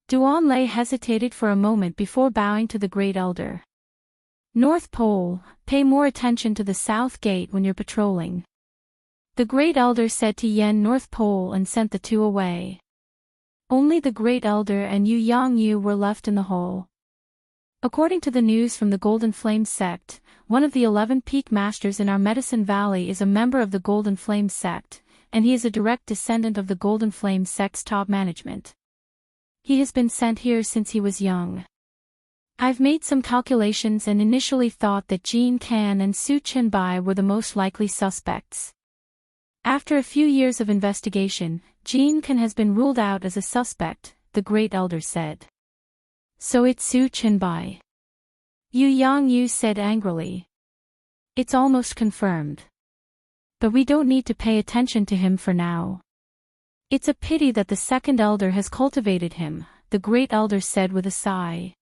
Duan Lei hesitated for a moment before bowing to the Great Elder. North Pole, pay more attention to the south gate when you're patrolling. The Great Elder said to Yen North Pole and sent the 2 away. Only the Great Elder and Yu Yongyu were left in the hall. According to the news from the Golden Flame sect, one of the 11 peak masters in our Medicine Valley is a member of the Golden Flame sect, and he is a direct descendant of the Golden Flame sect's top management. He has been sent here since he was young. I've made some calculations and initially thought that Jean Can and Su Chenbai were the most likely suspects. After a few years of investigation, Jean Can has been ruled out as a suspect, the Great Elder said. So it's Su Chenbai. Yu Yongyu said angrily. It's almost confirmed. But we don't need to pay attention to him for now. It's a pity that the Second Elder has cultivated him, the Great Elder said with a sigh.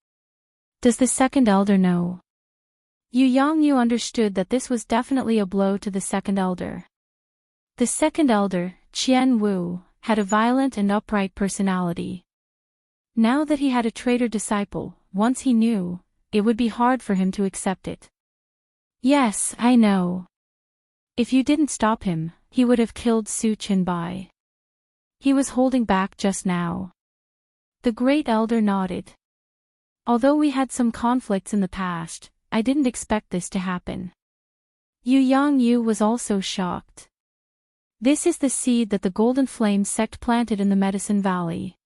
Does the Second Elder know? Yu Yongyu understood that this was definitely a blow to the Second Elder. The Second Elder, Qian Wu, had a violent and upright personality. Now that he had a traitor disciple, once he knew, it would be hard for him to accept it. Yes, I know. If you didn't stop him, he would have killed Su Chenbai. He was holding back just now. The Great Elder nodded. Although we had some conflicts in the past, I didn't expect this to happen. Yu Yongyu was also shocked. This is the seed that the Golden Flame sect planted in the Medicine Valley.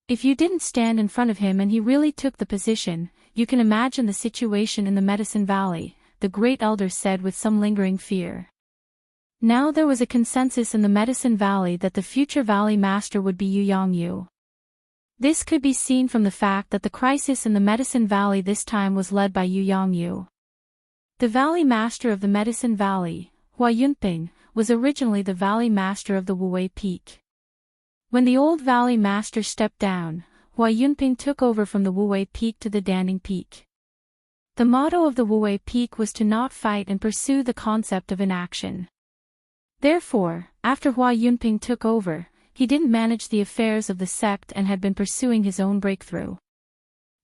If you didn't stand in front of him and he really took the position, you can imagine the situation in the Medicine Valley, the Great Elder said with some lingering fear. Now there was a consensus in the Medicine Valley that the future Valley Master would be Yu Yongyu. This could be seen from the fact that the crisis in the Medicine Valley this time was led by Yu Yongyu. The Valley Master of the Medicine Valley, Hua Yunping, was originally the Valley Master of the Wuwei Peak. When the old Valley Master stepped down, Hua Yunping took over from the Wuwei Peak to the Danding Peak. The motto of the Wuwei Peak was to not fight and pursue the concept of inaction. Therefore, after Hua Yunping took over, he didn't manage the affairs of the sect and had been pursuing his own breakthrough.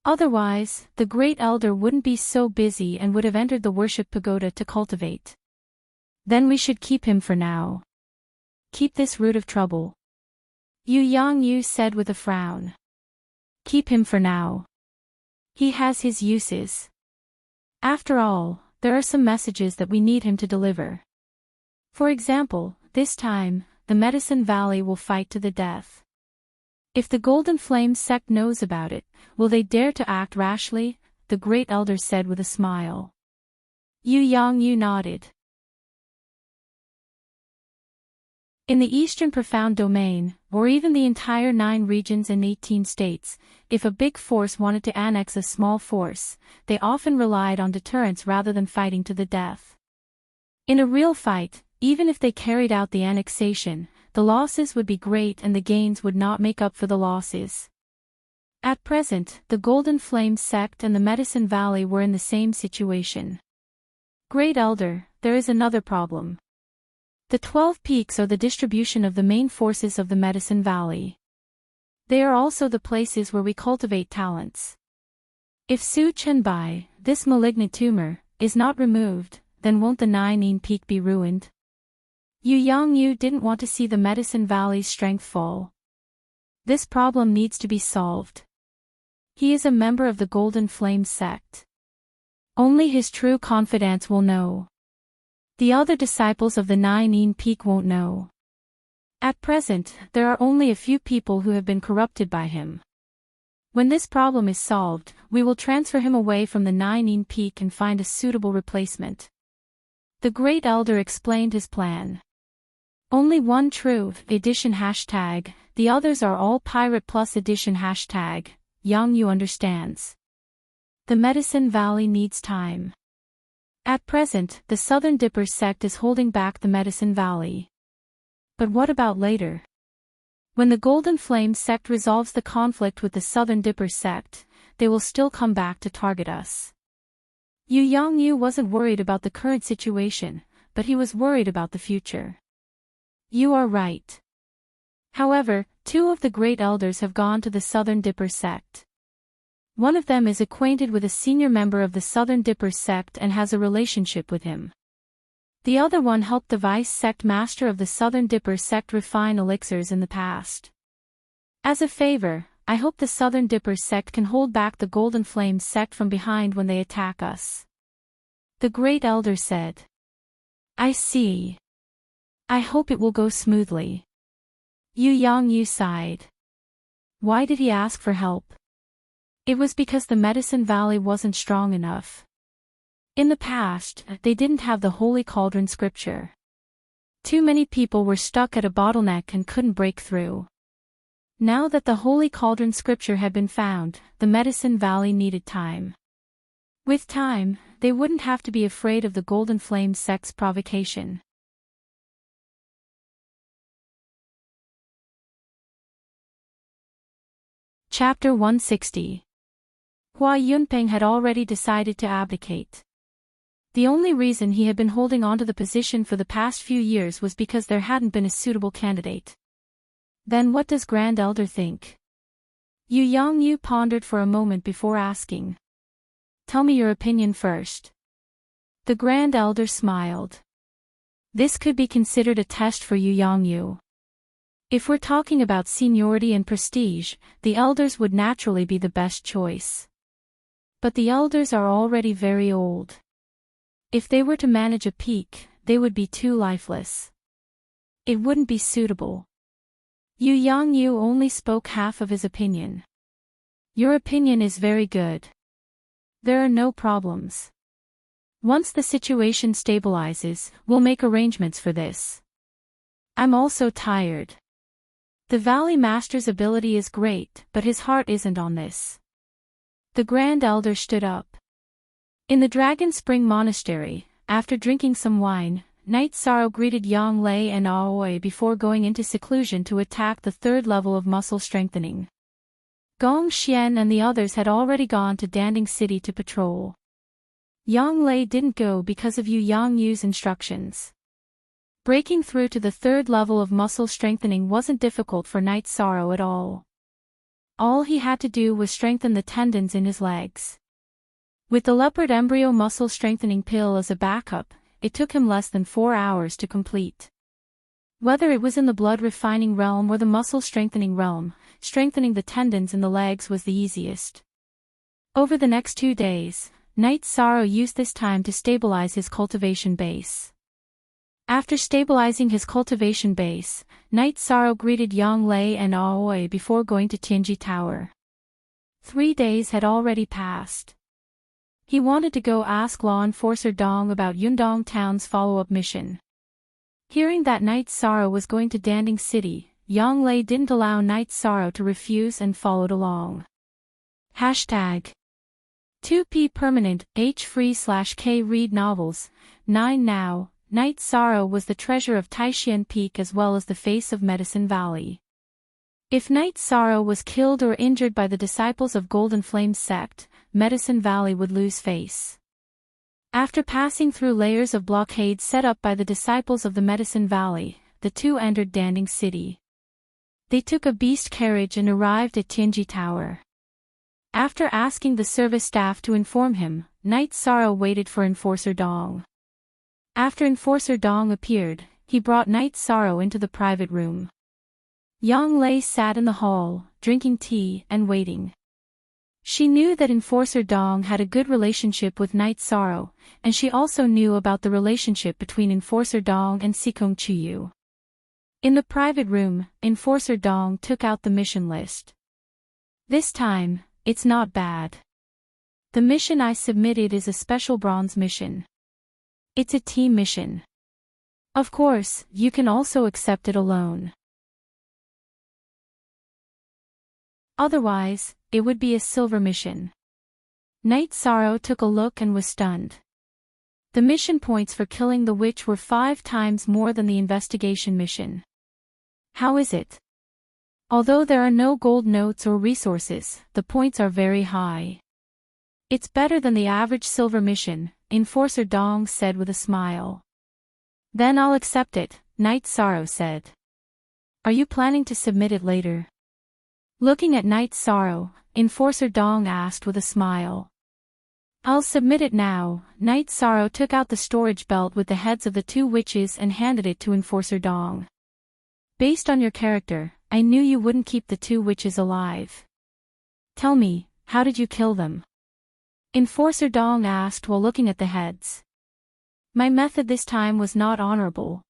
Otherwise, the Great Elder wouldn't be so busy and would have entered the worship pagoda to cultivate. Then we should keep him for now. Keep this root of trouble. Yu Yongyu said with a frown. Keep him for now. He has his uses. After all, there are some messages that we need him to deliver. For example, this time, the Medicine Valley will fight to the death. If the Golden Flame sect knows about it, will they dare to act rashly? The Great Elder said with a smile. Yu Yangyu nodded. In the Eastern Profound Domain, or even the entire 9 regions and 18 states, if a big force wanted to annex a small force, they often relied on deterrence rather than fighting to the death. In a real fight, even if they carried out the annexation, the losses would be great and the gains would not make up for the losses. At present, the Golden Flame sect and the Medicine Valley were in the same situation. Great Elder, there is another problem. The 12 peaks are the distribution of the main forces of the Medicine Valley. They are also the places where we cultivate talents. If Su Chenbai, this malignant tumor, is not removed, then won't the Nine Peak be ruined? Yu Yangyu didn't want to see the Medicine Valley's strength fall. This problem needs to be solved. He is a member of the Golden Flame sect. Only his true confidants will know. The other disciples of the Nine Peak won't know. At present, there are only a few people who have been corrupted by him. When this problem is solved, we will transfer him away from the Nine Peak and find a suitable replacement. The Great Elder explained his plan. Only one true edition hashtag, the others are all Pirate Plus edition hashtag, Yangyu understands. The Medicine Valley needs time. At present, the Southern Dipper sect is holding back the Medicine Valley. But what about later? When the Golden Flame sect resolves the conflict with the Southern Dipper sect, they will still come back to target us. Yu Yangyu wasn't worried about the current situation, but he was worried about the future. You are right. However, 2 of the Great Elders have gone to the Southern Dipper sect. One of them is acquainted with a senior member of the Southern Dipper sect and has a relationship with him. The other one helped the vice sect master of the Southern Dipper sect refine elixirs in the past. As a favor, I hope the Southern Dipper sect can hold back the Golden Flame sect from behind when they attack us. The Great Elder said. I see. I hope it will go smoothly. Yu Yangyu sighed. Why did he ask for help? It was because the Medicine Valley wasn't strong enough. In the past, they didn't have the Holy Cauldron scripture. Too many people were stuck at a bottleneck and couldn't break through. Now that the Holy Cauldron scripture had been found, the Medicine Valley needed time. With time, they wouldn't have to be afraid of the Golden Flame sect's provocation. Chapter 160. Hua Yunpeng had already decided to abdicate. The only reason he had been holding on to the position for the past few years was because there hadn't been a suitable candidate. Then what does Grand Elder think? Yu Yangyu pondered for a moment before asking. Tell me your opinion first. The Grand Elder smiled. This could be considered a test for Yu Yangyu. If we're talking about seniority and prestige, the elders would naturally be the best choice. But the elders are already very old. If they were to manage a peak, they would be too lifeless. It wouldn't be suitable. Yu Yangyu only spoke half of his opinion. Your opinion is very good. There are no problems. Once the situation stabilizes, we'll make arrangements for this. I'm also tired. The Valley Master's ability is great, but his heart isn't on this. The Grand Elder stood up. In the Dragon Spring Monastery, after drinking some wine, Knight Sorrow greeted Yang Lei and Aoi before going into seclusion to attack the 3rd level of muscle strengthening. Gong Xian and the others had already gone to Danding City to patrol. Yang Lei didn't go because of Yu Yangyu's instructions. Breaking through to the 3rd level of muscle strengthening wasn't difficult for Knight Sorrow at all. All he had to do was strengthen the tendons in his legs. With the leopard embryo muscle strengthening pill as a backup, it took him less than 4 hours to complete. Whether it was in the blood refining realm or the muscle strengthening realm, strengthening the tendons in the legs was the easiest. Over the next 2 days, Night Sorrow used this time to stabilize his cultivation base. After stabilizing his cultivation base, Night Sorrow greeted Yang Lei and Aoi before going to Tianji Tower. 3 days had already passed. He wanted to go ask Law Enforcer Dong about Yundong Town's follow-up mission. Hearing that Night Sorrow was going to Danding City, Yang Lei didn't allow Night Sorrow to refuse and followed along. Hashtag 2P Permanent H-free/K read novels. 9 Now, Night Sorrow was the treasure of Taishan Peak as well as the face of Medicine Valley. If Night Sorrow was killed or injured by the disciples of Golden Flame's sect, Medicine Valley would lose face. After passing through layers of blockades set up by the disciples of the Medicine Valley, the two entered Danding City. They took a beast carriage and arrived at Tianji Tower. After asking the service staff to inform him, Night Sorrow waited for Enforcer Dong. After Enforcer Dong appeared, he brought Night Sorrow into the private room. Yang Lei sat in the hall, drinking tea and waiting. She knew that Enforcer Dong had a good relationship with Night Sorrow, and she also knew about the relationship between Enforcer Dong and Sikong Chuyu. In the private room, Enforcer Dong took out the mission list. This time, it's not bad. The mission I submitted is a special bronze mission. It's a team mission. Of course, you can also accept it alone. Otherwise, it would be a silver mission. Night Sorrow took a look and was stunned. The mission points for killing the witch were 5 times more than the investigation mission. How is it? Although there are no gold notes or resources, the points are very high. It's better than the average silver mission, Enforcer Dong said with a smile. Then I'll accept it, Night Sorrow said. Are you planning to submit it later? Looking at Night Sorrow, Enforcer Dong asked with a smile. I'll submit it now. Night Sorrow took out the storage belt with the heads of the 2 witches and handed it to Enforcer Dong. Based on your character, I knew you wouldn't keep the 2 witches alive. Tell me, how did you kill them? Enforcer Dong asked while looking at the heads. My method this time was not honorable.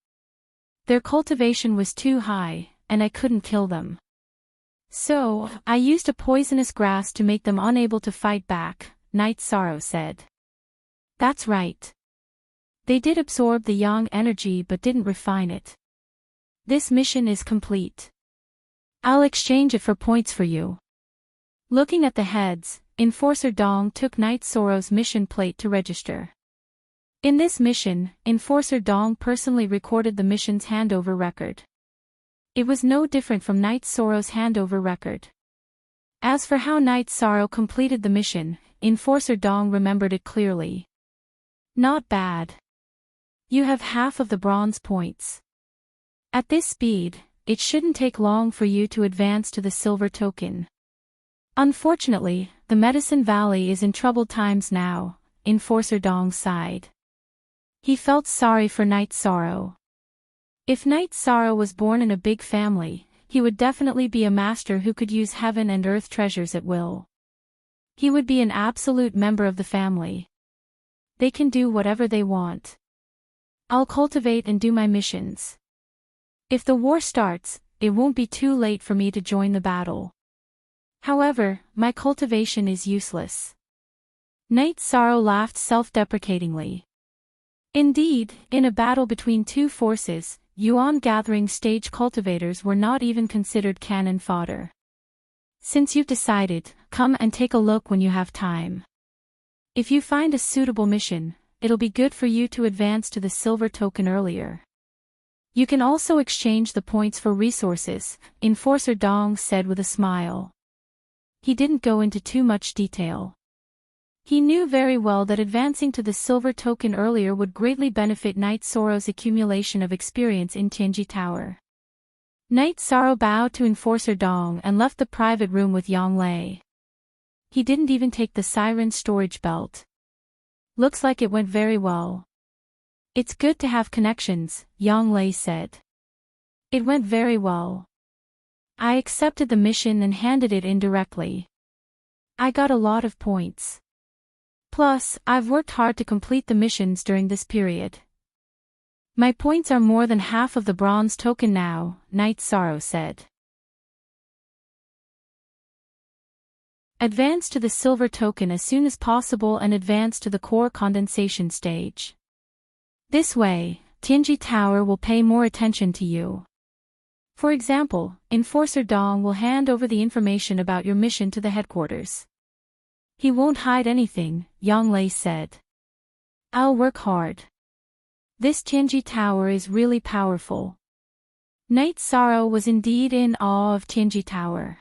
Their cultivation was too high, and I couldn't kill them. So, I used a poisonous grass to make them unable to fight back, Night Sorrow said. That's right. They did absorb the yang energy but didn't refine it. This mission is complete. I'll exchange it for points for you. Looking at the heads, Enforcer Dong took Night Sorrow's mission plate to register. In this mission, Enforcer Dong personally recorded the mission's handover record. It was no different from Night Sorrow's handover record. As for how Night Sorrow completed the mission, Enforcer Dong remembered it clearly. Not bad. You have half of the bronze points. At this speed, it shouldn't take long for you to advance to the silver token. Unfortunately, the Medicine Valley is in troubled times now, Enforcer Dong sighed. He felt sorry for Night Sorrow. If Night Sorrow was born in a big family, he would definitely be a master who could use heaven and earth treasures at will. He would be an absolute member of the family. They can do whatever they want. I'll cultivate and do my missions. If the war starts, it won't be too late for me to join the battle. However, my cultivation is useless. Night Sorrow laughed self-deprecatingly. Indeed, in a battle between 2 forces, Yuan gathering stage cultivators were not even considered cannon fodder. Since you've decided, come and take a look when you have time. If you find a suitable mission, it'll be good for you to advance to the silver token earlier. You can also exchange the points for resources, Enforcer Dong said with a smile. He didn't go into too much detail. He knew very well that advancing to the silver token earlier would greatly benefit Night Sorrow's accumulation of experience in Tianji Tower. Night Sorrow bowed to Enforcer Dong and left the private room with Yang Lei. He didn't even take the siren storage belt. Looks like it went very well. It's good to have connections, Yang Lei said. It went very well. I accepted the mission and handed it in directly. I got a lot of points. Plus, I've worked hard to complete the missions during this period. My points are more than half of the bronze token now, Night Sorrow said. Advance to the silver token as soon as possible and advance to the core condensation stage. This way, Tianji Tower will pay more attention to you. For example, Enforcer Dong will hand over the information about your mission to the headquarters. He won't hide anything, Yang Lei said. I'll work hard. This Tianji Tower is really powerful. Night Sorrow was indeed in awe of Tianji Tower.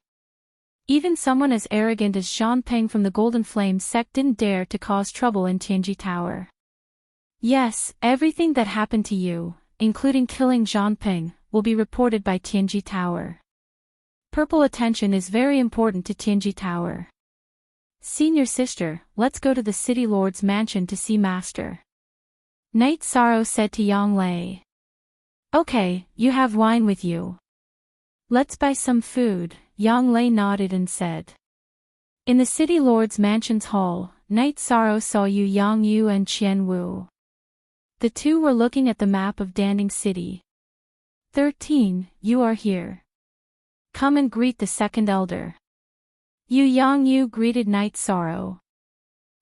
Even someone as arrogant as Shan Peng from the Golden Flame sect didn't dare to cause trouble in Tianji Tower. Yes, everything that happened to you, including killing Shan Peng, will be reported by Tianji Tower. Purple attention is very important to Tianji Tower. Senior sister, let's go to the City Lord's mansion to see Master. Night Sorrow said to Yang Lei. Okay, you have wine with you. Let's buy some food, Yang Lei nodded and said. In the City Lord's mansion's hall, Night Sorrow saw Yang Yu and Qian Wu. The two were looking at the map of Danding City. 13, you are here. Come and greet the second elder. Yang Yu greeted Night Sorrow.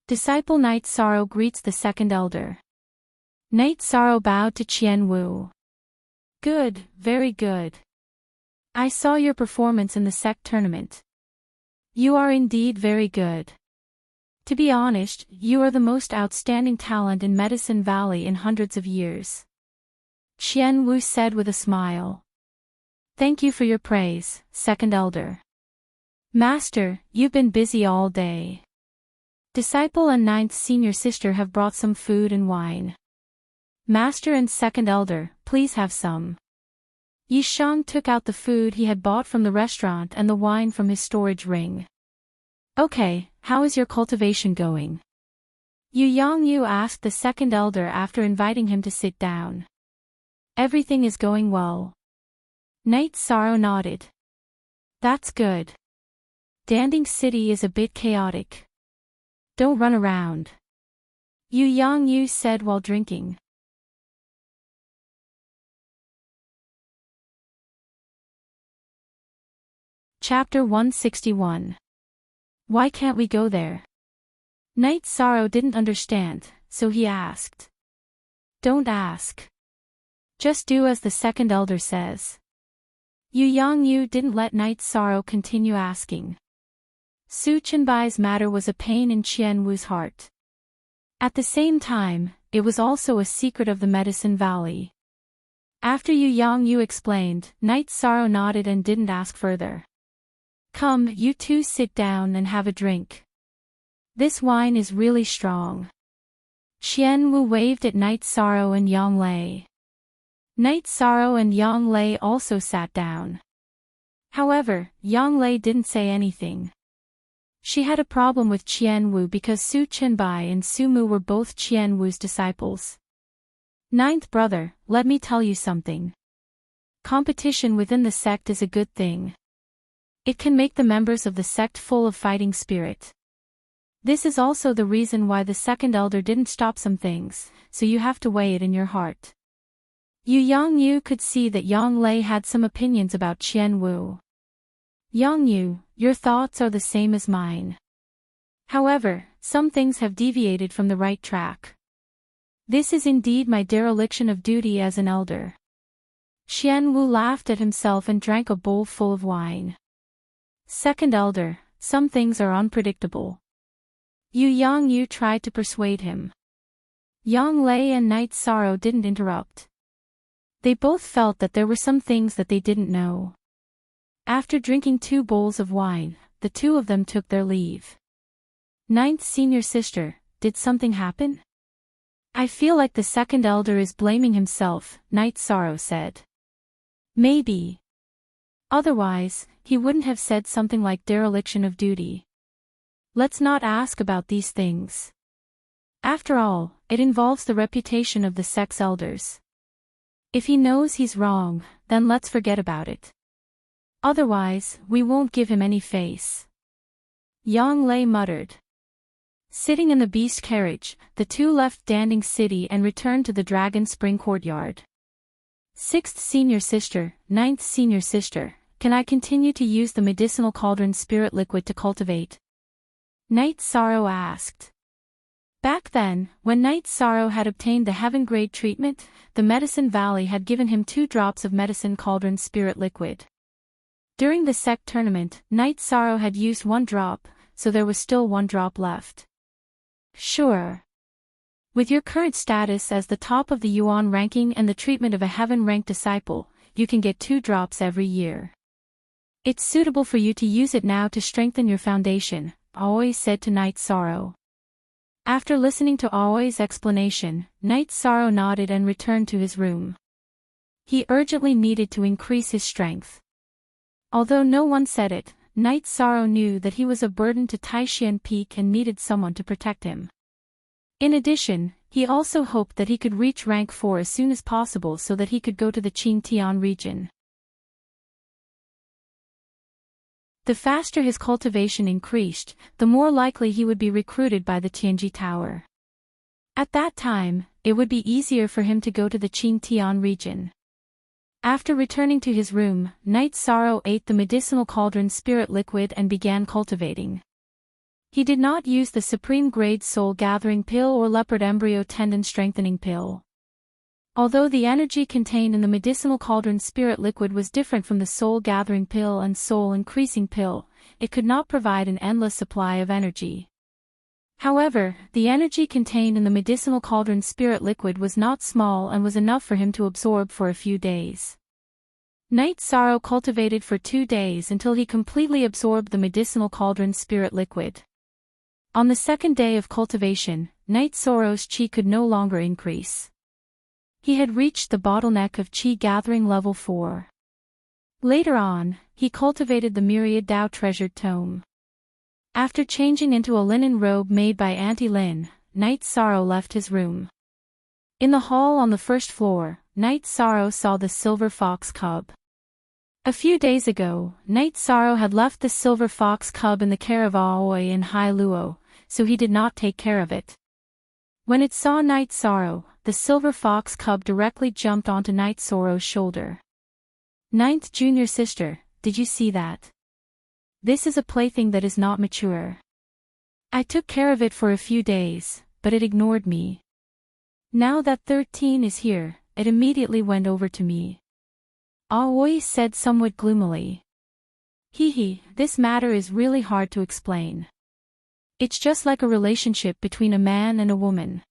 Disciple Night Sorrow greets the second elder. Night Sorrow bowed to Qian Wu. Good, very good. I saw your performance in the sect tournament. You are indeed very good. To be honest, you are the most outstanding talent in Medicine Valley in hundreds of years. Qian Wu said with a smile. Thank you for your praise, second elder. Master, you've been busy all day. Disciple and ninth senior sister have brought some food and wine. Master and second elder, please have some. Yishang took out the food he had bought from the restaurant and the wine from his storage ring. Okay, how is your cultivation going? Yang Yu asked the second elder after inviting him to sit down. Everything is going well. Night Sorrow nodded. That's good. Danding City is a bit chaotic. Don't run around. Yang Yu said while drinking. Chapter 161. Why can't we go there? Night Sorrow didn't understand, so he asked. Don't ask. Just do as the second elder says. Yang Yu didn't let Night Sorrow continue asking. Su Chenbai's matter was a pain in Qian Wu's heart. At the same time, it was also a secret of the Medicine Valley. After Yang Yu explained, Night Sorrow nodded and didn't ask further. Come, you two sit down and have a drink. This wine is really strong. Qian Wu waved at Night Sorrow and Yang Lei. Night Sorrow and Yang Lei also sat down. However, Yang Lei didn't say anything. She had a problem with Qian Wu because Su Chenbai and Su Mu were both Qian Wu's disciples. Ninth brother, let me tell you something. Competition within the sect is a good thing. It can make the members of the sect full of fighting spirit. This is also the reason why the second elder didn't stop some things, so you have to weigh it in your heart. Yang Yu could see that Yang Lei had some opinions about Qian Wu. Yang Yu, your thoughts are the same as mine. However, some things have deviated from the right track. This is indeed my dereliction of duty as an elder. Qian Wu laughed at himself and drank a bowl full of wine. Second elder, some things are unpredictable. Yang Yu tried to persuade him. Yang Lei and Night Sorrow didn't interrupt. They both felt that there were some things that they didn't know. After drinking 2 bowls of wine, the two of them took their leave. Ninth senior sister, did something happen? I feel like the second elder is blaming himself, Night Sorrow said. Maybe. Otherwise, he wouldn't have said something like dereliction of duty. Let's not ask about these things. After all, it involves the reputation of the sect's elders. If he knows he's wrong, then let's forget about it. Otherwise, we won't give him any face. Yang Lei muttered. Sitting in the beast carriage, the two left Danding City and returned to the Dragon Spring courtyard. 6th Senior Sister, 9th Senior Sister, can I continue to use the medicinal cauldron spirit liquid to cultivate? Night Sorrow asked. Back then, when Night Sorrow had obtained the heaven-grade treatment, the Medicine Valley had given him 2 drops of medicine cauldron spirit liquid. During the sect tournament, Night Sorrow had used 1 drop, so there was still 1 drop left. Sure. With your current status as the top of the Yuan ranking and the treatment of a heaven-ranked disciple, you can get 2 drops every year. It's suitable for you to use it now to strengthen your foundation, Aoi said to Night Sorrow. After listening to Aoi's explanation, Night Sorrow nodded and returned to his room. He urgently needed to increase his strength. Although no one said it, Night Sorrow knew that he was a burden to Taishan Peak and needed someone to protect him. In addition, he also hoped that he could reach rank 4 as soon as possible so that he could go to the Qingtian region. The faster his cultivation increased, the more likely he would be recruited by the Tianji Tower. At that time, it would be easier for him to go to the Qingtian region. After returning to his room, Night Sorrow ate the medicinal cauldron spirit liquid and began cultivating. He did not use the supreme grade soul gathering pill or leopard embryo tendon strengthening pill. Although the energy contained in the medicinal cauldron spirit liquid was different from the soul gathering pill and soul increasing pill, it could not provide an endless supply of energy. However, the energy contained in the medicinal cauldron spirit liquid was not small and was enough for him to absorb for a few days. Night Sorrow cultivated for 2 days until he completely absorbed the medicinal cauldron spirit liquid. On the 2nd day of cultivation, Night Sorrow's chi could no longer increase. He had reached the bottleneck of chi gathering level 4. Later on, he cultivated the Myriad Dao treasured tome. After changing into a linen robe made by Auntie Lin, Night Sorrow left his room. In the hall on the 1st floor, Night Sorrow saw the silver fox cub. A few days ago, Night Sorrow had left the silver fox cub in the care of Aoi and Hai Luo, so he did not take care of it. When it saw Night Sorrow, the silver fox cub directly jumped onto Night Sorrow's shoulder. 9th Junior Sister, did you see that? This is a plaything that is not mature. I took care of it for a few days, but it ignored me. Now that 13 is here, it immediately went over to me. Aoi said somewhat gloomily. This matter is really hard to explain. It's just like a relationship between a man and a woman.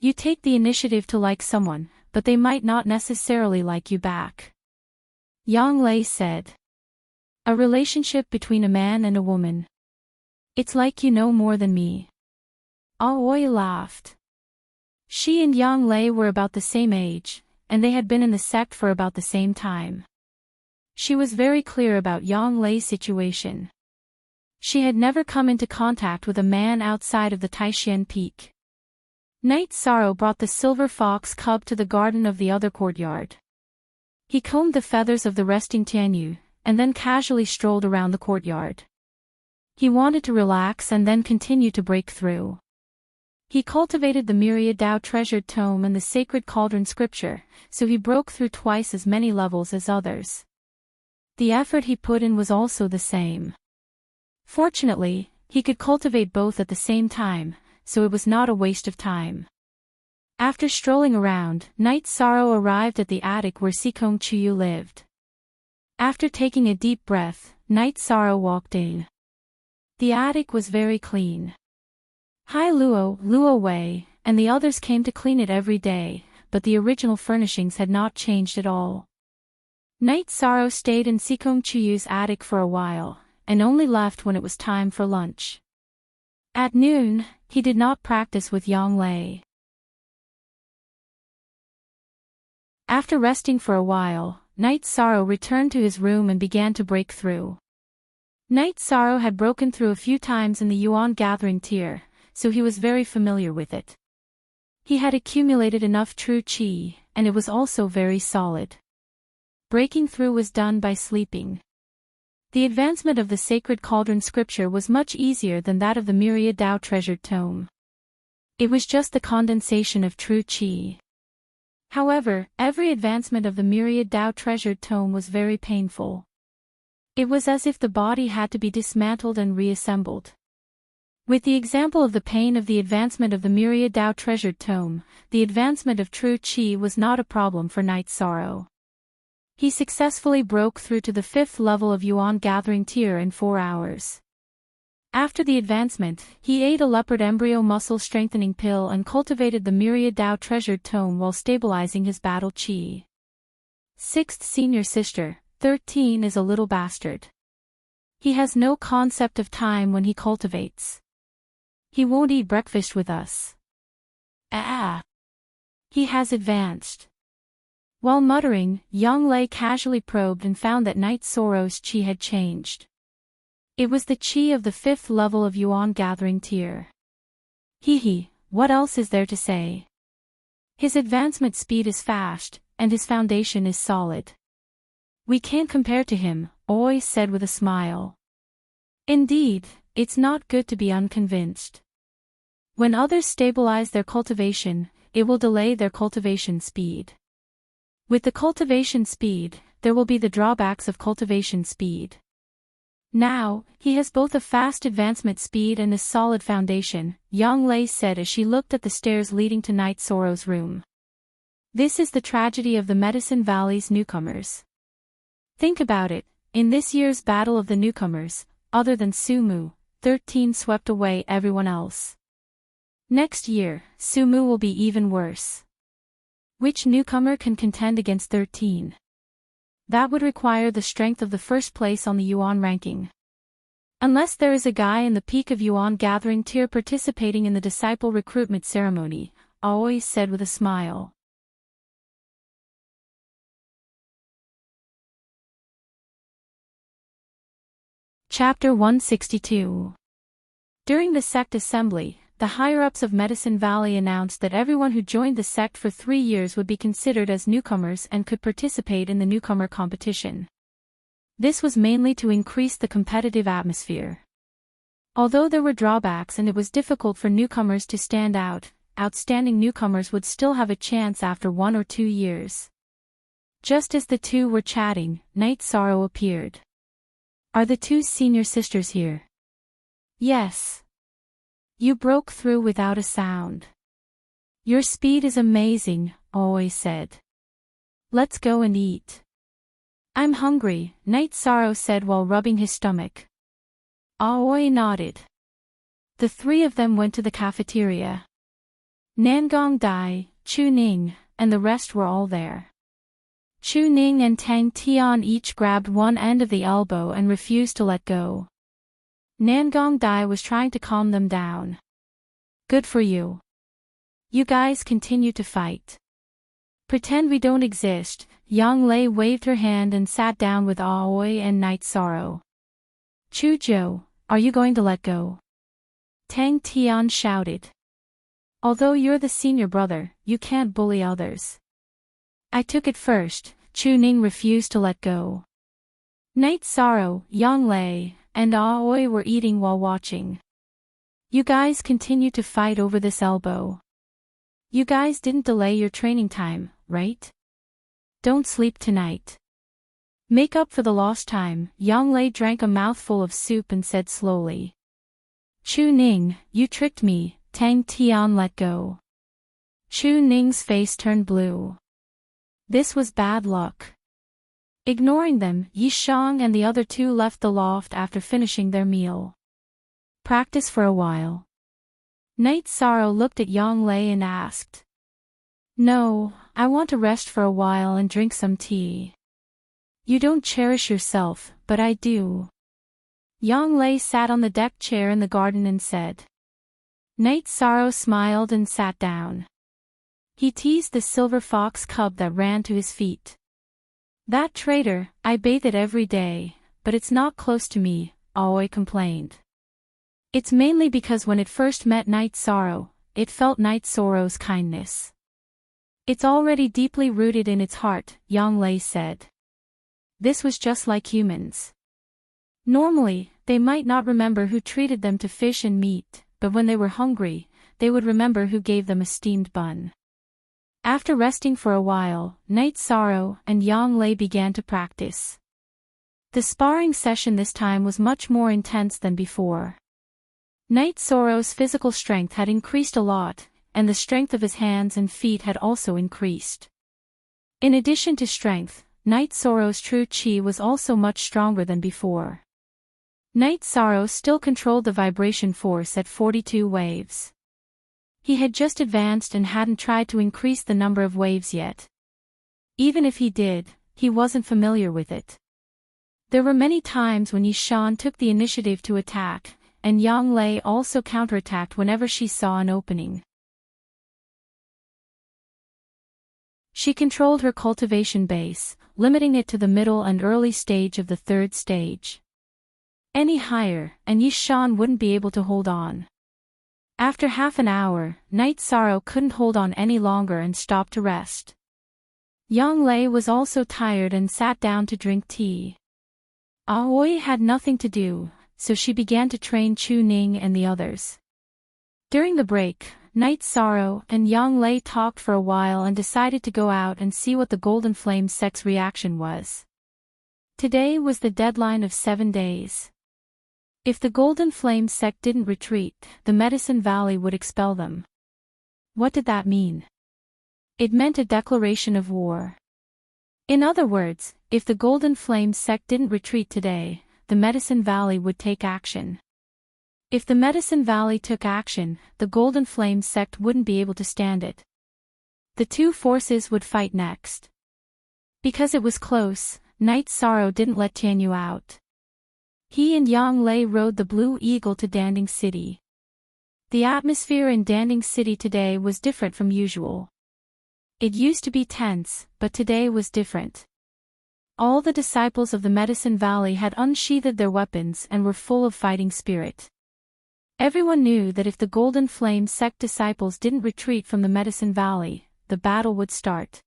You take the initiative to like someone, but they might not necessarily like you back. Yang Lei said. A relationship between a man and a woman. It's like you know more than me. Aoi laughed. She and Yang Lei were about the same age, and they had been in the sect for about the same time. She was very clear about Yang Lei's situation. She had never come into contact with a man outside of the Taishan Peak. Night Sorrow brought the silver fox cub to the garden of the other courtyard. He combed the feathers of the resting Tianyu, and then casually strolled around the courtyard. He wanted to relax and then continue to break through. He cultivated the Myriad Dao treasured tome and the sacred cauldron scripture, so he broke through twice as many levels as others. The effort he put in was also the same. Fortunately, he could cultivate both at the same time, so it was not a waste of time. After strolling around, Night Sorrow arrived at the attic where Sikong Chuyu lived. After taking a deep breath, Night Sorrow walked in. The attic was very clean. Hai Luo, Luo Wei, and the others came to clean it every day, but the original furnishings had not changed at all. Night Sorrow stayed in Sikong Chuyu's attic for a while, and only left when it was time for lunch. At noon, he did not practice with Yang Lei. After resting for a while, Night Sorrow returned to his room and began to break through. Night Sorrow had broken through a few times in the Yuan gathering tier, so he was very familiar with it. He had accumulated enough true qi, and it was also very solid. Breaking through was done by sleeping. The advancement of the sacred cauldron scripture was much easier than that of the myriad Tao treasured tome. It was just the condensation of true qi. However, every advancement of the myriad Tao treasured tome was very painful. It was as if the body had to be dismantled and reassembled. With the example of the pain of the advancement of the myriad Tao treasured tome, the advancement of true qi was not a problem for Night Sorrow. He successfully broke through to the 5th level of Yuan gathering tier in 4 hours. After the advancement, he ate a leopard embryo muscle strengthening pill and cultivated the myriad Tao treasured tome while stabilizing his battle qi. 6th senior sister, 13, is a little bastard. He has no concept of time when he cultivates. He won't eat breakfast with us. He has advanced. While muttering, Yang Lei casually probed and found that Night Sorrow's qi had changed. It was the qi of the 5th level of Yuan gathering tier. What else is there to say? His advancement speed is fast, and his foundation is solid. We can't compare to him, Oi said with a smile. Indeed, it's not good to be unconvinced. When others stabilize their cultivation, it will delay their cultivation speed. With the cultivation speed, there will be the drawbacks of cultivation speed. Now, he has both a fast advancement speed and a solid foundation, Yang Lei said as she looked at the stairs leading to Night Sorrow's room. This is the tragedy of the Medicine Valley's newcomers. Think about it, in this year's Battle of the Newcomers, other than Sumu, 13 swept away everyone else. Next year, Sumu will be even worse. Which newcomer can contend against 13? That would require the strength of the first place on the Yuan ranking. Unless there is a guy in the peak of Yuan gathering tier participating in the disciple recruitment ceremony, Aoi said with a smile. Chapter 162. During the sect assembly, the higher-ups of Medicine Valley announced that everyone who joined the sect for 3 years would be considered as newcomers and could participate in the newcomer competition. This was mainly to increase the competitive atmosphere. Although there were drawbacks and it was difficult for newcomers to stand out, outstanding newcomers would still have a chance after 1 or 2 years. Just as the two were chatting, Night Sorrow appeared. Are the 2 senior sisters here? Yes. You broke through without a sound. Your speed is amazing, Aoi said. Let's go and eat. I'm hungry, Night Sorrow said while rubbing his stomach. Aoi nodded. The 3 of them went to the cafeteria. Nangong Dai, Chu Ning, and the rest were all there. Chu Ning and Tang Tian each grabbed one end of the elbow and refused to let go. Nangong Dai was trying to calm them down. Good for you. You guys continue to fight. Pretend we don't exist. Yang Lei waved her hand and sat down with Aoi and Night Sorrow. Chu Zhou, are you going to let go? Tang Tian shouted. Although you're the senior brother, you can't bully others. I took it first. Chu Ning refused to let go. Night Sorrow, Yang Lei, and Aoi were eating while watching. You guys continue to fight over this elbow. You guys didn't delay your training time, right? Don't sleep tonight. Make up for the lost time. Yang Lei drank a mouthful of soup and said slowly. Chu Ning, you tricked me. Tang Tian let go. Chu Ning's face turned blue. This was bad luck. Ignoring them, Yi Shang and the other 2 left the loft after finishing their meal. Practice for a while. Night Sorrow looked at Yang Lei and asked. No, I want to rest for a while and drink some tea. You don't cherish yourself, but I do. Yang Lei sat on the deck chair in the garden and said. Night Sorrow smiled and sat down. He teased the silver fox cub that ran to his feet. That traitor, I bathe it every day, but it's not close to me, Aoi complained. It's mainly because when it first met Night Sorrow, it felt Night Sorrow's kindness. It's already deeply rooted in its heart, Yang Lei said. This was just like humans. Normally, they might not remember who treated them to fish and meat, but when they were hungry, they would remember who gave them a steamed bun. After resting for a while, Night Sorrow and Yang Lei began to practice. The sparring session this time was much more intense than before. Night Sorrow's physical strength had increased a lot, and the strength of his hands and feet had also increased. In addition to strength, Night Sorrow's true chi was also much stronger than before. Night Sorrow still controlled the vibration force at 42 waves. He had just advanced and hadn't tried to increase the number of waves yet. Even if he did, he wasn't familiar with it. There were many times when Yi Shan took the initiative to attack, and Yang Lei also counterattacked whenever she saw an opening. She controlled her cultivation base, limiting it to the middle and early stage of the third stage. Any higher, and Yi Shan wouldn't be able to hold on. After half an hour, Night Sorrow couldn't hold on any longer and stopped to rest. Yang Lei was also tired and sat down to drink tea. Aoi had nothing to do, so she began to train Chu Ning and the others. During the break, Night Sorrow and Yang Lei talked for a while and decided to go out and see what the Golden Flame sect's reaction was. Today was the deadline of 7 days. If the Golden Flame sect didn't retreat, the Medicine Valley would expel them. What did that mean? It meant a declaration of war. In other words, if the Golden Flame sect didn't retreat today, the Medicine Valley would take action. If the Medicine Valley took action, the Golden Flame sect wouldn't be able to stand it. The two forces would fight next. Because it was close, Night Sorrow didn't let Tianyu out. He and Yang Lei rode the Blue Eagle to Danding City. The atmosphere in Danding City today was different from usual. It used to be tense, but today was different. All the disciples of the Medicine Valley had unsheathed their weapons and were full of fighting spirit. Everyone knew that if the Golden Flame sect disciples didn't retreat from the Medicine Valley, the battle would start.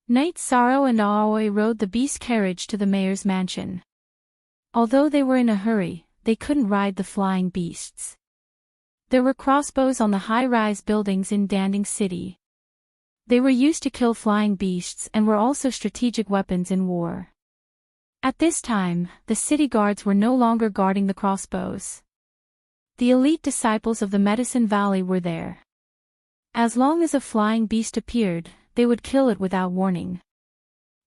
Night Sorrow and Aoi rode the beast carriage to the mayor's mansion. Although they were in a hurry, they couldn't ride the flying beasts. There were crossbows on the high-rise buildings in Danding City. They were used to kill flying beasts and were also strategic weapons in war. At this time, the city guards were no longer guarding the crossbows. The elite disciples of the Medicine Valley were there. As long as a flying beast appeared, they would kill it without warning.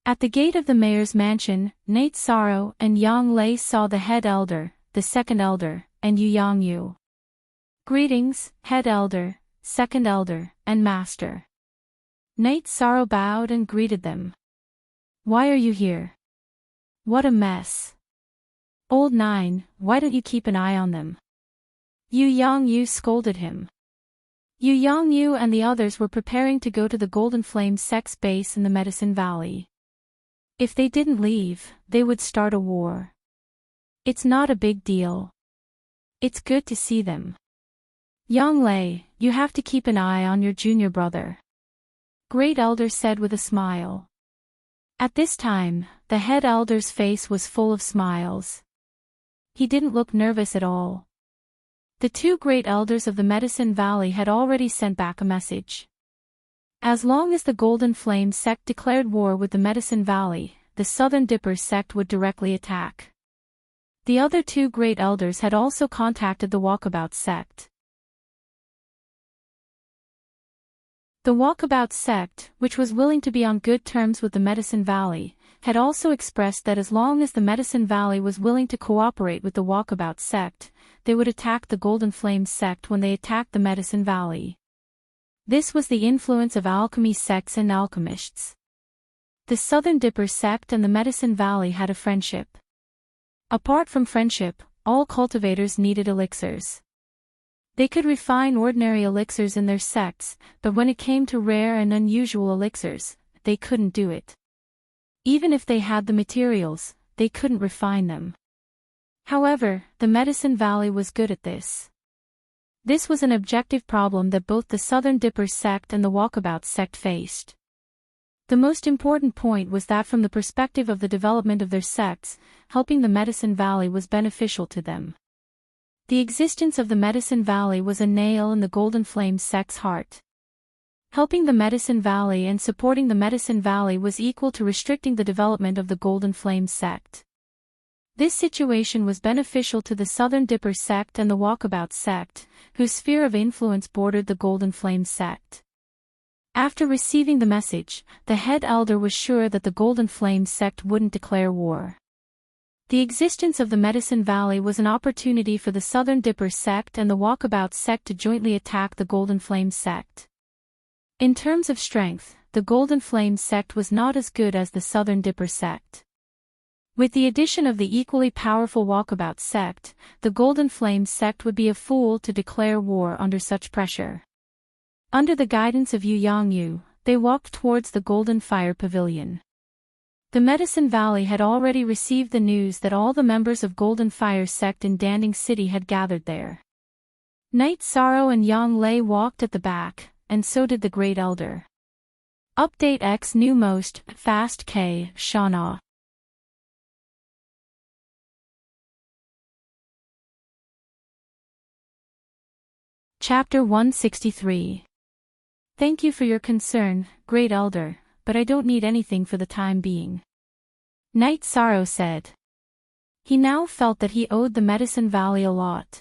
At the gate of the mayor's mansion, Night Sorrow and Yang Lei saw the head elder, the second elder, and Yu Yangyu. Greetings, head elder, second elder, and master. Night Sorrow bowed and greeted them. Why are you here? What a mess. Old Nine, why don't you keep an eye on them? Yu Yangyu scolded him. Yu Yangyu and the others were preparing to go to the Golden Flame sect's base in the Medicine Valley. If they didn't leave, they would start a war. It's not a big deal. It's good to see them. Yang Lei, you have to keep an eye on your junior brother. Great Elder said with a smile. At this time, the head elder's face was full of smiles. He didn't look nervous at all. The two great elders of the Medicine Valley had already sent back a message. As long as the Golden Flame sect declared war with the Medicine Valley, the Southern Dipper sect would directly attack. The other two great elders had also contacted the Walkabout sect. The Walkabout sect, which was willing to be on good terms with the Medicine Valley, had also expressed that as long as the Medicine Valley was willing to cooperate with the Walkabout sect, they would attack the Golden Flame sect when they attacked the Medicine Valley. This was the influence of alchemy sects and alchemists. The Southern Dipper sect and the Medicine Valley had a friendship. Apart from friendship, all cultivators needed elixirs. They could refine ordinary elixirs in their sects, but when it came to rare and unusual elixirs, they couldn't do it. Even if they had the materials, they couldn't refine them. However, the Medicine Valley was good at this. This was an objective problem that both the Southern Dipper sect and the Walkabout sect faced. The most important point was that from the perspective of the development of their sects, helping the Medicine Valley was beneficial to them. The existence of the Medicine Valley was a nail in the Golden Flame sect's heart. Helping the Medicine Valley and supporting the Medicine Valley was equal to restricting the development of the Golden Flame sect. This situation was beneficial to the Southern Dipper sect and the Walkabout sect, whose sphere of influence bordered the Golden Flame sect. After receiving the message, the head elder was sure that the Golden Flame sect wouldn't declare war. The existence of the Medicine Valley was an opportunity for the Southern Dipper sect and the Walkabout sect to jointly attack the Golden Flame sect. In terms of strength, the Golden Flame sect was not as good as the Southern Dipper sect. With the addition of the equally powerful Walkabout sect, the Golden Flame sect would be a fool to declare war under such pressure. Under the guidance of Yu Yangyu, they walked towards the Golden Fire Pavilion. The Medicine Valley had already received the news that all the members of Golden Fire sect in Danding City had gathered there. Night Sorrow and Yang Lei walked at the back, and so did the Great Elder. Update X New Most Fast K Shana. Chapter 163. Thank you for your concern, Great Elder, but I don't need anything for the time being. Night Sorrow said. He now felt that he owed the Medicine Valley a lot.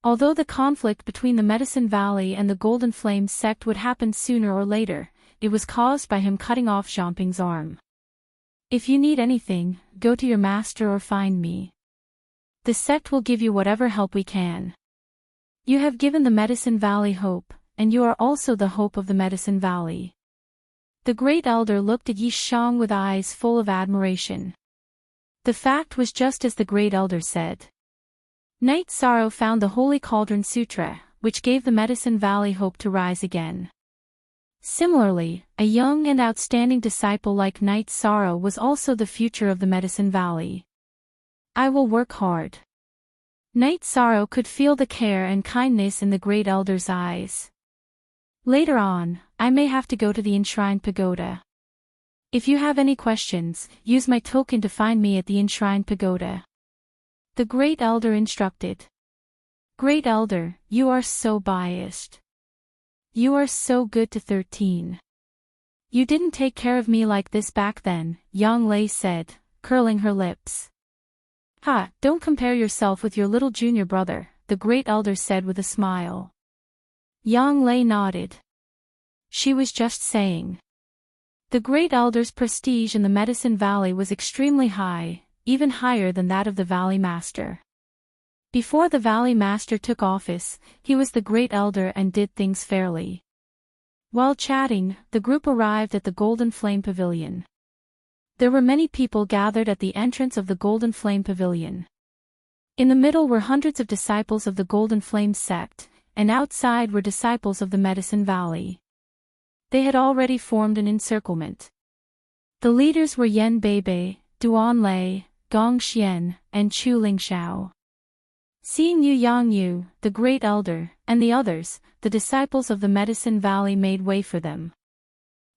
Although the conflict between the Medicine Valley and the Golden Flame sect would happen sooner or later, it was caused by him cutting off Zhongping's arm. If you need anything, go to your master or find me. The sect will give you whatever help we can. You have given the Medicine Valley hope, and you are also the hope of the Medicine Valley. The Great Elder looked at Yi Shang with eyes full of admiration. The fact was just as the Great Elder said. Night Sorrow found the Holy Cauldron Sutra, which gave the Medicine Valley hope to rise again. Similarly, a young and outstanding disciple like Night Sorrow was also the future of the Medicine Valley. I will work hard. Night Sorrow could feel the care and kindness in the Great Elder's eyes. Later on, I may have to go to the Enshrined Pagoda. If you have any questions, use my token to find me at the Enshrined Pagoda. The Great Elder instructed. Great Elder, you are so biased. You are so good to 13. You didn't take care of me like this back then, Yang Lei said, curling her lips. Ha, don't compare yourself with your little junior brother, the Great Elder said with a smile. Yang Lei nodded. She was just saying. The Great Elder's prestige in the Medicine Valley was extremely high, even higher than that of the Valley Master. Before the Valley Master took office, he was the Great Elder and did things fairly. While chatting, the group arrived at the Golden Flame Pavilion. There were many people gathered at the entrance of the Golden Flame Pavilion. In the middle were hundreds of disciples of the Golden Flame sect, and outside were disciples of the Medicine Valley. They had already formed an encirclement. The leaders were Yan Beibei, Duan Lei, Gong Xian, and Chu Lingxiao. Seeing Yu Yangyu, the Great Elder, and the others, the disciples of the Medicine Valley made way for them.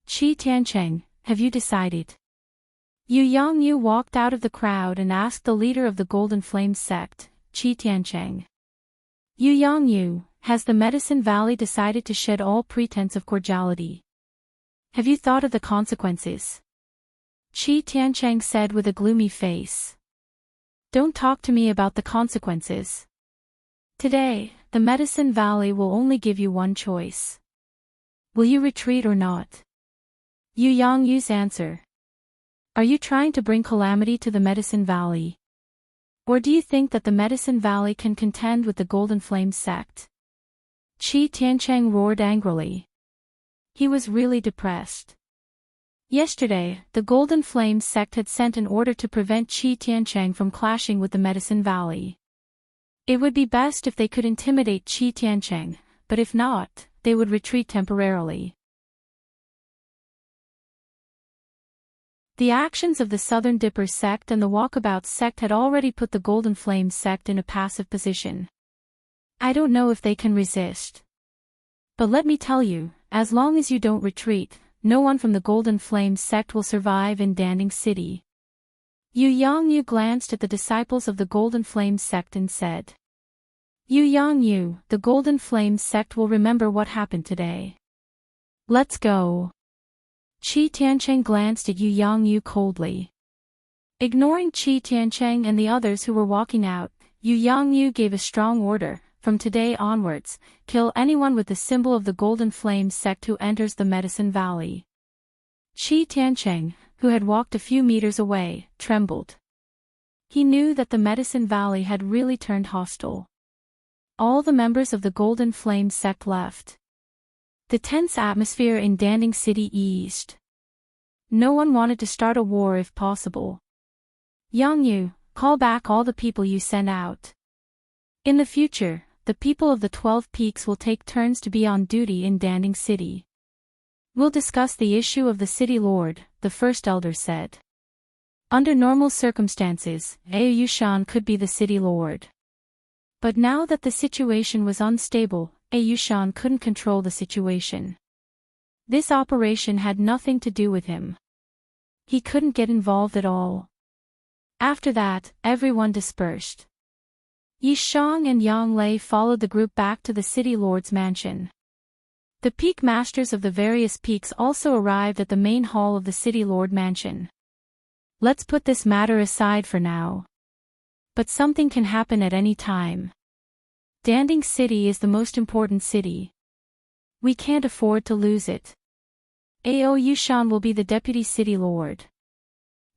Qi Tiancheng, have you decided? Yu Yangyu walked out of the crowd and asked the leader of the Golden Flame sect, Qi Tiancheng. Yu Yangyu, has the Medicine Valley decided to shed all pretense of cordiality? Have you thought of the consequences? Qi Tiancheng said with a gloomy face. Don't talk to me about the consequences. Today, the Medicine Valley will only give you one choice. Will you retreat or not? Yu Yangyu's answer. Are you trying to bring calamity to the Medicine Valley? Or do you think that the Medicine Valley can contend with the Golden Flame sect? Qi Tiancheng roared angrily. He was really depressed. Yesterday, the Golden Flame sect had sent an order to prevent Qi Tiancheng from clashing with the Medicine Valley. It would be best if they could intimidate Qi Tiancheng, but if not, they would retreat temporarily. The actions of the Southern Dipper sect and the Walkabout sect had already put the Golden Flame sect in a passive position. I don't know if they can resist. But let me tell you, as long as you don't retreat, no one from the Golden Flame sect will survive in Danding City. Yu Yangyu glanced at the disciples of the Golden Flame sect and said, Yu Yangyu, the Golden Flame sect will remember what happened today. Let's go. Qi Tiancheng glanced at Yu Yangyu coldly. Ignoring Qi Tiancheng and the others who were walking out, Yu Yangyu gave a strong order, from today onwards, kill anyone with the symbol of the Golden Flame sect who enters the Medicine Valley. Qi Tiancheng, who had walked a few meters away, trembled. He knew that the Medicine Valley had really turned hostile. All the members of the Golden Flame sect left. The tense atmosphere in Danding City eased. No one wanted to start a war if possible. Yangyu, call back all the people you sent out. In the future, the people of the 12 Peaks will take turns to be on duty in Danding City. We'll discuss the issue of the City Lord, the First Elder said. Under normal circumstances, Yushan could be the City Lord. But now that the situation was unstable, Yushan couldn't control the situation. This operation had nothing to do with him. He couldn't get involved at all. After that, everyone dispersed. Yishang and Yang Lei followed the group back to the City Lord's mansion. The peak masters of the various peaks also arrived at the main hall of the City Lord mansion. Let's put this matter aside for now. But something can happen at any time. Danding City is the most important city. We can't afford to lose it. Ao Yushan will be the deputy city lord.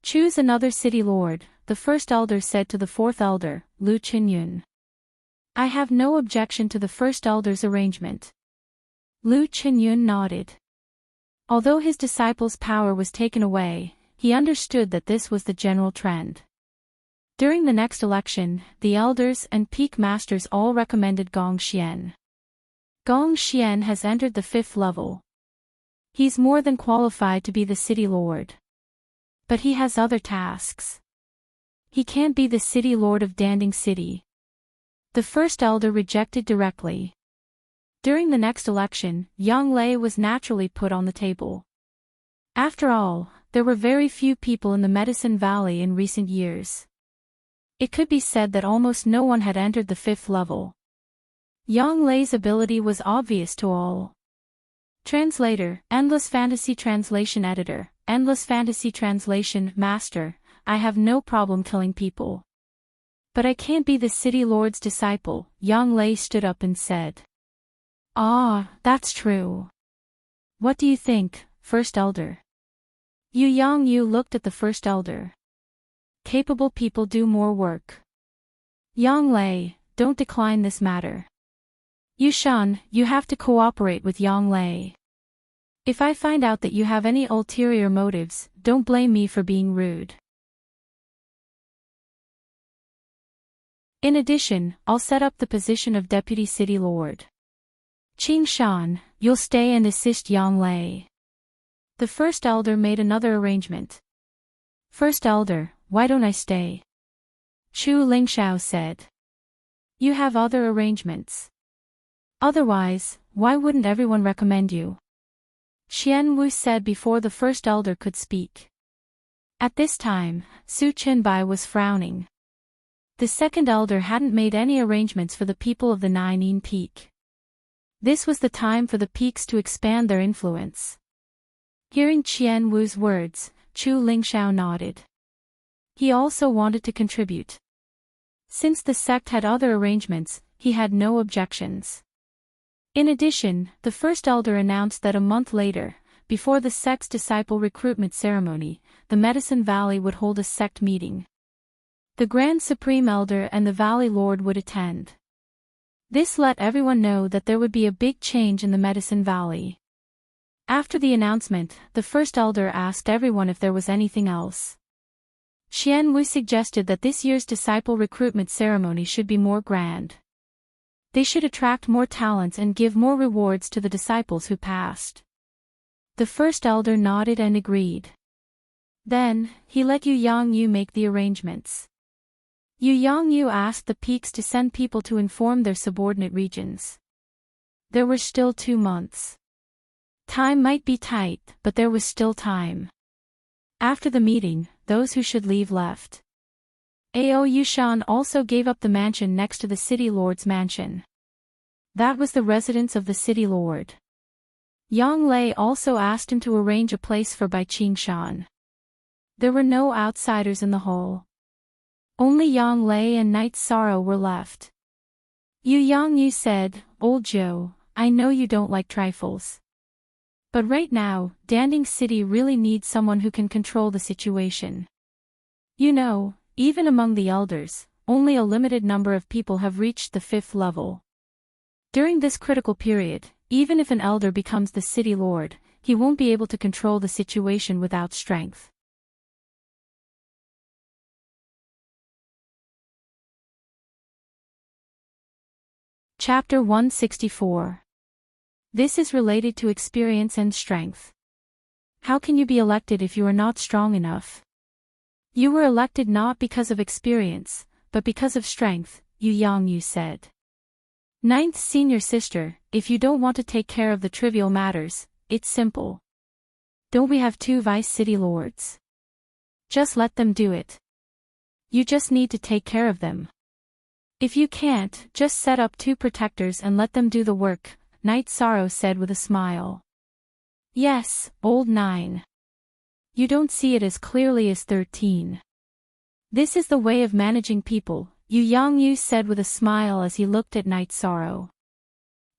Choose another city lord, the first elder said to the fourth elder, Lu Qinyun. I have no objection to the first elder's arrangement. Lu Qinyun nodded. Although his disciple's power was taken away, he understood that this was the general trend. During the next election, the elders and peak masters all recommended Gong Xian. Gong Xian has entered the 5th level. He's more than qualified to be the city lord. But he has other tasks. He can't be the city lord of Danding City. The first elder rejected directly. During the next election, Yang Lei was naturally put on the table. After all, there were very few people in the Medicine Valley in recent years. It could be said that almost no one had entered the 5th level. Yang Lei's ability was obvious to all. Translator, Endless Fantasy Translation Editor, Endless Fantasy Translation Master, I have no problem killing people. But I can't be the City Lord's disciple, Yang Lei stood up and said. Ah, that's true. What do you think, First Elder? Yu Yangyu looked at the First Elder. Capable people do more work. Yang Lei, don't decline this matter. Yushan, you have to cooperate with Yang Lei. If I find out that you have any ulterior motives, don't blame me for being rude. In addition, I'll set up the position of Deputy City Lord. Qing Shan, you'll stay and assist Yang Lei. The First Elder made another arrangement. First Elder, why don't I stay? Chu Lingxiao said. You have other arrangements. Otherwise, why wouldn't everyone recommend you? Qian Wu said before the First Elder could speak. At this time, Su Qinbai was frowning. The Second Elder hadn't made any arrangements for the people of the Nine Peak. This was the time for the peaks to expand their influence. Hearing Qian Wu's words, Chu Lingxiao nodded. He also wanted to contribute. Since the sect had other arrangements, he had no objections. In addition, the First Elder announced that a month later, before the sect's disciple recruitment ceremony, the Medicine Valley would hold a sect meeting. The Grand Supreme Elder and the Valley Lord would attend. This let everyone know that there would be a big change in the Medicine Valley. After the announcement, the First Elder asked everyone if there was anything else. Qian Wu suggested that this year's disciple recruitment ceremony should be more grand. They should attract more talents and give more rewards to the disciples who passed. The First Elder nodded and agreed. Then, he let Yu Yangyu make the arrangements. Yu Yangyu asked the peaks to send people to inform their subordinate regions. There were still 2 months. Time might be tight, but there was still time. After the meeting, those who should leave left. Ao Yushan also gave up the mansion next to the city lord's mansion. That was the residence of the city lord. Yang Lei also asked him to arrange a place for Bai Qingshan. There were no outsiders in the hall. Only Yang Lei and Night Sorrow were left. Yu Yangyu said, "Old Joe, I know you don't like trifles. But right now, Danding City really needs someone who can control the situation. You know, even among the elders, only a limited number of people have reached the 5th level. During this critical period, even if an elder becomes the city lord, he won't be able to control the situation without strength." Chapter 164. This is related to experience and strength. How can you be elected if you are not strong enough? You were elected not because of experience, but because of strength, Yu Yangyu said. Ninth senior sister, if you don't want to take care of the trivial matters, it's simple. Don't we have 2 vice city lords? Just let them do it. You just need to take care of them. If you can't, just set up 2 protectors and let them do the work, Night Sorrow said with a smile. Yes, old 9. You don't see it as clearly as 13. This is the way of managing people, Yu Yangyu said with a smile as he looked at Night Sorrow.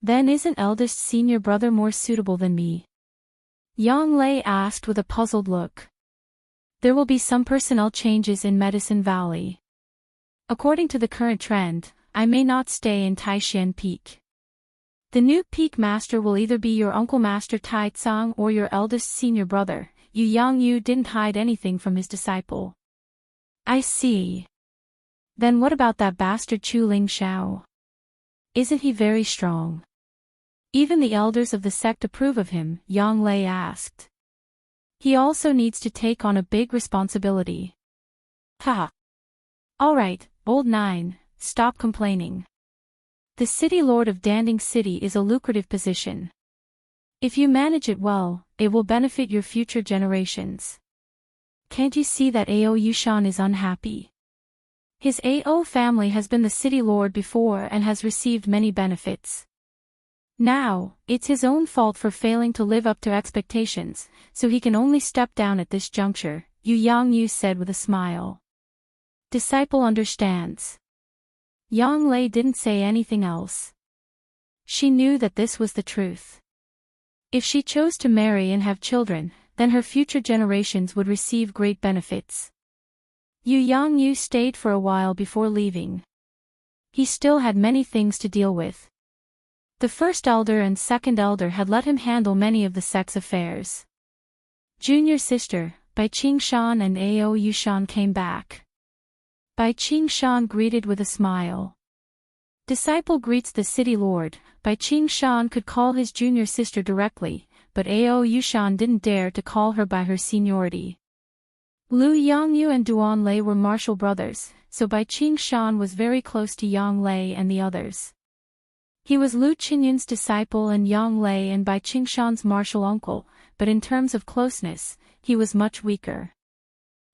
Then isn't eldest senior brother more suitable than me? Yang Lei asked with a puzzled look. There will be some personnel changes in Medicine Valley. According to the current trend, I may not stay in Taishan Peak. The new peak master will either be your uncle Master Taitsang or your eldest senior brother. Yu Yangyu didn't hide anything from his disciple. I see. Then what about that bastard Chu Ling Xiao? Isn't he very strong? Even the elders of the sect approve of him, Yang Lei asked. He also needs to take on a big responsibility. Ha! Alright, old 9, stop complaining. The city lord of Danding City is a lucrative position. If you manage it well, it will benefit your future generations. Can't you see that Ao Yushan is unhappy? His Ao family has been the city lord before and has received many benefits. Now, it's his own fault for failing to live up to expectations, so he can only step down at this juncture, Yu Yangyu said with a smile. Disciple understands. Yang Lei didn't say anything else. She knew that this was the truth. If she chose to marry and have children, then her future generations would receive great benefits. Yu Yangyu stayed for a while before leaving. He still had many things to deal with. The first elder and second elder had let him handle many of the sect's affairs. Junior sister, Bai Qingshan and Ao Yushan came back. Bai Qingshan greeted with a smile. Disciple greets the city lord. Bai Qingshan could call his junior sister directly, but Ao Yushan didn't dare to call her by her seniority. Lu Yangyu and Duan Lei were martial brothers, so Bai Qingshan was very close to Yang Lei and the others. He was Lu Qinyun's disciple and Yang Lei and Bai Qingshan's martial uncle, but in terms of closeness, he was much weaker.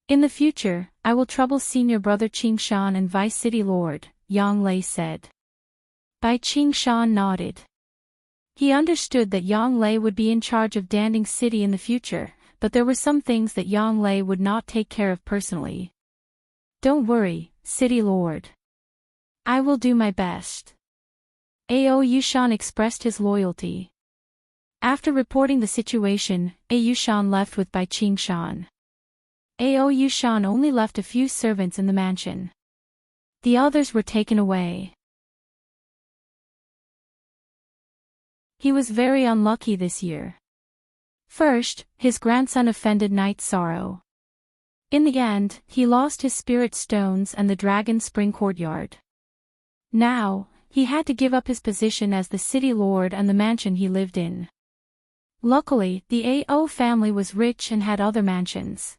In the future, I will trouble senior brother Qingshan and vice city lord, Yang Lei said. Bai Qingshan nodded. He understood that Yang Lei would be in charge of Danding City in the future, but there were some things that Yang Lei would not take care of personally. Don't worry, city lord. I will do my best. Ao Yushan expressed his loyalty. After reporting the situation, Ao Yushan left with Bai Qingshan. Ao Yushan only left a few servants in the mansion. The others were taken away. He was very unlucky this year. First, his grandson offended Night Sorrow. In the end, he lost his spirit stones and the Dragon Spring Courtyard. Now, he had to give up his position as the city lord and the mansion he lived in. Luckily, the Ao family was rich and had other mansions.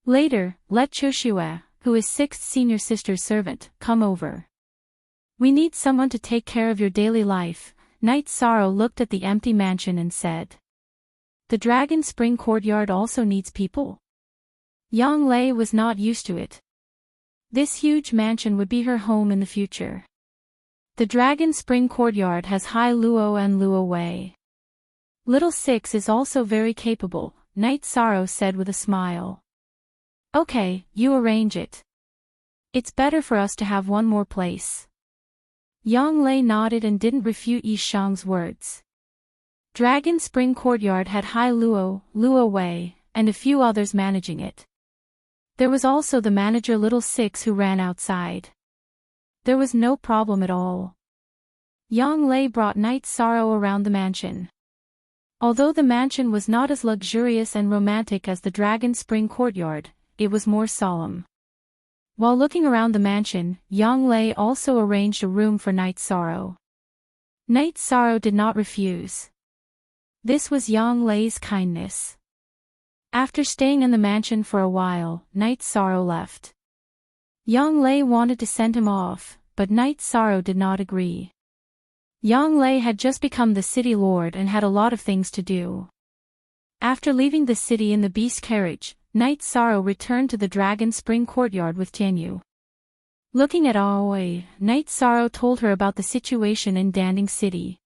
Later, let Choshue, who is 6th senior sister's servant, come over. We need someone to take care of your daily life. Night Sorrow looked at the empty mansion and said. The Dragon Spring Courtyard also needs people? Yang Lei was not used to it. This huge mansion would be her home in the future. The Dragon Spring Courtyard has Hai Luo and Luo Wei. Little Six is also very capable, Night Sorrow said with a smile. Okay, you arrange it. It's better for us to have one more place. Yang Lei nodded and didn't refute Yi Shang's words. Dragon Spring Courtyard had Hai Luo, Luo Wei, and a few others managing it. There was also the manager Little Six who ran outside. There was no problem at all. Yang Lei brought Night Sorrow around the mansion. Although the mansion was not as luxurious and romantic as the Dragon Spring Courtyard, it was more solemn. While looking around the mansion, Yang Lei also arranged a room for Night Sorrow. Night Sorrow did not refuse. This was Yang Lei's kindness. After staying in the mansion for a while, Night Sorrow left. Yang Lei wanted to send him off, but Night Sorrow did not agree. Yang Lei had just become the city lord and had a lot of things to do. After leaving the city in the beast carriage, Night Sorrow returned to the Dragon Spring Courtyard with Tianyu. Looking at Aoi, Night Sorrow told her about the situation in Danding City.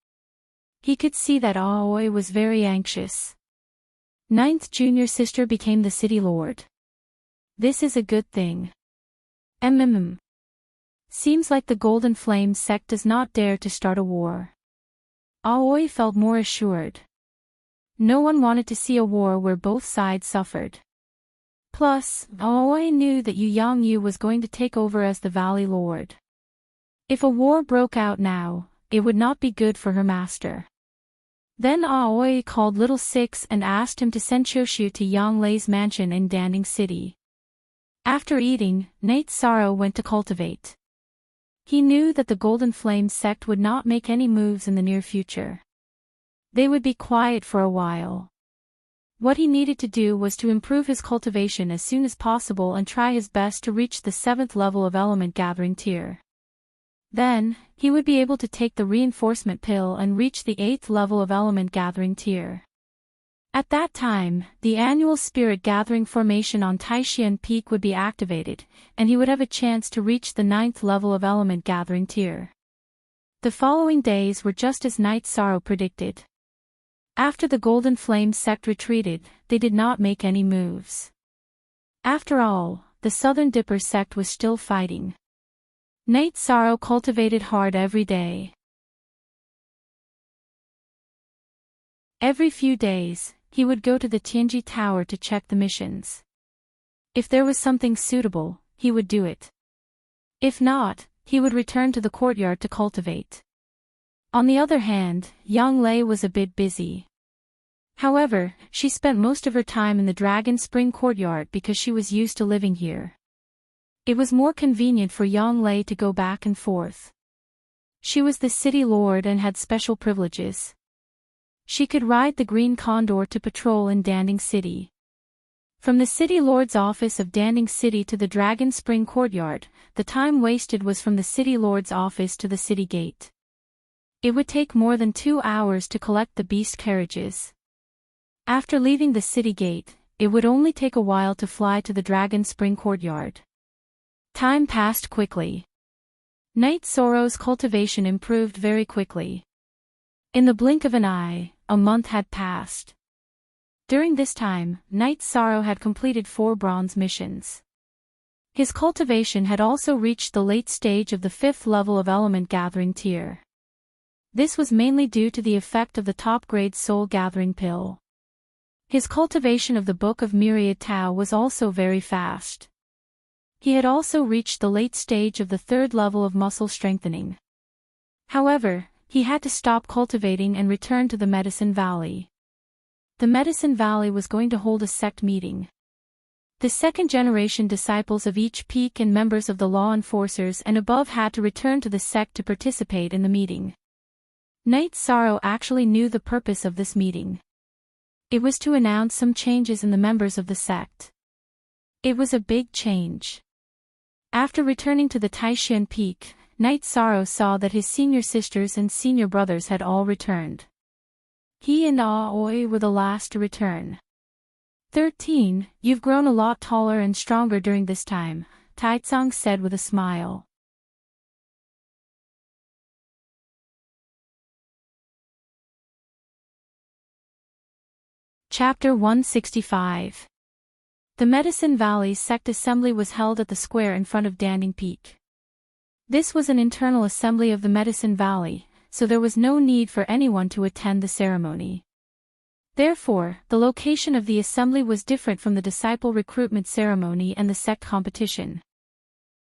He could see that Aoi was very anxious. Ninth junior sister became the city lord. This is a good thing. Seems like the Golden Flame sect does not dare to start a war. Aoi felt more assured. No one wanted to see a war where both sides suffered. Plus, Aoi knew that Yu Yangyu was going to take over as the Valley Lord. If a war broke out now, it would not be good for her master. Then Aoi called Little Six and asked him to send Choshu to Yang Lei's mansion in Danding City. After eating, Night Sorrow went to cultivate. He knew that the Golden Flame sect would not make any moves in the near future. They would be quiet for a while. What he needed to do was to improve his cultivation as soon as possible and try his best to reach the 7th level of element gathering tier. Then, he would be able to take the reinforcement pill and reach the 8th level of element gathering tier. At that time, the annual spirit gathering formation on Taixian Peak would be activated, and he would have a chance to reach the 9th level of element gathering tier. The following days were just as Night Sorrow predicted. After the Golden Flame sect retreated, they did not make any moves. After all, the Southern Dipper sect was still fighting. Night Sorrow cultivated hard every day. Every few days, he would go to the Tianji Tower to check the missions. If there was something suitable, he would do it. If not, he would return to the courtyard to cultivate. On the other hand, Yang Lei was a bit busy. However, she spent most of her time in the Dragon Spring Courtyard because she was used to living here. It was more convenient for Yang Lei to go back and forth. She was the city lord and had special privileges. She could ride the Green Condor to patrol in Danding City. From the city lord's office of Danding City to the Dragon Spring Courtyard, the time wasted was from the city lord's office to the city gate. It would take more than 2 hours to collect the beast carriages. After leaving the city gate, it would only take a while to fly to the Dragon Spring Courtyard. Time passed quickly. Night Sorrow's cultivation improved very quickly. In the blink of an eye, a month had passed. During this time, Night Sorrow had completed 4 bronze missions. His cultivation had also reached the late stage of the 5th level of element gathering tier. This was mainly due to the effect of the top-grade soul gathering pill. His cultivation of the Book of Myriad Tao was also very fast. He had also reached the late stage of the 3rd level of muscle strengthening. However, he had to stop cultivating and return to the Medicine Valley. The Medicine Valley was going to hold a sect meeting. The second-generation disciples of each peak and members of the law enforcers and above had to return to the sect to participate in the meeting. Night Sorrow actually knew the purpose of this meeting. It was to announce some changes in the members of the sect. It was a big change. After returning to the Taixian Peak, Night Sorrow saw that his senior sisters and senior brothers had all returned. He and Aoi were the last to return. 13. You've grown a lot taller and stronger during this time, Taitsang said with a smile. Chapter 165. The Medicine Valley's sect assembly was held at the square in front of Danding Peak. This was an internal assembly of the Medicine Valley, so there was no need for anyone to attend the ceremony. Therefore, the location of the assembly was different from the disciple recruitment ceremony and the sect competition.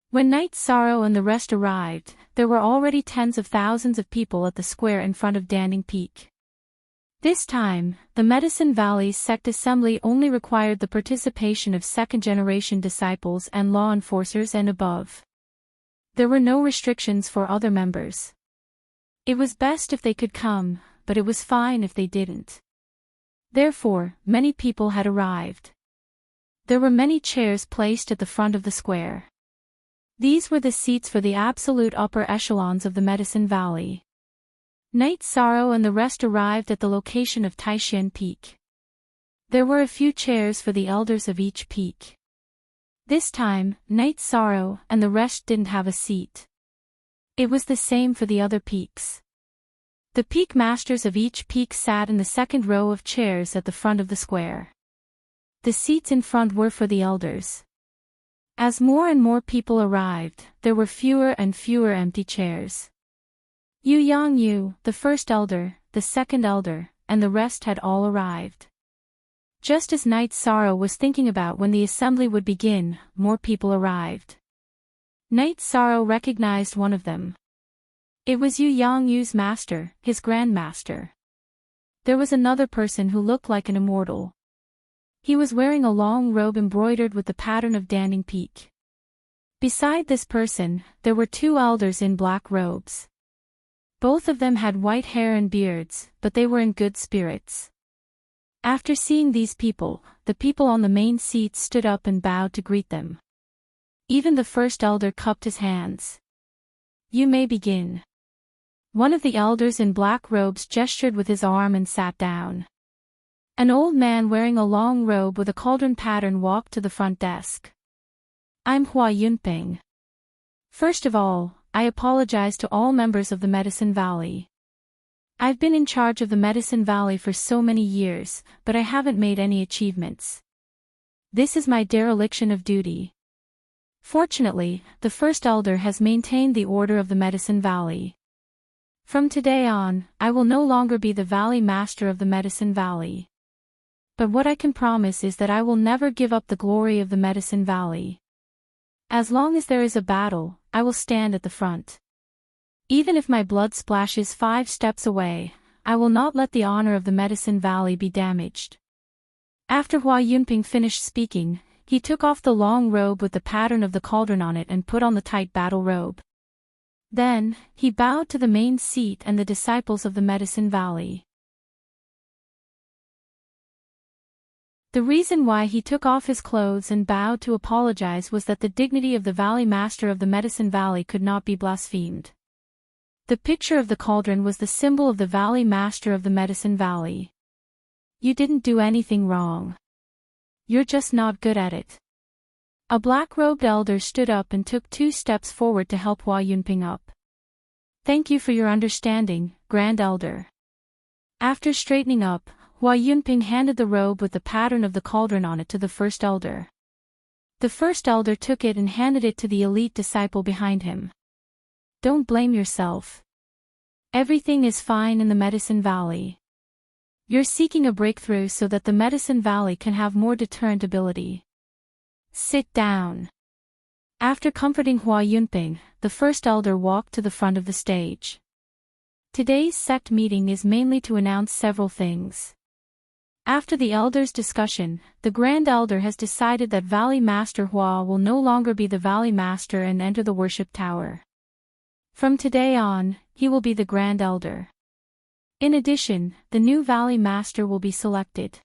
When Knight Sorrow and the rest arrived, there were already tens of thousands of people at the square in front of Danding Peak. This time, the Medicine Valley's sect assembly only required the participation of second-generation disciples and law enforcers and above. There were no restrictions for other members. It was best if they could come, but it was fine if they didn't. Therefore, many people had arrived. There were many chairs placed at the front of the square. These were the seats for the absolute upper echelons of the Medicine Valley. Knight Sorrow and the rest arrived at the location of Taishan Peak. There were a few chairs for the elders of each peak. This time, Knight Sorrow and the rest didn't have a seat. It was the same for the other peaks. The peak masters of each peak sat in the second row of chairs at the front of the square. The seats in front were for the elders. As more and more people arrived, there were fewer and fewer empty chairs. Yu Yangyu, the first elder, the second elder, and the rest had all arrived. Just as Knight Sorrow was thinking about when the assembly would begin, more people arrived. Knight Sorrow recognized one of them. It was Yu Yangyu's master, his grandmaster. There was another person who looked like an immortal. He was wearing a long robe embroidered with the pattern of Danding Peak. Beside this person, there were two elders in black robes. Both of them had white hair and beards, but they were in good spirits. After seeing these people, the people on the main seats stood up and bowed to greet them. Even the first elder cupped his hands. You may begin. One of the elders in black robes gestured with his arm and sat down. An old man wearing a long robe with a cauldron pattern walked to the front desk. I'm Hua Yunping. First of all, I apologize to all members of the Medicine Valley. I've been in charge of the Medicine Valley for so many years, but I haven't made any achievements. This is my dereliction of duty. Fortunately, the first elder has maintained the order of the Medicine Valley. From today on, I will no longer be the Valley Master of the Medicine Valley. But what I can promise is that I will never give up the glory of the Medicine Valley. As long as there is a battle, I will stand at the front. Even if my blood splashes 5 steps away, I will not let the honor of the Medicine Valley be damaged. After Hua Yunping finished speaking, he took off the long robe with the pattern of the cauldron on it and put on the tight battle robe. Then, he bowed to the main seat and the disciples of the Medicine Valley. The reason why he took off his clothes and bowed to apologize was that the dignity of the Valley Master of the Medicine Valley could not be blasphemed. The picture of the cauldron was the symbol of the Valley Master of the Medicine Valley. You didn't do anything wrong. You're just not good at it. A black-robed elder stood up and took 2 steps forward to help Hua Yunping up. Thank you for your understanding, Grand Elder. After straightening up, Hua Yunping handed the robe with the pattern of the cauldron on it to the first elder. The first elder took it and handed it to the elite disciple behind him. Don't blame yourself. Everything is fine in the Medicine Valley. You're seeking a breakthrough so that the Medicine Valley can have more deterrent ability. Sit down. After comforting Hua Yunping, the first elder walked to the front of the stage. Today's sect meeting is mainly to announce several things. After the elders' discussion, the Grand Elder has decided that Valley Master Hua will no longer be the Valley Master and enter the worship tower. From today on, he will be the Grand Elder. In addition, the new Valley Master will be selected.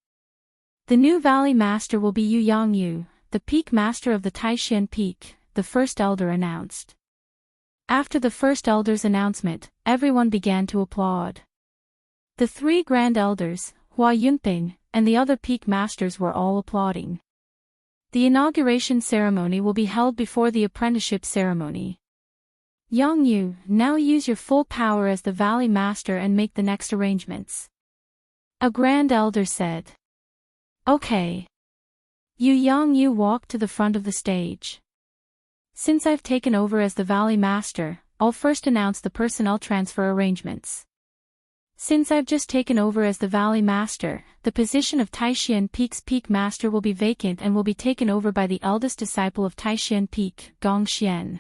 The new Valley Master will be Yu Yangyu, the Peak Master of the Taishan Peak, the first elder announced. After the first elder's announcement, everyone began to applaud. The three Grand Elders, Hua Yunping, and the other peak masters were all applauding. The inauguration ceremony will be held before the apprenticeship ceremony. Yang Yu, now use your full power as the Valley Master and make the next arrangements. A Grand Elder said. Okay. Yang Yu walked to the front of the stage. Since I've taken over as the Valley Master, I'll first announce the personnel transfer arrangements. Since I've just taken over as the Valley Master, the position of Taishan Peak's Peak Master will be vacant and will be taken over by the eldest disciple of Taishan Peak, Gong Xian.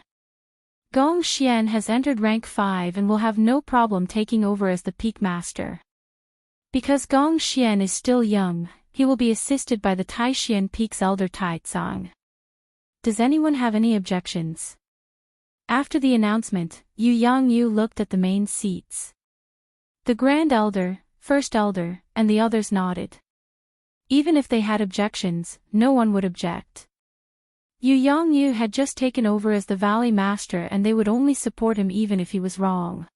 Gong Xian has entered rank 5 and will have no problem taking over as the Peak Master. Because Gong Xian is still young, he will be assisted by the Taishan Peak's elder Taizong. Does anyone have any objections? After the announcement, Yang Yu looked at the main seats. The Grand Elder, First Elder, and the others nodded. Even if they had objections, no one would object. Yang Yu had just taken over as the Valley Master and they would only support him even if he was wrong.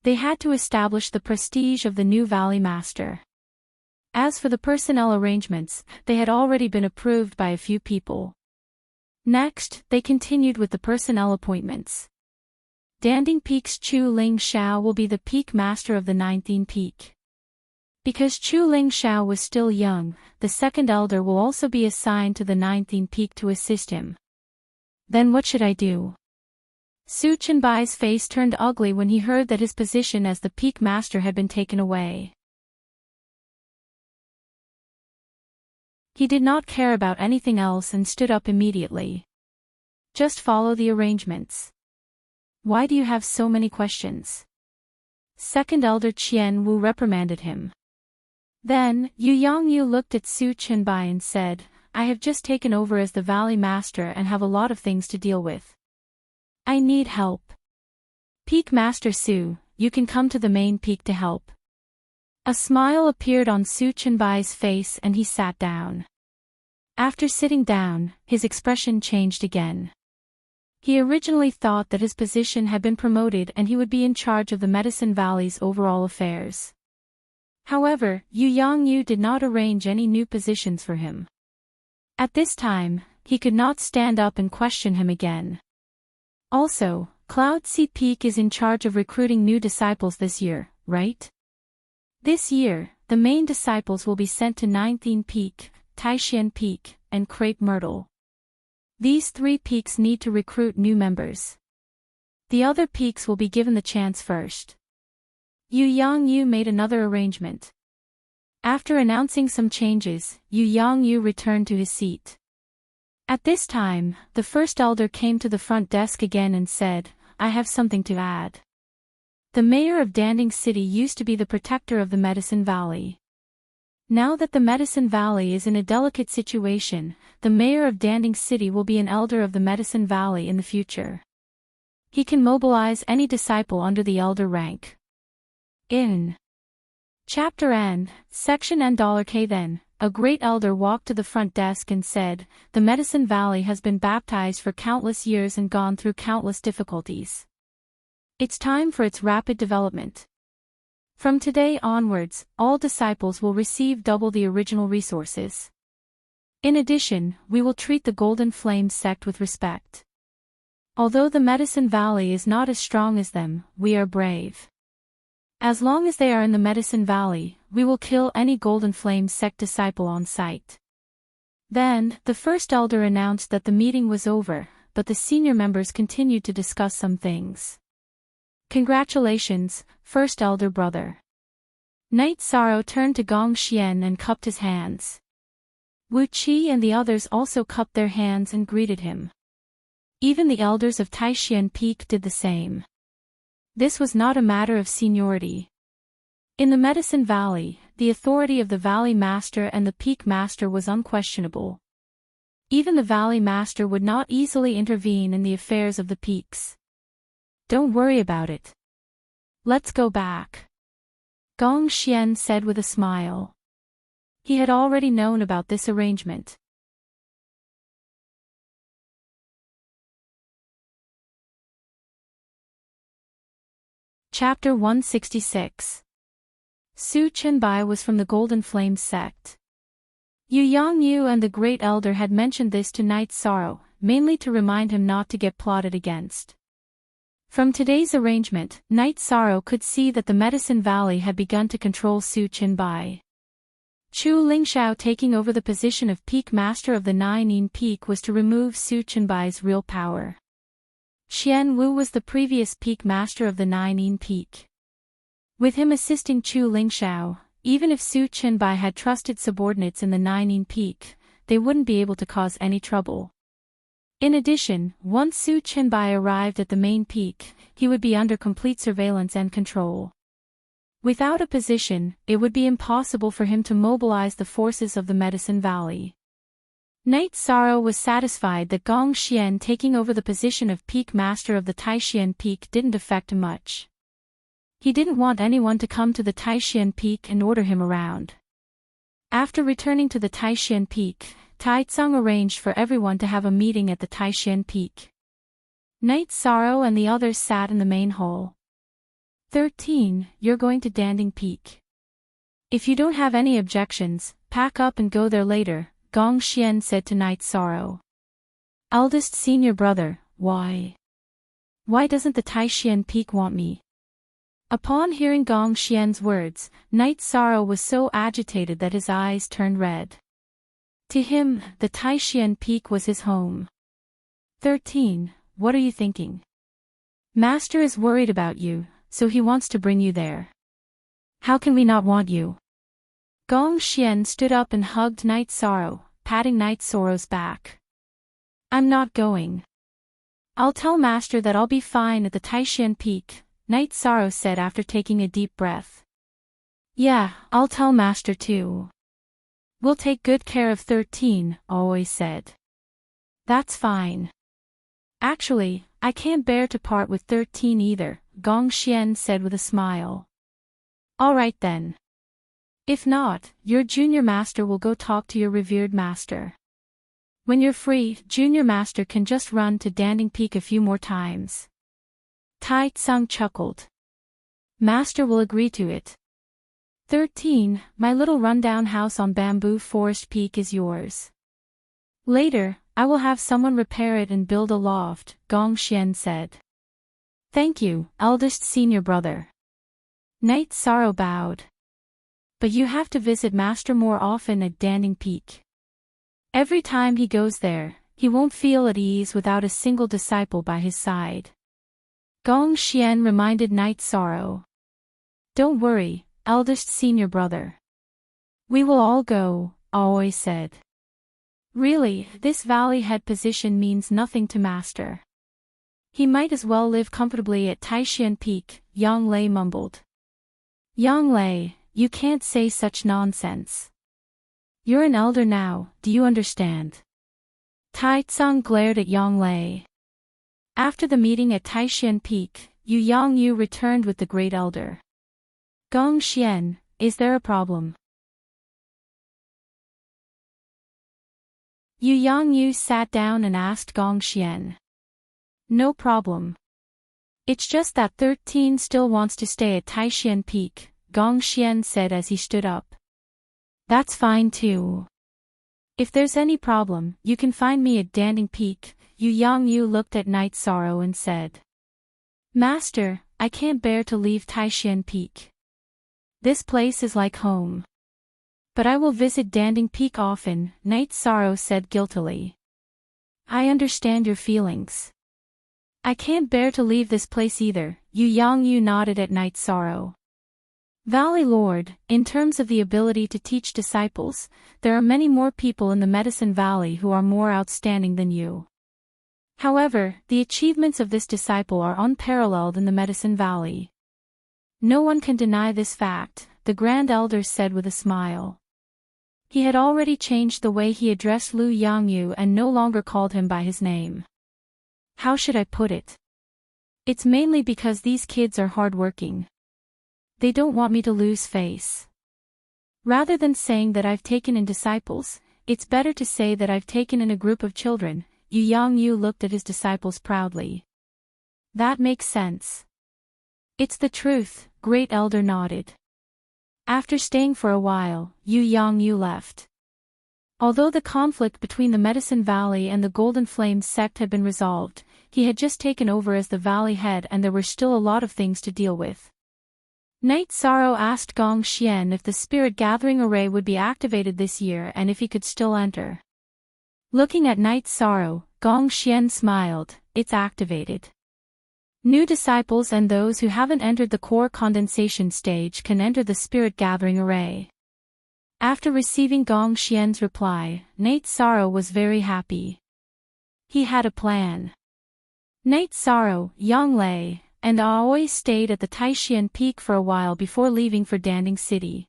They had to establish the prestige of the new Valley Master. As for the personnel arrangements, they had already been approved by a few people. Next, they continued with the personnel appointments. Danding Peak's Chu Ling Shao will be the Peak Master of the 19th Peak. Because Chu Ling Shao was still young, the second elder will also be assigned to the 19th Peak to assist him. Then what should I do? Su Chenbai's face turned ugly when he heard that his position as the Peak Master had been taken away. He did not care about anything else and stood up immediately. Just follow the arrangements. Why do you have so many questions? Second Elder Qian Wu reprimanded him. Then, Yang Yu looked at Su Chenbai and said, I have just taken over as the Valley Master and have a lot of things to deal with. I need help. Peak Master Su, you can come to the main peak to help. A smile appeared on Su Chenbai's face and he sat down. After sitting down, his expression changed again. He originally thought that his position had been promoted and he would be in charge of the Medicine Valley's overall affairs. However, Yang Yu did not arrange any new positions for him. At this time, he could not stand up and question him again. Also, Cloud Sea Peak is in charge of recruiting new disciples this year, right? This year, the main disciples will be sent to 19th Peak, Taishan Peak, and Crepe Myrtle. These three peaks need to recruit new members. The other peaks will be given the chance first. Yang Yu made another arrangement. After announcing some changes, Yang Yu returned to his seat. At this time, the first elder came to the front desk again and said, I have something to add. The mayor of Danding City used to be the protector of the Medicine Valley. Now that the Medicine Valley is in a delicate situation, the mayor of Danding City will be an elder of the Medicine Valley in the future. He can mobilize any disciple under the elder rank. In Chapter N, Section N$K then, a great elder walked to the front desk and said, the Medicine Valley has been baptized for countless years and gone through countless difficulties. It's time for its rapid development. From today onwards, all disciples will receive double the original resources. In addition, we will treat the Golden Flame sect with respect. Although the Medicine Valley is not as strong as them, we are brave. As long as they are in the Medicine Valley, we will kill any Golden Flame sect disciple on sight. Then, the first elder announced that the meeting was over, but the senior members continued to discuss some things. Congratulations, first elder brother. Knight Sorrow turned to Gong Xian and cupped his hands. Wu Qi and the others also cupped their hands and greeted him. Even the elders of Taishan Peak did the same. This was not a matter of seniority. In the Medicine Valley, the authority of the Valley Master and the Peak Master was unquestionable. Even the Valley Master would not easily intervene in the affairs of the peaks. Don't worry about it. Let's go back. Gong Xian said with a smile. He had already known about this arrangement. Chapter 166. Su Chenbai was from the Golden Flame sect. Yu Yongyu and the Great Elder had mentioned this to Knight Sorrow, mainly to remind him not to get plotted against. From today's arrangement, Knight Sorrow could see that the Medicine Valley had begun to control Su Chenbai. Chu Lingxiao taking over the position of Peak Master of the Nine Yin Peak was to remove Su Chenbai's real power. Xian Wu was the previous Peak Master of the Nine Yin Peak. With him assisting Chu Lingxiao, even if Su Chenbai had trusted subordinates in the Nine Yin Peak, they wouldn't be able to cause any trouble. In addition, once Su Chenbai arrived at the main peak, he would be under complete surveillance and control. Without a position, it would be impossible for him to mobilize the forces of the Medicine Valley. Knight Sorrow was satisfied that Gong Xian taking over the position of Peak Master of the Taishian Peak didn't affect him much. He didn't want anyone to come to the Taishian Peak and order him around. After returning to the Taishian Peak, Tai Tsung arranged for everyone to have a meeting at the Taishian Peak. Knight Sorrow and the others sat in the main hall. 13. You're going to Danding Peak. If you don't have any objections, pack up and go there later, Gong Xian said to Knight Sorrow. Eldest senior brother, why? Why doesn't the Taishian Peak want me? Upon hearing Gong Xian's words, Knight Sorrow was so agitated that his eyes turned red. To him, the Taishian Peak was his home. 13. What are you thinking? Master is worried about you, so he wants to bring you there. How can we not want you? Gong Xian stood up and hugged Knight Sorrow, patting Knight Sorrow's back. I'm not going. I'll tell Master that I'll be fine at the Taishian Peak, Knight Sorrow said after taking a deep breath. Yeah, I'll tell Master too. We'll take good care of 13, always said. That's fine. Actually, I can't bear to part with 13 either, Gong Xian said with a smile. All right then. If not, your junior master will go talk to your revered master. When you're free, junior master can just run to Danding Peak a few more times. Tai Tsung chuckled. Master will agree to it. 13. My little rundown house on Bamboo Forest Peak is yours. Later, I will have someone repair it and build a loft, Gong Xian said. Thank you, eldest senior brother. Knight Sorrow bowed. But you have to visit Master more often at Danding Peak. Every time he goes there, he won't feel at ease without a single disciple by his side. Gong Xian reminded Knight Sorrow. Don't worry, eldest senior brother. We will all go, always said. Really, this valley head position means nothing to Master. He might as well live comfortably at Taishian Peak, Yang Lei mumbled. Yang Lei, you can't say such nonsense. You're an elder now, do you understand? Tai Tsung glared at Yang Lei. After the meeting at Taishian Peak, Yu Yongyu returned with the Great Elder. Gong Xian, is there a problem? Yu Yongyu sat down and asked Gong Xian. No problem. It's just that 13 still wants to stay at Taishian Peak, Gong Xian said as he stood up. That's fine too. If there's any problem, you can find me at Danding Peak, Yu Yongyu looked at Knight Sorrow and said. Master, I can't bear to leave Taishian Peak. This place is like home. But I will visit Danding Peak often, Knight Sorrow said guiltily. I understand your feelings. I can't bear to leave this place either, Yu Yongyu nodded at Knight Sorrow. Valley Lord, in terms of the ability to teach disciples, there are many more people in the Medicine Valley who are more outstanding than you. However, the achievements of this disciple are unparalleled in the Medicine Valley. No one can deny this fact, the Grand Elder said with a smile. He had already changed the way he addressed Lu Yongyu and no longer called him by his name. How should I put it? It's mainly because these kids are hardworking. They don't want me to lose face. Rather than saying that I've taken in disciples, it's better to say that I've taken in a group of children, Yu Yongyu looked at his disciples proudly. That makes sense. It's the truth, Great Elder nodded. After staying for a while, Yu Yangyu left. Although the conflict between the Medicine Valley and the Golden Flames sect had been resolved, he had just taken over as the valley head and there were still a lot of things to deal with. Night Sorrow asked Gong Xian if the Spirit Gathering Array would be activated this year and if he could still enter. Looking at Night Sorrow, Gong Xian smiled, "It's activated. New disciples and those who haven't entered the core condensation stage can enter the Spirit Gathering Array." After receiving Gong Xian's reply, Night Sorrow was very happy. He had a plan. Night Sorrow, Yang Lei, and Aoi stayed at the Taixian Peak for a while before leaving for Danding City.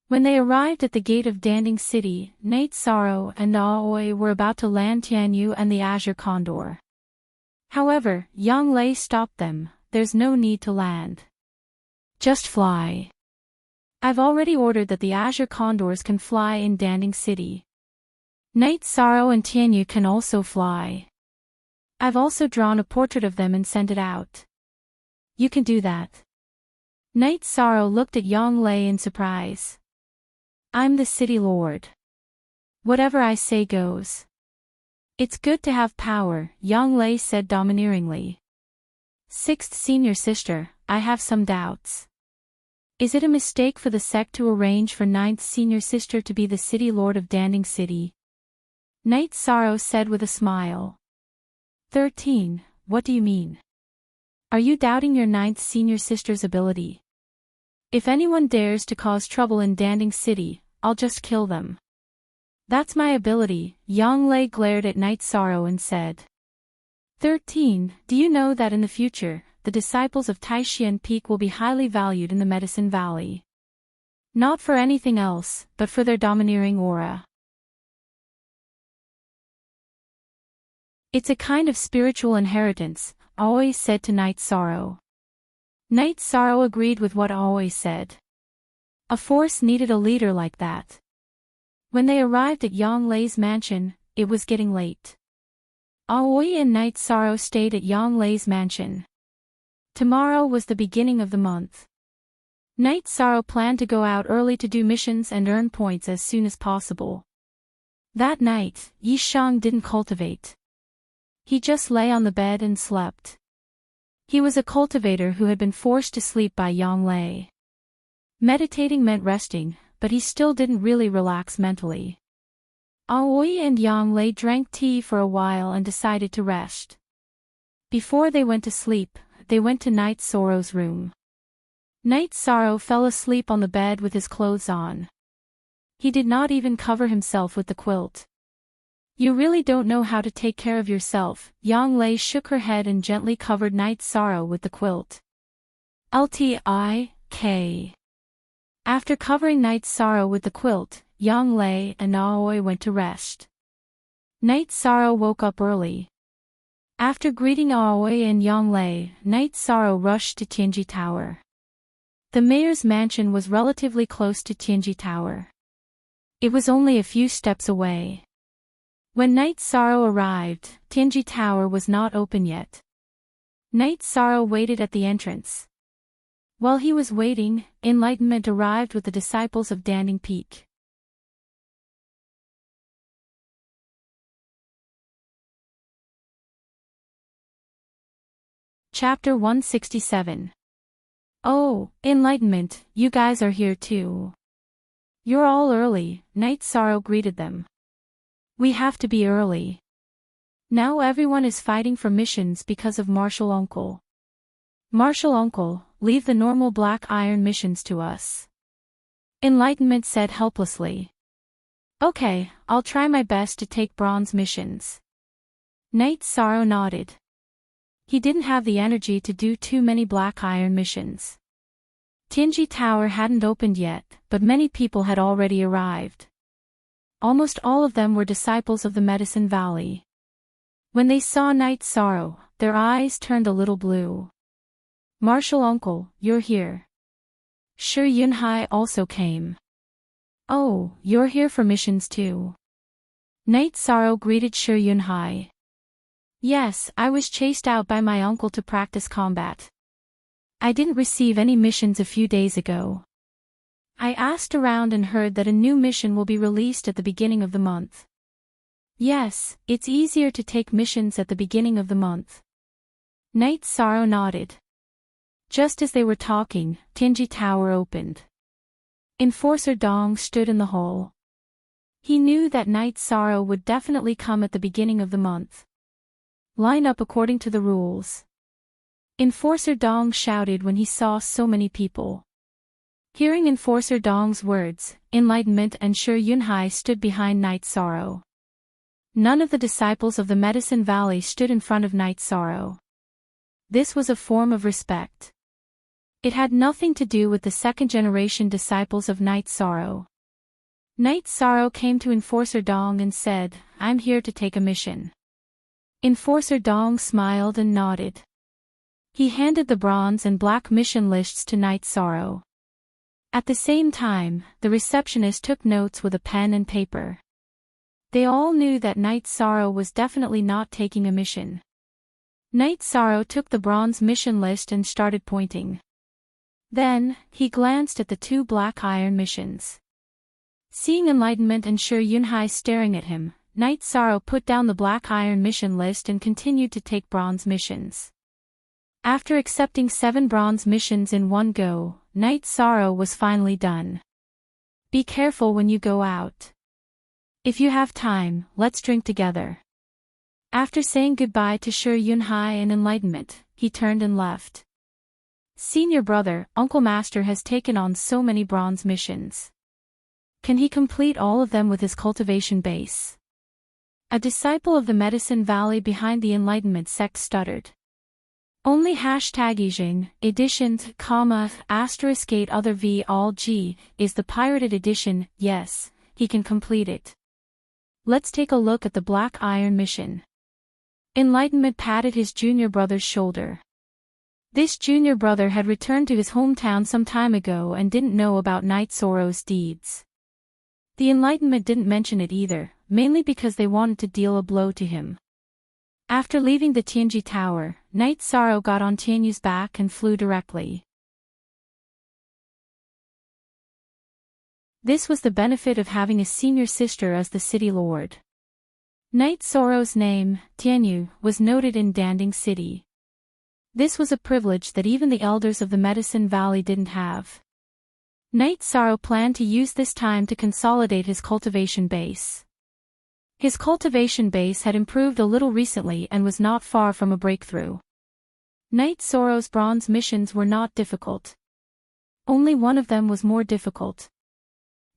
When they arrived at the gate of Danding City, Night Sorrow and Aoi were about to land Tianyu and the Azure Condor. However, Yang Lei stopped them. "There's no need to land. Just fly. I've already ordered that the Azure Condors can fly in Danding City. Night Sorrow and Tianyu can also fly. I've also drawn a portrait of them and sent it out. You can do that." Night Sorrow looked at Yang Lei in surprise. "I'm the city lord. Whatever I say goes." "It's good to have power," Yang Lei said domineeringly. "Sixth senior sister, I have some doubts. Is it a mistake for the sect to arrange for ninth senior sister to be the city lord of Danding City?" Night Sorrow said with a smile. 13, what do you mean? Are you doubting your ninth senior sister's ability? If anyone dares to cause trouble in Danding City, I'll just kill them. That's my ability, Yang Lei glared at Night Sorrow and said. 13, do you know that in the future, the disciples of Taixian Peak will be highly valued in the Medicine Valley? Not for anything else, but for their domineering aura. It's a kind of spiritual inheritance, Aoi said to Night Sorrow. Night Sorrow agreed with what Aoi said. A force needed a leader like that. When they arrived at Yang Lei's mansion, it was getting late. Aoi and Night Sorrow stayed at Yang Lei's mansion. Tomorrow was the beginning of the month. Night Sorrow planned to go out early to do missions and earn points as soon as possible. That night, Yi Shang didn't cultivate. He just lay on the bed and slept. He was a cultivator who had been forced to sleep by Yang Lei. Meditating meant resting, but he still didn't really relax mentally. Aoi and Yang Lei drank tea for a while and decided to rest. Before they went to sleep, they went to Night Sorrow's room. Night Sorrow fell asleep on the bed with his clothes on. He did not even cover himself with the quilt. You really don't know how to take care of yourself, Yang Lei shook her head and gently covered Night Sorrow with the quilt. Lik. After covering Night Sorrow with the quilt, Yang Lei and Aoi went to rest. Night Sorrow woke up early. After greeting Aoi and Yang Lei, Night Sorrow rushed to Tianji Tower. The mayor's mansion was relatively close to Tianji Tower. It was only a few steps away. When Night Sorrow arrived, Tianji Tower was not open yet. Night Sorrow waited at the entrance. While he was waiting, enlightenment arrived with the disciples of Danding Peak. Chapter 167. Oh, enlightenment, you guys are here too. You're all early, Night Sorrow greeted them. We have to be early. Now everyone is fighting for missions because of Martial Uncle. Martial Uncle, leave the normal black iron missions to us. Enlightenment said helplessly. Okay, I'll try my best to take bronze missions. Night Sorrow nodded. He didn't have the energy to do too many black iron missions. Tianji Tower hadn't opened yet, but many people had already arrived. Almost all of them were disciples of the Medicine Valley. When they saw Night Sorrow, their eyes turned a little blue. Martial Uncle, you're here. Shi Yunhai also came. Oh, you're here for missions too. Night Sorrow greeted Shi Yunhai. Yes, I was chased out by my uncle to practice combat. I didn't receive any missions a few days ago. I asked around and heard that a new mission will be released at the beginning of the month. Yes, it's easier to take missions at the beginning of the month. Night Sorrow nodded. Just as they were talking, Tianji Tower opened. Enforcer Dong stood in the hall. He knew that Night Sorrow would definitely come at the beginning of the month. Line up according to the rules. Enforcer Dong shouted when he saw so many people. Hearing Enforcer Dong's words, Enlightenment and Sure Yunhai stood behind Night Sorrow. None of the disciples of the Medicine Valley stood in front of Night Sorrow. This was a form of respect. It had nothing to do with the second-generation disciples of Night Sorrow. Night Sorrow came to Enforcer Dong and said, "I'm here to take a mission." Enforcer Dong smiled and nodded. He handed the bronze and black mission lists to Night Sorrow. At the same time, the receptionist took notes with a pen and paper. They all knew that Night Sorrow was definitely not taking a mission. Night Sorrow took the bronze mission list and started pointing. Then, he glanced at the two black iron missions. Seeing Enlightenment and Sure Yunhai staring at him, Night Sorrow put down the black iron mission list and continued to take bronze missions. After accepting 7 bronze missions in one go, Night Sorrow was finally done. Be careful when you go out. If you have time, let's drink together. After saying goodbye to Sure Yunhai and Enlightenment, he turned and left. Senior brother, Uncle Master has taken on so many bronze missions. Can he complete all of them with his cultivation base? A disciple of the Medicine Valley behind the Enlightenment sect stuttered. Only #Yijing, editions, *8 other v all g, is the pirated edition. Yes, he can complete it. Let's take a look at the Black Iron mission. Enlightenment patted his junior brother's shoulder. This junior brother had returned to his hometown some time ago and didn't know about Night Sorrow's deeds. The Enlightenment didn't mention it either, mainly because they wanted to deal a blow to him. After leaving the Tianji Tower, Night Sorrow got on Tianyu's back and flew directly. This was the benefit of having a senior sister as the city lord. Night Sorrow's name, Tianyu, was noted in Danding City. This was a privilege that even the elders of the Medicine Valley didn't have. Night Sorrow planned to use this time to consolidate his cultivation base. His cultivation base had improved a little recently and was not far from a breakthrough. Night Sorrow's bronze missions were not difficult. Only one of them was more difficult.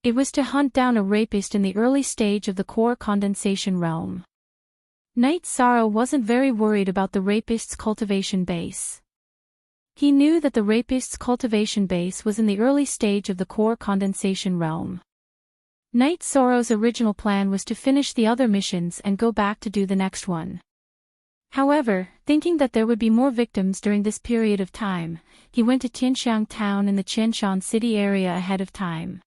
It was to hunt down a rapist in the early stage of the core condensation realm. Night Sorrow wasn't very worried about the rapist's cultivation base. He knew that the rapist's cultivation base was in the early stage of the core condensation realm. Night Sorrow's original plan was to finish the other missions and go back to do the next one. However, thinking that there would be more victims during this period of time, he went to Tianxiang Town in the Qianshan City area ahead of time.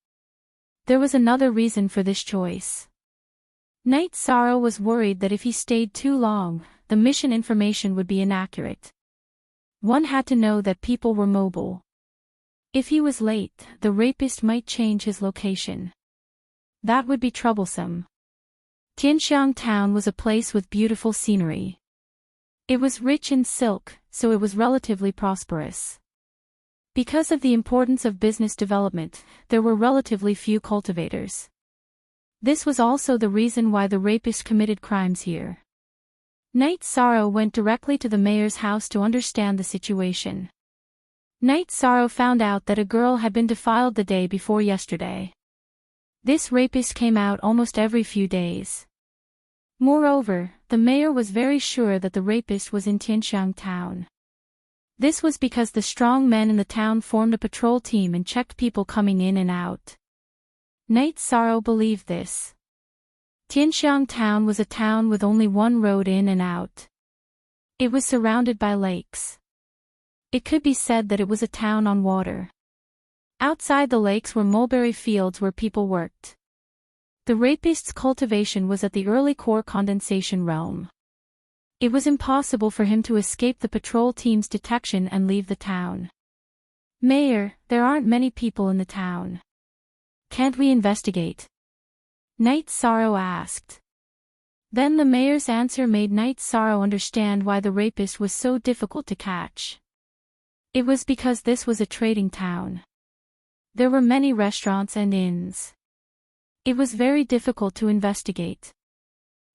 There was another reason for this choice. Night Sorrow was worried that if he stayed too long, the mission information would be inaccurate. One had to know that people were mobile. If he was late, the rapist might change his location. That would be troublesome. Tianxiang Town was a place with beautiful scenery. It was rich in silk, so it was relatively prosperous. Because of the importance of business development, there were relatively few cultivators. This was also the reason why the rapist committed crimes here. Night Sorrow went directly to the mayor's house to understand the situation. Night Sorrow found out that a girl had been defiled the day before yesterday. This rapist came out almost every few days. Moreover, the mayor was very sure that the rapist was in Tianxiang Town. This was because the strong men in the town formed a patrol team and checked people coming in and out. Night Sorrow believed this. Tianxiang Town was a town with only one road in and out. It was surrounded by lakes. It could be said that it was a town on water. Outside the lakes were mulberry fields where people worked. The rapist's cultivation was at the early core condensation realm. It was impossible for him to escape the patrol team's detection and leave the town. Mayor, there aren't many people in the town. Can't we investigate? Night Sorrow asked. Then the mayor's answer made Night Sorrow understand why the rapist was so difficult to catch. It was because this was a trading town. There were many restaurants and inns. It was very difficult to investigate.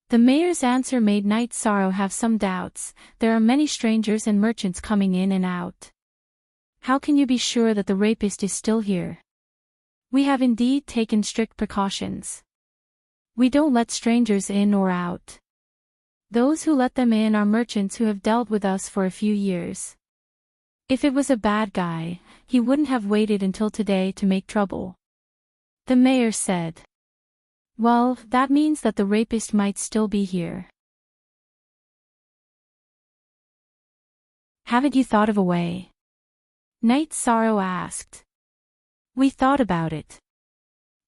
The mayor's answer made Night Sorrow have some doubts. There are many strangers and merchants coming in and out. How can you be sure that the rapist is still here? We have indeed taken strict precautions. We don't let strangers in or out. Those who let them in are merchants who have dealt with us for a few years. If it was a bad guy, he wouldn't have waited until today to make trouble. The mayor said. Well, that means that the rapist might still be here. Haven't you thought of a way? Night Sorrow asked. We thought about it.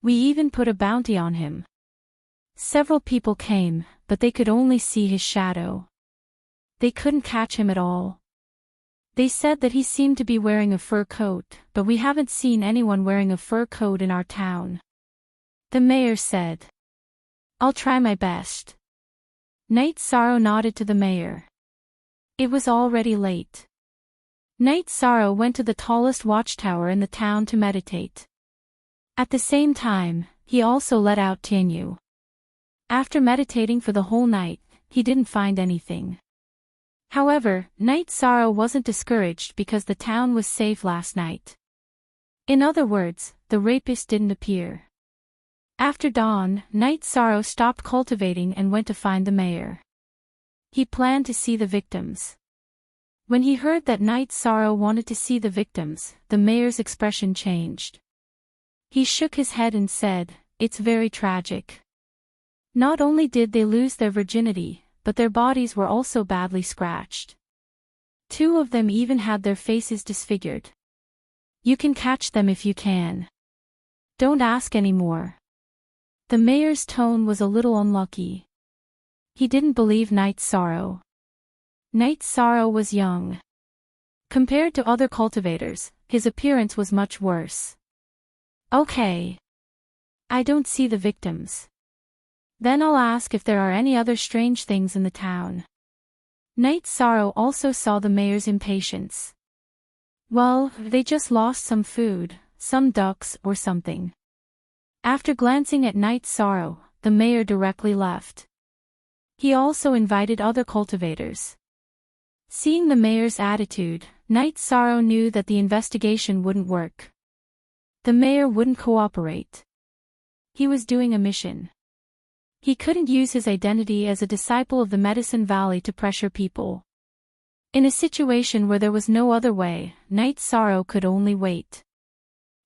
We even put a bounty on him. Several people came, but they could only see his shadow. They couldn't catch him at all. They said that he seemed to be wearing a fur coat, but we haven't seen anyone wearing a fur coat in our town. The mayor said. I'll try my best. Night Sorrow nodded to the mayor. It was already late. Night Sorrow went to the tallest watchtower in the town to meditate. At the same time, he also let out Tianyu. After meditating for the whole night, he didn't find anything. However, Night Sorrow wasn't discouraged because the town was safe last night. In other words, the rapist didn't appear. After dawn, Night Sorrow stopped cultivating and went to find the mayor. He planned to see the victims. When he heard that Night Sorrow wanted to see the victims, the mayor's expression changed. He shook his head and said, It's very tragic. Not only did they lose their virginity, but their bodies were also badly scratched. 2 of them even had their faces disfigured. You can catch them if you can. Don't ask any more. The mayor's tone was a little unlucky. He didn't believe Night Sorrow. Night Sorrow was young. Compared to other cultivators, his appearance was much worse. Okay. I don't see the victims. Then I'll ask if there are any other strange things in the town. Night Sorrow also saw the mayor's impatience. Well, they just lost some food, some ducks or something. After glancing at Night Sorrow, the mayor directly left. He also invited other cultivators. Seeing the mayor's attitude, Night Sorrow knew that the investigation wouldn't work. The mayor wouldn't cooperate. He was doing a mission. He couldn't use his identity as a disciple of the Medicine Valley to pressure people. In a situation where there was no other way, Night Sorrow could only wait.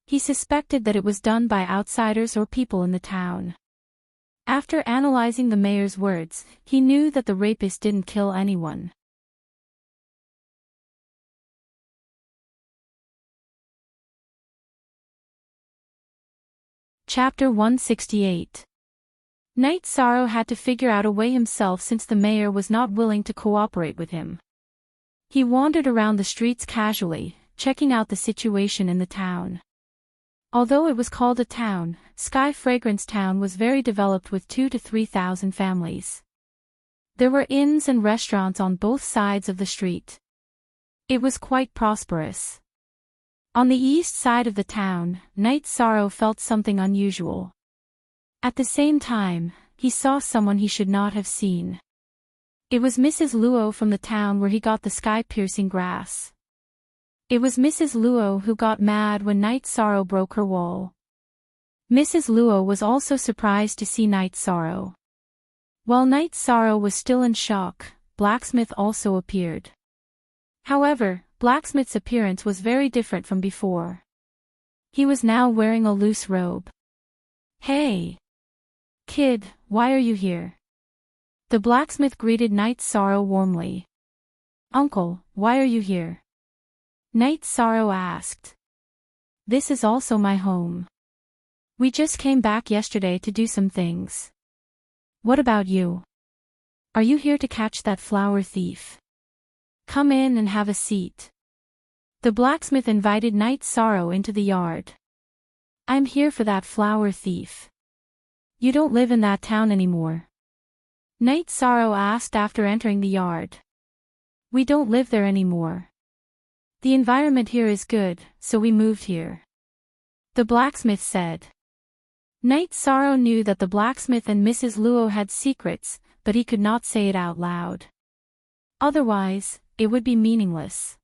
He suspected that it was done by outsiders or people in the town. After analyzing the mayor's words, he knew that the rapist didn't kill anyone. Chapter 168. Night Sorrow had to figure out a way himself since the mayor was not willing to cooperate with him. He wandered around the streets casually, checking out the situation in the town. Although it was called a town, Sky Fragrance Town was very developed with 2,000 to 3,000 families. There were inns and restaurants on both sides of the street. It was quite prosperous. On the east side of the town, Night Sorrow felt something unusual. At the same time, he saw someone he should not have seen. It was Mrs. Luo from the town where he got the sky-piercing grass. It was Mrs. Luo who got mad when Night Sorrow broke her wall. Mrs. Luo was also surprised to see Night Sorrow. While Night Sorrow was still in shock, Blacksmith also appeared. However, Blacksmith's appearance was very different from before. He was now wearing a loose robe. Hey! Kid, why are you here? The blacksmith greeted Night Sorrow warmly. Uncle, why are you here? Night Sorrow asked. This is also my home. We just came back yesterday to do some things. What about you? Are you here to catch that flower thief? Come in and have a seat. The blacksmith invited Night Sorrow into the yard. I'm here for that flower thief. You don't live in that town anymore? Night Sorrow asked after entering the yard. We don't live there anymore. The environment here is good, so we moved here. The blacksmith said. Night Sorrow knew that the blacksmith and Mrs. Luo had secrets, but he could not say it out loud. Otherwise, it would be meaningless.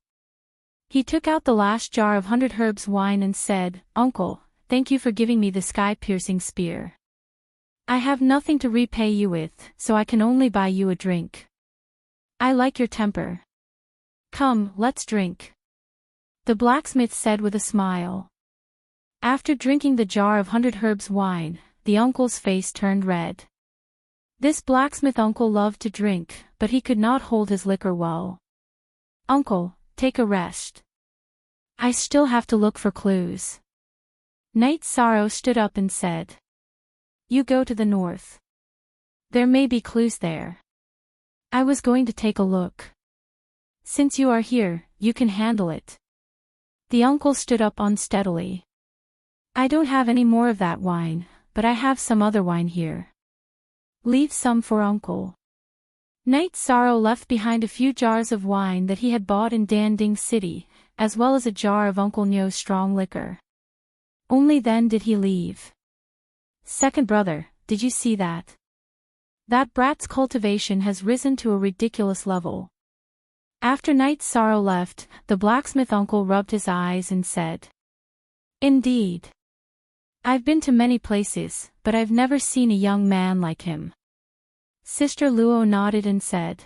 He took out the last jar of 100 herbs wine and said, Uncle, thank you for giving me the sky-piercing spear. I have nothing to repay you with, so I can only buy you a drink. I like your temper. Come, let's drink. The blacksmith said with a smile. After drinking the jar of 100 herbs wine, the uncle's face turned red. This blacksmith uncle loved to drink, but he could not hold his liquor well. Uncle, take a rest. I still have to look for clues. Night Sorrow stood up and said. You go to the north. There may be clues there. I was going to take a look. Since you are here, you can handle it. The uncle stood up unsteadily. I don't have any more of that wine, but I have some other wine here. Leave some for Uncle. Night Sorrow left behind a few jars of wine that he had bought in Danding City, as well as a jar of Uncle Nyo's strong liquor. Only then did he leave. Second brother, did you see that? That brat's cultivation has risen to a ridiculous level. After Night Sorrow left, the blacksmith uncle rubbed his eyes and said. Indeed. I've been to many places, but I've never seen a young man like him. Sister Luo nodded and said.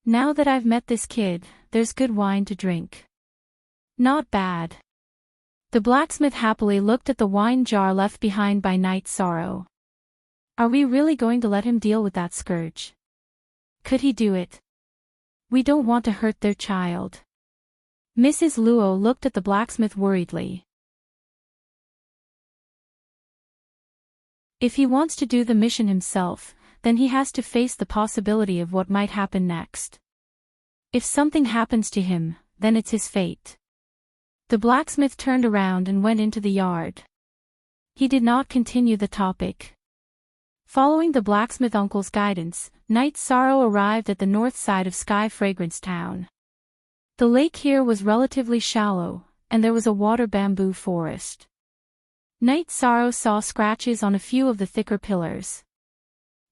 Now that I've met this kid, there's good wine to drink. Not bad. The blacksmith happily looked at the wine jar left behind by Night Sorrow. Are we really going to let him deal with that scourge? Could he do it? We don't want to hurt their child. Mrs. Luo looked at the blacksmith worriedly. If he wants to do the mission himself, then he has to face the possibility of what might happen next. If something happens to him, then it's his fate. The blacksmith turned around and went into the yard. He did not continue the topic. Following the blacksmith uncle's guidance, Night Sorrow arrived at the north side of Sky Fragrance Town. The lake here was relatively shallow, and there was a water bamboo forest. Night Sorrow saw scratches on a few of the thicker pillars.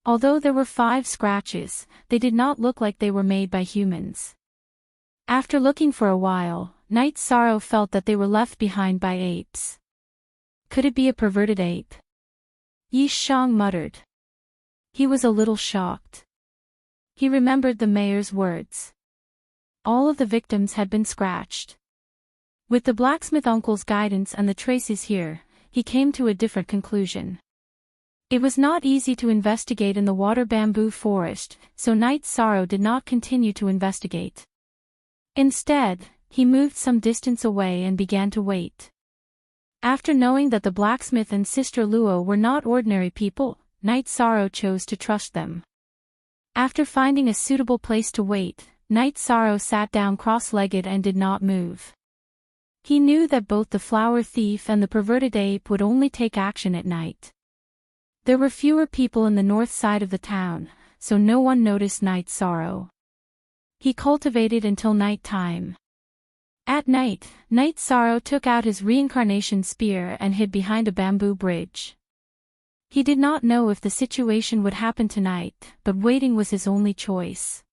Although there were 5 scratches, they did not look like they were made by humans. After looking for a while, Night Sorrow felt that they were left behind by apes. Could it be a perverted ape? Yi Shang muttered. He was a little shocked. He remembered the mayor's words. All of the victims had been scratched. With the blacksmith uncle's guidance and the traces here, he came to a different conclusion. It was not easy to investigate in the water bamboo forest, so Night Sorrow did not continue to investigate. Instead, he moved some distance away and began to wait. After knowing that the blacksmith and Sister Luo were not ordinary people, Night Sorrow chose to trust them. After finding a suitable place to wait, Night Sorrow sat down cross-legged and did not move. He knew that both the flower thief and the perverted ape would only take action at night. There were fewer people in the north side of the town, so no one noticed Night Sorrow. He cultivated until night time. At night, Night Sorrow took out his reincarnation spear and hid behind a bamboo bridge. He did not know if the situation would happen tonight, but waiting was his only choice.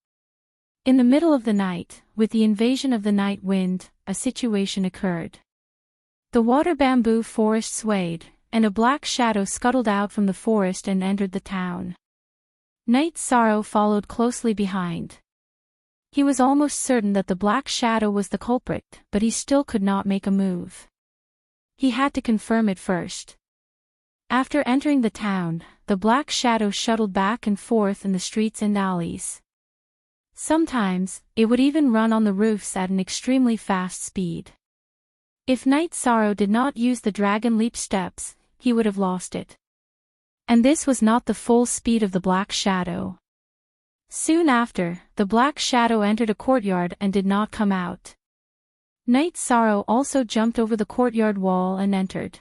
In the middle of the night, with the invasion of the night wind, a situation occurred. The water bamboo forest swayed, and a black shadow scuttled out from the forest and entered the town. Night Sorrow followed closely behind. He was almost certain that the black shadow was the culprit, but he still could not make a move. He had to confirm it first. After entering the town, the black shadow shuttled back and forth in the streets and alleys. Sometimes, it would even run on the roofs at an extremely fast speed. If Night Sorrow did not use the dragon leap steps, he would have lost it. And this was not the full speed of the black shadow. Soon after, the black shadow entered a courtyard and did not come out. Night Sorrow also jumped over the courtyard wall and entered.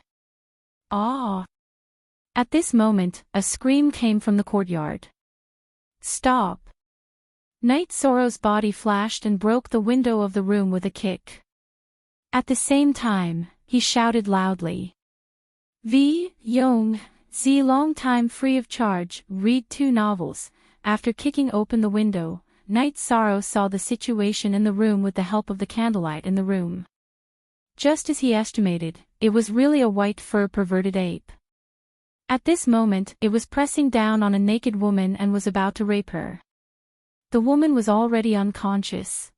Ah! At this moment, a scream came from the courtyard. Stop! Night Sorrow's body flashed and broke the window of the room with a kick. At the same time, he shouted loudly. V. Yong, Z long time free of charge, read 2 novels. After kicking open the window, Night Sorrow saw the situation in the room with the help of the candlelight in the room. Just as he estimated, it was really a white fur perverted ape. At this moment, it was pressing down on a naked woman and was about to rape her. The woman was already unconscious.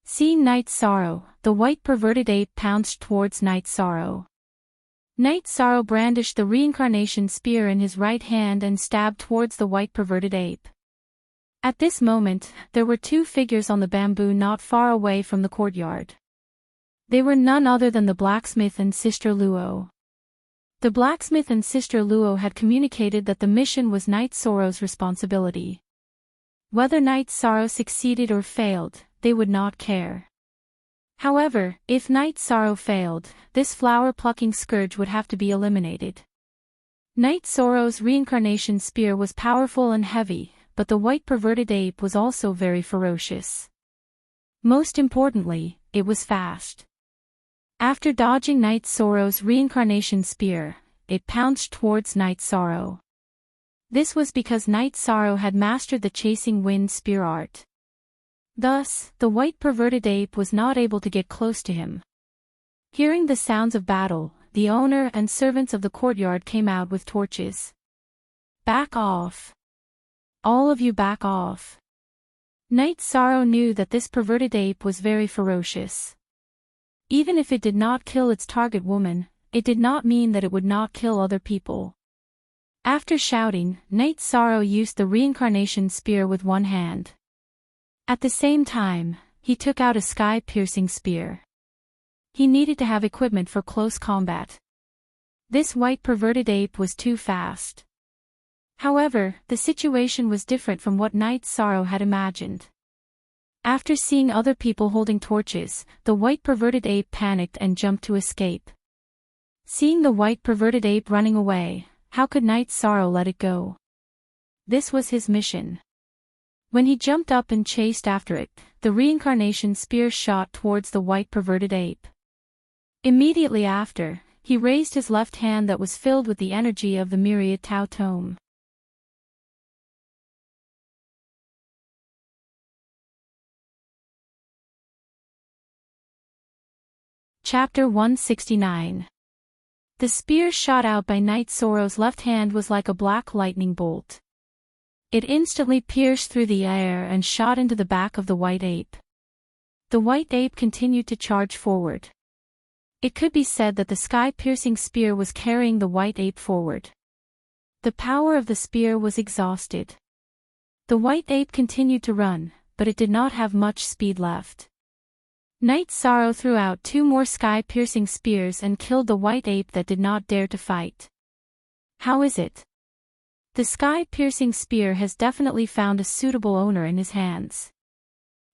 Seeing Night Sorrow, the white perverted ape pounced towards Night Sorrow. Night Sorrow brandished the reincarnation spear in his right hand and stabbed towards the white perverted ape. At this moment, there were 2 figures on the bamboo not far away from the courtyard. They were none other than the blacksmith and Sister Luo. The blacksmith and Sister Luo had communicated that the mission was Night Sorrow's responsibility. Whether Night Sorrow succeeded or failed, they would not care. However, if Night Sorrow failed, this flower-plucking scourge would have to be eliminated. Night Sorrow's reincarnation spear was powerful and heavy, but the white perverted ape was also very ferocious. Most importantly, it was fast. After dodging Night Sorrow's reincarnation spear, it pounced towards Night Sorrow. This was because Night Sorrow had mastered the chasing wind spear art. Thus, the white perverted ape was not able to get close to him. Hearing the sounds of battle, the owner and servants of the courtyard came out with torches. Back off! All of you back off! Night Sorrow knew that this perverted ape was very ferocious. Even if it did not kill its target woman, it did not mean that it would not kill other people. After shouting, Night Sorrow used the reincarnation spear with one hand. At the same time, he took out a sky-piercing spear. He needed to have equipment for close combat. This white perverted ape was too fast. However, the situation was different from what Night Sorrow had imagined. After seeing other people holding torches, the white perverted ape panicked and jumped to escape. Seeing the white perverted ape running away, how could Night Sorrow let it go? This was his mission. When he jumped up and chased after it, the reincarnation spear shot towards the white perverted ape. Immediately after, he raised his left hand that was filled with the energy of the myriad Tao Tome. Chapter 169. The spear shot out by Night Sorrow's left hand was like a black lightning bolt. It instantly pierced through the air and shot into the back of the white ape. The white ape continued to charge forward. It could be said that the sky-piercing spear was carrying the white ape forward. The power of the spear was exhausted. The white ape continued to run, but it did not have much speed left. Night Sorrow threw out 2 more sky-piercing spears and killed the white ape that did not dare to fight. How is it? The sky-piercing spear has definitely found a suitable owner in his hands.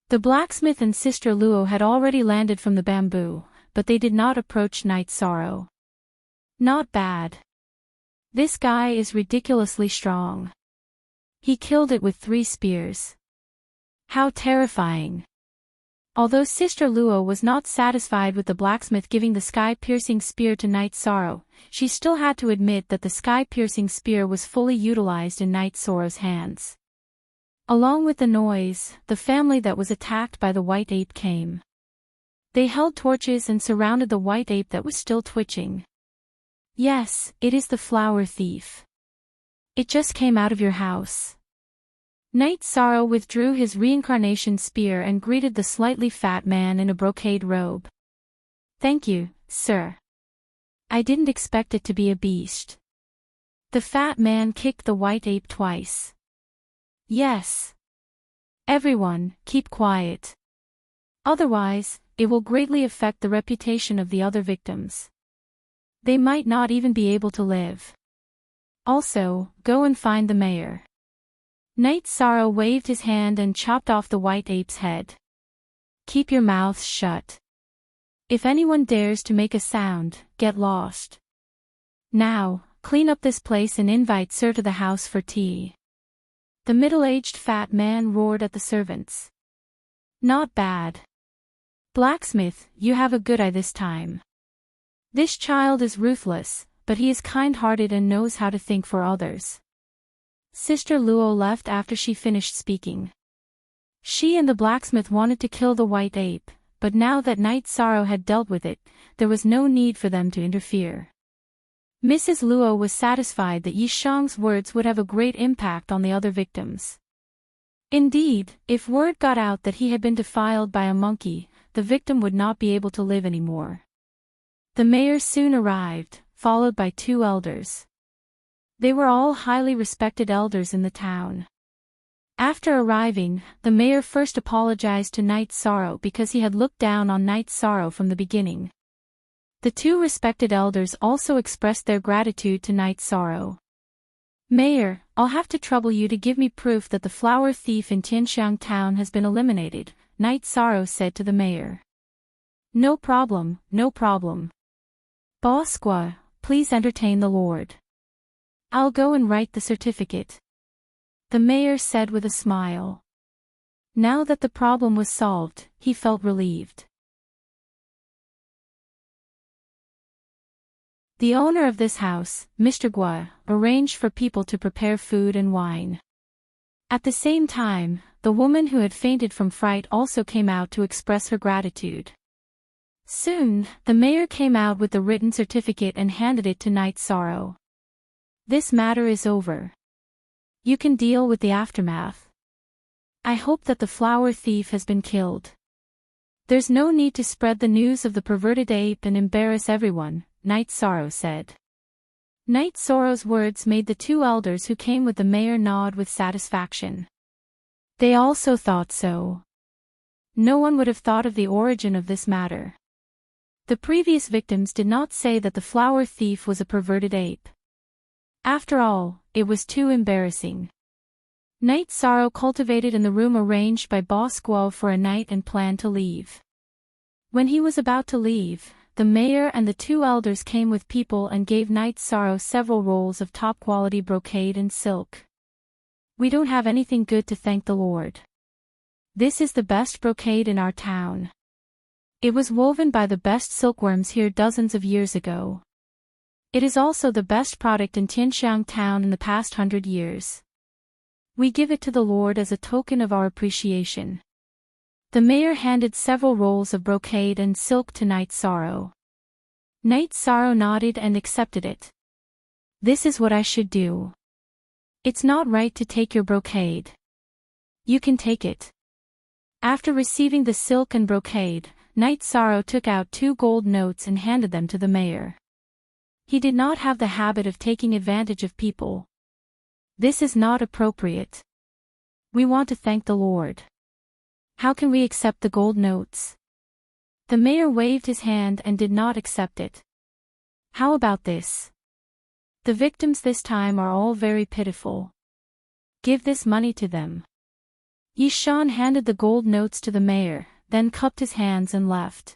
The blacksmith and Sister Luo had already landed from the bamboo, but they did not approach Night Sorrow. Not bad. This guy is ridiculously strong. He killed it with 3 spears. How terrifying. Although Sister Luo was not satisfied with the blacksmith giving the sky-piercing spear to Night Sorrow, she still had to admit that the sky-piercing spear was fully utilized in Night Sorrow's hands. Along with the noise, the family that was attacked by the white ape came. They held torches and surrounded the white ape that was still twitching. Yes, it is the flower thief. It just came out of your house. Night Sorrow withdrew his reincarnation spear and greeted the slightly fat man in a brocade robe. Thank you, sir. I didn't expect it to be a beast. The fat man kicked the white ape twice. Yes. Everyone, keep quiet. Otherwise, it will greatly affect the reputation of the other victims. They might not even be able to live. Also, go and find the mayor. Night Sorrow waved his hand and chopped off the white ape's head. Keep your mouths shut. If anyone dares to make a sound, get lost. Now, clean up this place and invite Sir to the house for tea. The middle-aged fat man roared at the servants. Not bad. Blacksmith, you have a good eye this time. This child is ruthless, but he is kind-hearted and knows how to think for others. Sister Luo left after she finished speaking. She and the blacksmith wanted to kill the white ape, but now that Night Sorrow had dealt with it, there was no need for them to interfere. Mrs. Luo was satisfied that Yi Shang's words would have a great impact on the other victims. Indeed, if word got out that he had been defiled by a monkey, the victim would not be able to live anymore. The mayor soon arrived, followed by 2 elders. They were all highly respected elders in the town. After arriving, the mayor first apologized to Night Sorrow because he had looked down on Night Sorrow from the beginning. The 2 respected elders also expressed their gratitude to Night Sorrow. Mayor, I'll have to trouble you to give me proof that the flower thief in Tianxiang town has been eliminated, Night Sorrow said to the mayor. No problem, no problem. Bosqua, please entertain the Lord. I'll go and write the certificate. The mayor said with a smile. Now that the problem was solved, he felt relieved. The owner of this house, Mr. Gua, arranged for people to prepare food and wine. At the same time, the woman who had fainted from fright also came out to express her gratitude. Soon, the mayor came out with the written certificate and handed it to Night Sorrow. This matter is over. You can deal with the aftermath. I hope that the flower thief has been killed. There's no need to spread the news of the perverted ape and embarrass everyone, Night Sorrow said. Night Sorrow's words made the 2 elders who came with the mayor nod with satisfaction. They also thought so. No one would have thought of the origin of this matter. The previous victims did not say that the flower thief was a perverted ape. After all, it was too embarrassing. Night Sorrow cultivated in the room arranged by Boss Guo for a night and planned to leave. When he was about to leave, the mayor and the 2 elders came with people and gave Night Sorrow several rolls of top-quality brocade and silk. We don't have anything good to thank the Lord. This is the best brocade in our town. It was woven by the best silkworms here dozens of years ago. It is also the best product in Tianxiang town in the past 100 years. We give it to the Lord as a token of our appreciation. The mayor handed several rolls of brocade and silk to Night Sorrow. Night Sorrow nodded and accepted it. This is what I should do. It's not right to take your brocade. You can take it. After receiving the silk and brocade, Night Sorrow took out 2 gold notes and handed them to the mayor. He did not have the habit of taking advantage of people. This is not appropriate. We want to thank the Lord. How can we accept the gold notes? The mayor waved his hand and did not accept it. How about this? The victims this time are all very pitiful. Give this money to them. Yi Shan handed the gold notes to the mayor, then cupped his hands and left.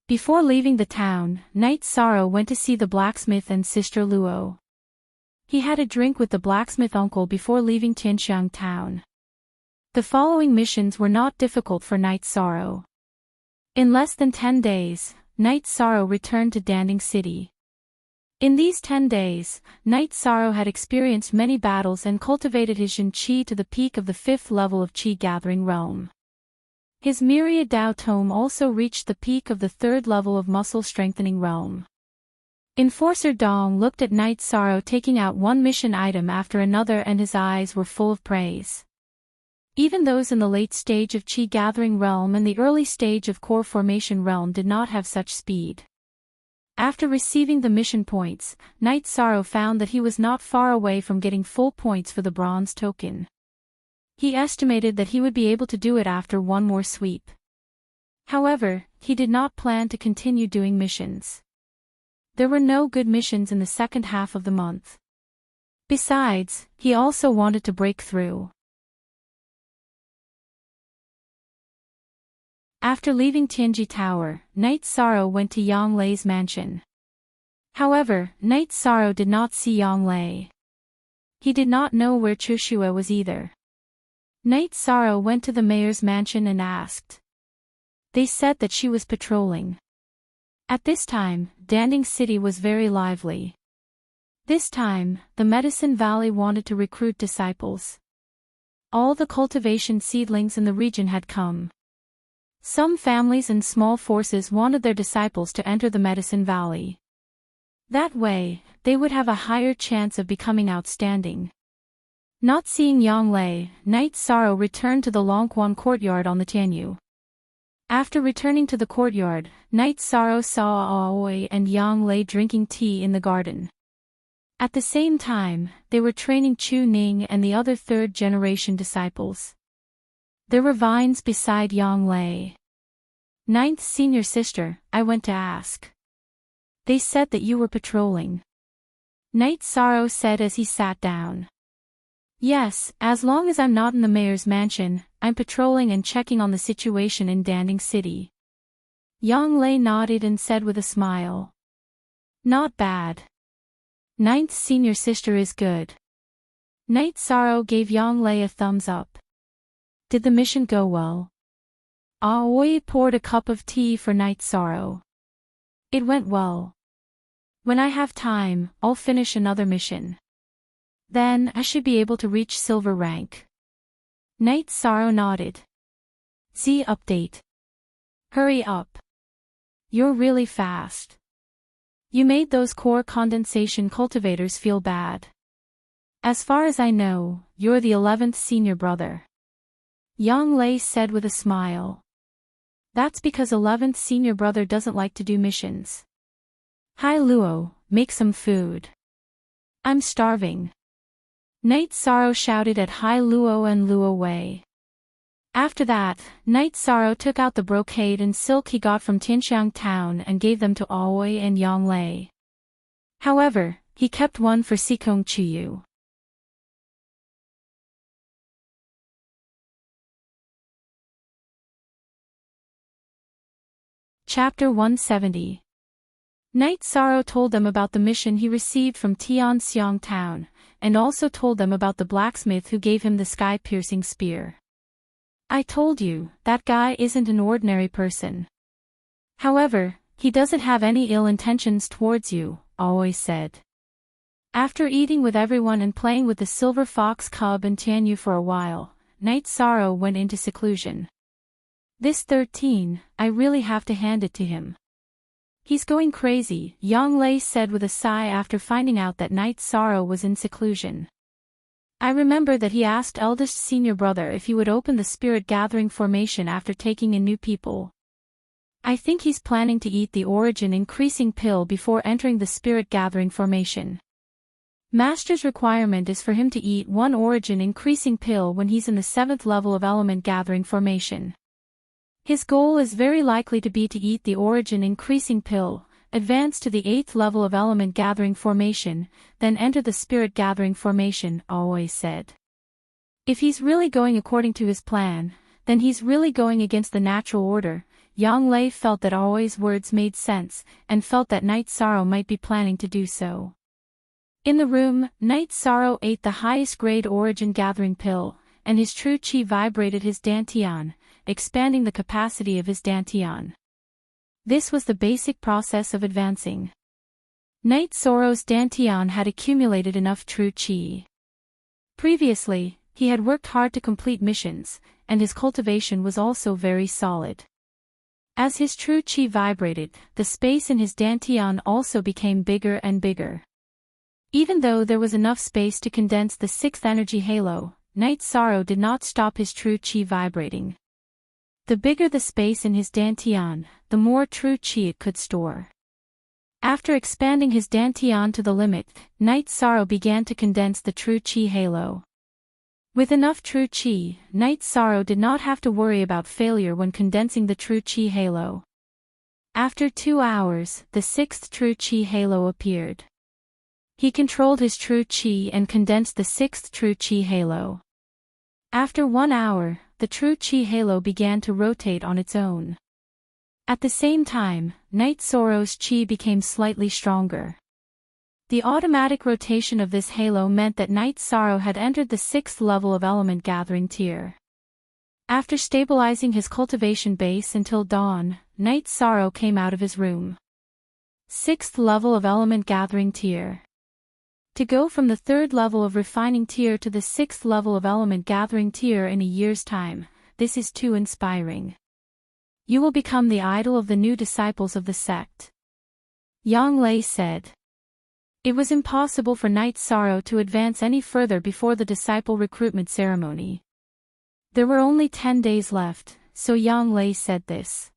Before leaving the town, Night Sorrow went to see the blacksmith and Sister Luo. He had a drink with the blacksmith uncle before leaving Tianxiang town. The following missions were not difficult for Night Sorrow. In less than 10 days, Night Sorrow returned to Danding City. In these 10 days, Night Sorrow had experienced many battles and cultivated his Jin Qi to the peak of the 5th level of Qi Gathering Realm. His Myriad Dao Tome also reached the peak of the 3rd level of Muscle Strengthening Realm. Enforcer Dong looked at Night Sorrow taking out one mission item after another and his eyes were full of praise. Even those in the late stage of Qi Gathering Realm and the early stage of Core Formation Realm did not have such speed. After receiving the mission points, Night Sorrow found that he was not far away from getting full points for the bronze token. He estimated that he would be able to do it after one more sweep. However, he did not plan to continue doing missions. There were no good missions in the second half of the month. Besides, he also wanted to break through. After leaving Tianji Tower, Night Sorrow went to Yang Lei's mansion. However, Night Sorrow did not see Yang Lei. He did not know where Chushue was either. Night Sorrow went to the mayor's mansion and asked. They said that she was patrolling. At this time, Danding City was very lively. This time, the Medicine Valley wanted to recruit disciples. All the cultivation seedlings in the region had come. Some families and small forces wanted their disciples to enter the Medicine Valley. That way, they would have a higher chance of becoming outstanding. Not seeing Yang Lei, Night Sorrow returned to the Longquan courtyard on the Tianyu. After returning to the courtyard, Night Sorrow saw Aoi and Yang Lei drinking tea in the garden. At the same time, they were training Chu Ning and the other third-generation disciples. There were vines beside Yang Lei. Ninth senior sister, I went to ask. They said that you were patrolling. Night Sorrow said as he sat down. Yes, as long as I'm not in the mayor's mansion, I'm patrolling and checking on the situation in Danding City. Yang Lei nodded and said with a smile. Not bad. Ninth senior sister is good. Night Sorrow gave Yang Lei a thumbs up. Did the mission go well? Aoi poured a cup of tea for Night Sorrow. It went well. When I have time, I'll finish another mission. Then, I should be able to reach silver rank. Night Sorrow nodded. Z update. Hurry up. You're really fast. You made those core condensation cultivators feel bad. As far as I know, you're the 11th senior brother. Yang Lei said with a smile. That's because 11th senior brother doesn't like to do missions. Hi Luo, make some food. I'm starving. Night Sorrow shouted at Hai Luo and Luo Wei. After that, Night Sorrow took out the brocade and silk he got from Tianxiang town and gave them to Aoi and Yang Lei. However, he kept one for Sikong Chiyu. Chapter 170. Night Sorrow told them about the mission he received from Tianxiang town, and also told them about the blacksmith who gave him the sky-piercing spear. I told you, that guy isn't an ordinary person. However, he doesn't have any ill intentions towards you, Aoi said. After eating with everyone and playing with the silver fox cub and Tianyu for a while, Night Sorrow went into seclusion. This 13, I really have to hand it to him. He's going crazy, Yang Lei said with a sigh after finding out that Night Sorrow was in seclusion. I remember that he asked eldest senior brother if he would open the spirit gathering formation after taking in new people. I think he's planning to eat the origin increasing pill before entering the spirit gathering formation. Master's requirement is for him to eat one origin increasing pill when he's in the 7th level of element gathering formation. His goal is very likely to be to eat the origin increasing pill, advance to the 8th level of element gathering formation, then enter the spirit gathering formation, Aoi said. If he's really going according to his plan, then he's really going against the natural order. Yang Lei felt that Aoi's words made sense, and felt that Night Sorrow might be planning to do so. In the room, Night Sorrow ate the highest grade origin gathering pill, and his true chi vibrated his dantian, expanding the capacity of his dantian. This was the basic process of advancing. Night Sorrow's dantian had accumulated enough true chi. Previously, he had worked hard to complete missions, and his cultivation was also very solid. As his true chi vibrated, the space in his dantian also became bigger and bigger. Even though there was enough space to condense the 6th energy halo, Night Sorrow did not stop his true chi vibrating. The bigger the space in his dantian, the more true chi it could store. After expanding his dantian to the limit, Night Sorrow began to condense the true chi halo. With enough true chi, Night Sorrow did not have to worry about failure when condensing the true chi halo. After 2 hours, the 6th true chi halo appeared. He controlled his true chi and condensed the 6th true chi halo. After 1 hour, the true chi halo began to rotate on its own. At the same time, Night Sorrow's chi became slightly stronger. The automatic rotation of this halo meant that Night Sorrow had entered the 6th level of element gathering tier. After stabilizing his cultivation base until dawn, Night Sorrow came out of his room. 6th level of element gathering tier. To go from the 3rd level of refining tier to the 6th level of element gathering tier in a year's time, this is too inspiring. You will become the idol of the new disciples of the sect. Yang Lei said. It was impossible for Night Sorrow to advance any further before the disciple recruitment ceremony. There were only 10 days left, so Yang Lei said this.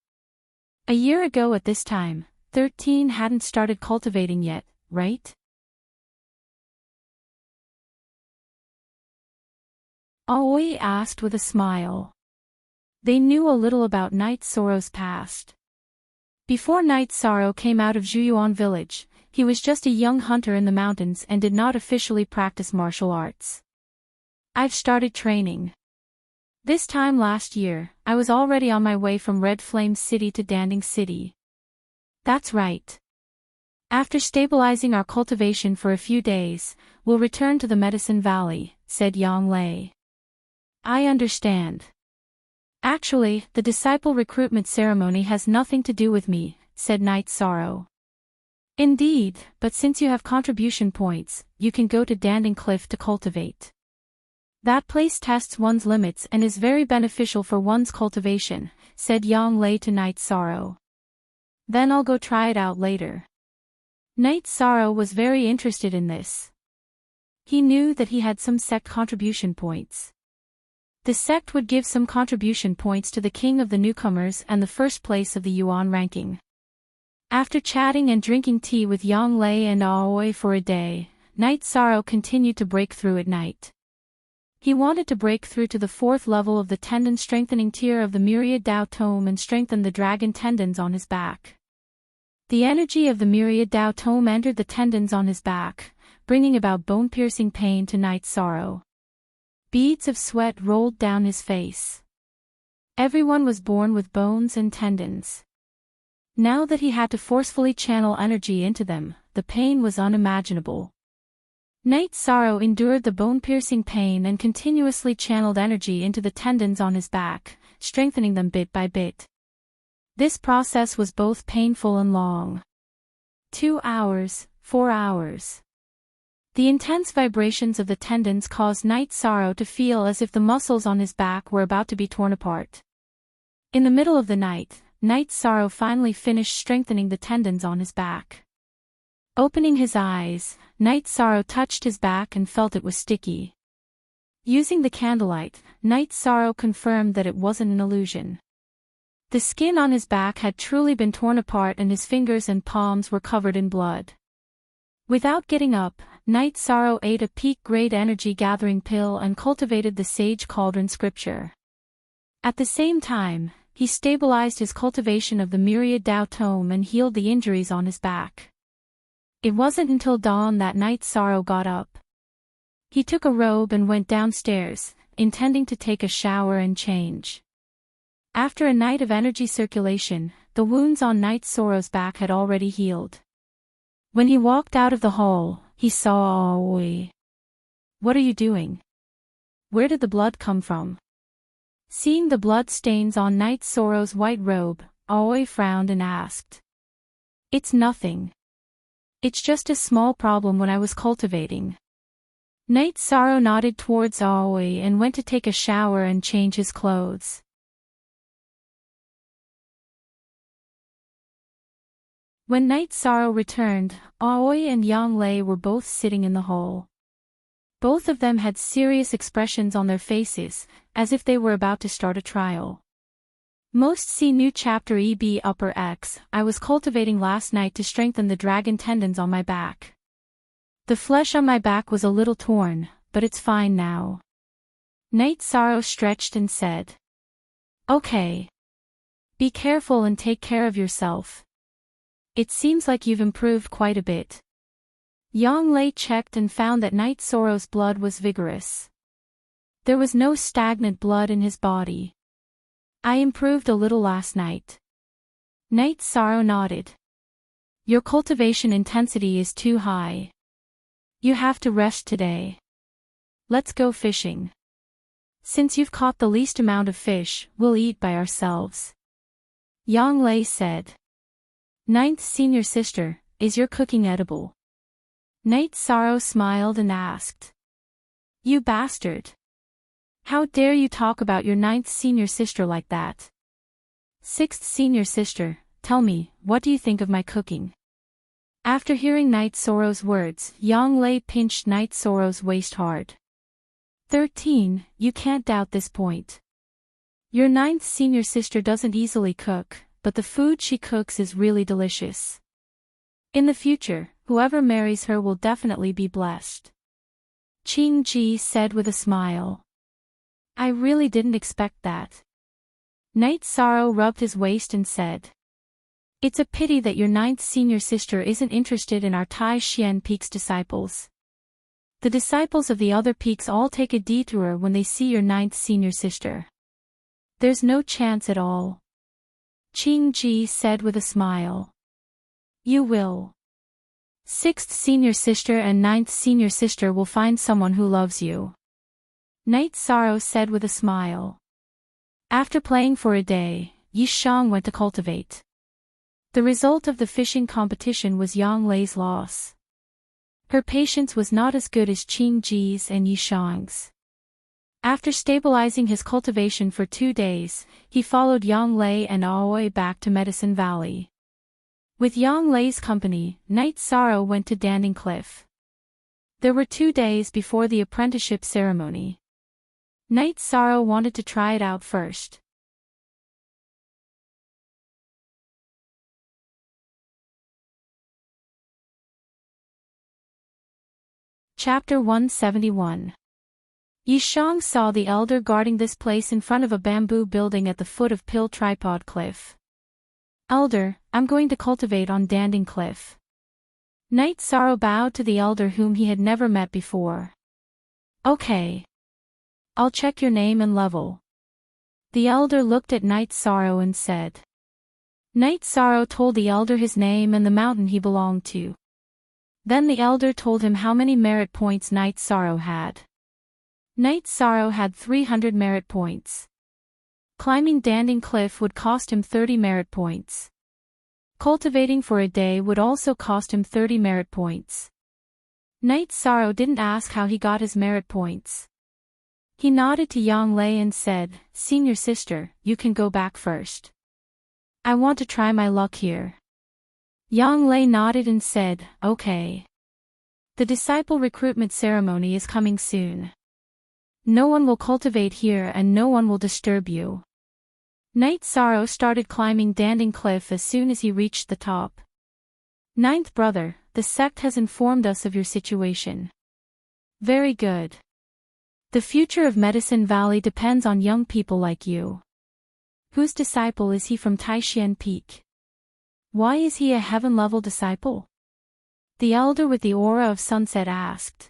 A year ago at this time, 13 hadn't started cultivating yet, right? Aoi asked with a smile. They knew a little about Night Sorrow's past. Before Night Sorrow came out of Zhuyuan village, he was just a young hunter in the mountains and did not officially practice martial arts. I've started training. This time last year, I was already on my way from Red Flame City to Danding City. That's right. After stabilizing our cultivation for a few days, we'll return to the Medicine Valley, said Yang Lei. I understand. Actually, the disciple recruitment ceremony has nothing to do with me, said Night Sorrow. Indeed, but since you have contribution points, you can go to Danding Cliff to cultivate. That place tests one's limits and is very beneficial for one's cultivation, said Yang Lei to Night Sorrow. Then I'll go try it out later. Night Sorrow was very interested in this. He knew that he had some sect contribution points. The sect would give some contribution points to the king of the newcomers and the first place of the Yuan ranking. After chatting and drinking tea with Yang Lei and Aoi for a day, Night Sorrow continued to break through at night. He wanted to break through to the 4th level of the tendon strengthening tier of the Myriad Dao Tome and strengthen the dragon tendons on his back. The energy of the Myriad Dao Tome entered the tendons on his back, bringing about bone-piercing pain to Night Sorrow. Beads of sweat rolled down his face. Everyone was born with bones and tendons. Now that he had to forcefully channel energy into them, the pain was unimaginable. Night Sorrow endured the bone-piercing pain and continuously channeled energy into the tendons on his back, strengthening them bit by bit. This process was both painful and long. 2 hours, 4 hours. The intense vibrations of the tendons caused Night Sorrow to feel as if the muscles on his back were about to be torn apart. In the middle of the night, Night Sorrow finally finished strengthening the tendons on his back. Opening his eyes, Night Sorrow touched his back and felt it was sticky. Using the candlelight, Night Sorrow confirmed that it wasn't an illusion. The skin on his back had truly been torn apart and his fingers and palms were covered in blood. Without getting up, Night Sorrow ate a peak-grade energy-gathering pill and cultivated the Sage Cauldron scripture. At the same time, he stabilized his cultivation of the Myriad Dao Tome and healed the injuries on his back. It wasn't until dawn that Night Sorrow got up. He took a robe and went downstairs, intending to take a shower and change. After a night of energy circulation, the wounds on Night Sorrow's back had already healed. When he walked out of the hall, he saw Aoi. What are you doing? Where did the blood come from? Seeing the blood stains on Night Sorrow's white robe, Aoi frowned and asked. It's nothing. It's just a small problem when I was cultivating. Night Sorrow nodded towards Aoi and went to take a shower and change his clothes. When Night Sorrow returned, Aoi and Yang Lei were both sitting in the hall. Both of them had serious expressions on their faces, as if they were about to start a trial. Most see new chapter EB upper X. I was cultivating last night to strengthen the dragon tendons on my back. The flesh on my back was a little torn, but it's fine now. Night Sorrow stretched and said. Okay. Be careful and take care of yourself. It seems like you've improved quite a bit. Yang Lei checked and found that Night Sorrow's blood was vigorous. There was no stagnant blood in his body. I improved a little last night. Knight Sorrow nodded. Your cultivation intensity is too high. You have to rest today. Let's go fishing. Since you've caught the least amount of fish, we'll eat by ourselves. Yang Lei said. Ninth senior sister, is your cooking edible? Knight Sorrow smiled and asked. You bastard. How dare you talk about your ninth senior sister like that? Sixth senior sister, tell me, what do you think of my cooking? After hearing Knight Sorrow's words, Yang Lei pinched Knight Sorrow's waist hard. 13, you can't doubt this point. Your ninth senior sister doesn't easily cook, but the food she cooks is really delicious. In the future, whoever marries her will definitely be blessed. Qing Ji said with a smile. I really didn't expect that. Knight Sorrow rubbed his waist and said. It's a pity that your ninth senior sister isn't interested in our Tai Xian Peak's disciples. The disciples of the other peaks all take a detour when they see your ninth senior sister. There's no chance at all. Qing Ji said with a smile. You will. Sixth senior sister and ninth senior sister will find someone who loves you. Knight Sorrow said with a smile. After playing for a day, Yi Shang went to cultivate. The result of the fishing competition was Yang Lei's loss. Her patience was not as good as Qing Ji's and Yi Shang's. After stabilizing his cultivation for 2 days, he followed Yang Lei and Aoi back to Medicine Valley. With Yang Lei's company, Knight Sorrow went to Danding Cliff. There were 2 days before the apprenticeship ceremony. Knight Sorrow wanted to try it out first. Chapter 171. Yi Shang saw the elder guarding this place in front of a bamboo building at the foot of Pill Tripod Cliff. Elder, I'm going to cultivate on Danding Cliff. Knight Sorrow bowed to the elder whom he had never met before. Okay. I'll check your name and level. The elder looked at Knight Sorrow and said. Knight Sorrow told the elder his name and the mountain he belonged to. Then the elder told him how many merit points Knight Sorrow had. Knight Sorrow had 300 merit points. Climbing Danding Cliff would cost him 30 merit points. Cultivating for a day would also cost him 30 merit points. Knight Sorrow didn't ask how he got his merit points. He nodded to Yang Lei and said, Senior sister, you can go back first. I want to try my luck here. Yang Lei nodded and said, okay. The disciple recruitment ceremony is coming soon. No one will cultivate here and no one will disturb you. Knight Sorrow started climbing Danding Cliff as soon as he reached the top. Ninth brother, the sect has informed us of your situation. Very good. The future of Medicine Valley depends on young people like you. Whose disciple is he from Taishan Peak? Why is he a heaven-level disciple? The elder with the aura of sunset asked.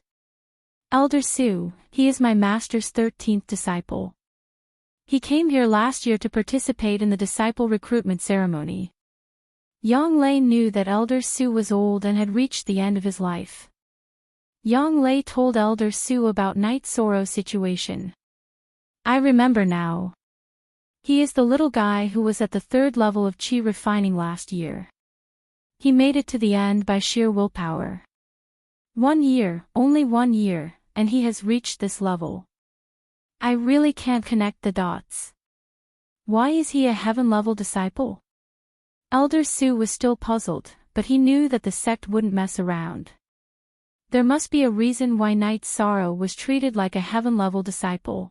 Elder Su, he is my master's 13th disciple. He came here last year to participate in the disciple recruitment ceremony. Yang Lei knew that Elder Su was old and had reached the end of his life. Yang Lei told Elder Su about Knight Sorrow's situation. I remember now. He is the little guy who was at the 3rd level of Qi refining last year. He made it to the end by sheer willpower. 1 year, only 1 year, and he has reached this level. I really can't connect the dots. Why is he a heaven-level disciple? Elder Su was still puzzled, but he knew that the sect wouldn't mess around. There must be a reason why Knight Sorrow was treated like a heaven-level disciple.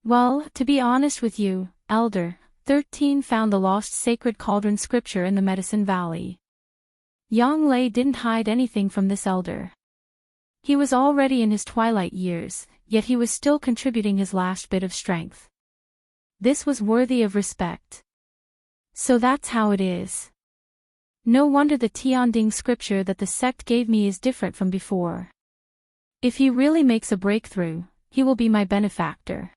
Well, to be honest with you, Elder, 13 found the lost sacred cauldron scripture in the Medicine Valley. Yang Lei didn't hide anything from this elder. He was already in his twilight years, yet he was still contributing his last bit of strength. This was worthy of respect. So that's how it is. No wonder the Tianding scripture that the sect gave me is different from before. If he really makes a breakthrough, he will be my benefactor.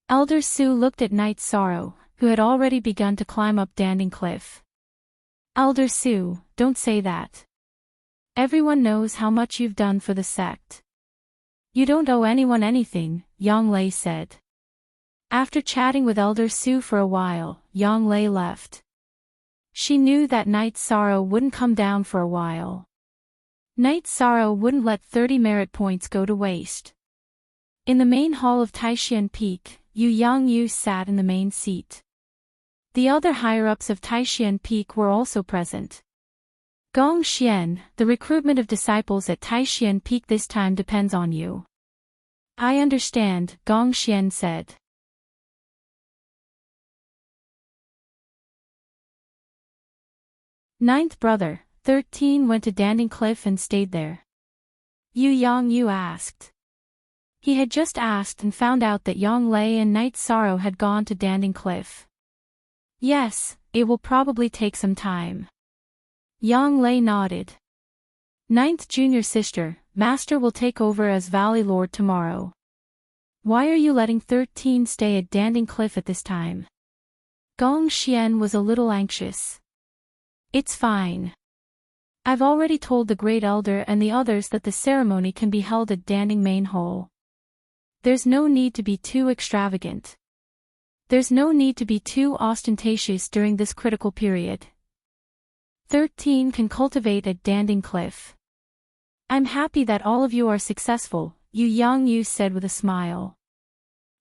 Elder Su looked at Night Sorrow, who had already begun to climb up Danding Cliff. Elder Su, don't say that. Everyone knows how much you've done for the sect. You don't owe anyone anything, Yang Lei said. After chatting with Elder Su for a while, Yang Lei left. She knew that Night Sorrow wouldn't come down for a while. Night Sorrow wouldn't let 30 merit points go to waste. In the main hall of Taishan Peak, Yu Yangyu sat in the main seat. The other higher-ups of Taishan Peak were also present. Gong Xian, the recruitment of disciples at Taishan Peak this time depends on you. I understand, Gong Xian said. Ninth brother, 13 went to Danding Cliff and stayed there. Yu Yangyu asked. He had just asked and found out that Yang Lei and Night Sorrow had gone to Danding Cliff. Yes, it will probably take some time. Yang Lei nodded. Ninth junior sister, Master will take over as Valley Lord tomorrow. Why are you letting 13 stay at Danding Cliff at this time? Gong Xian was a little anxious. It's fine. I've already told the Great Elder and the others that the ceremony can be held at Danding Main Hall. There's no need to be too extravagant. There's no need to be too ostentatious during this critical period. 13 can cultivate at Danding Cliff. I'm happy that all of you are successful, Yu Yangyu said with a smile.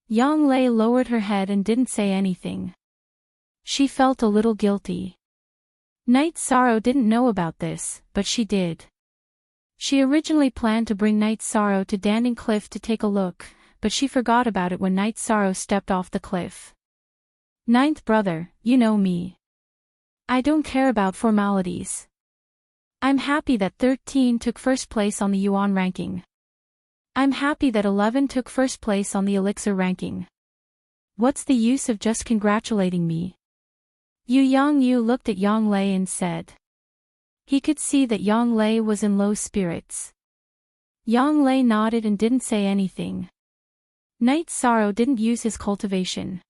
Yang Lei lowered her head and didn't say anything. She felt a little guilty. Night Sorrow didn't know about this, but she did. She originally planned to bring Night Sorrow to Danding Cliff to take a look, but she forgot about it when Night Sorrow stepped off the cliff. Ninth brother, you know me. I don't care about formalities. I'm happy that 13 took first place on the Yuan ranking. I'm happy that 11 took first place on the Elixir ranking. What's the use of just congratulating me? Yu Yangyu looked at Yang Lei and said. He could see that Yang Lei was in low spirits. Yang Lei nodded and didn't say anything. Night Sorrow didn't use his cultivation.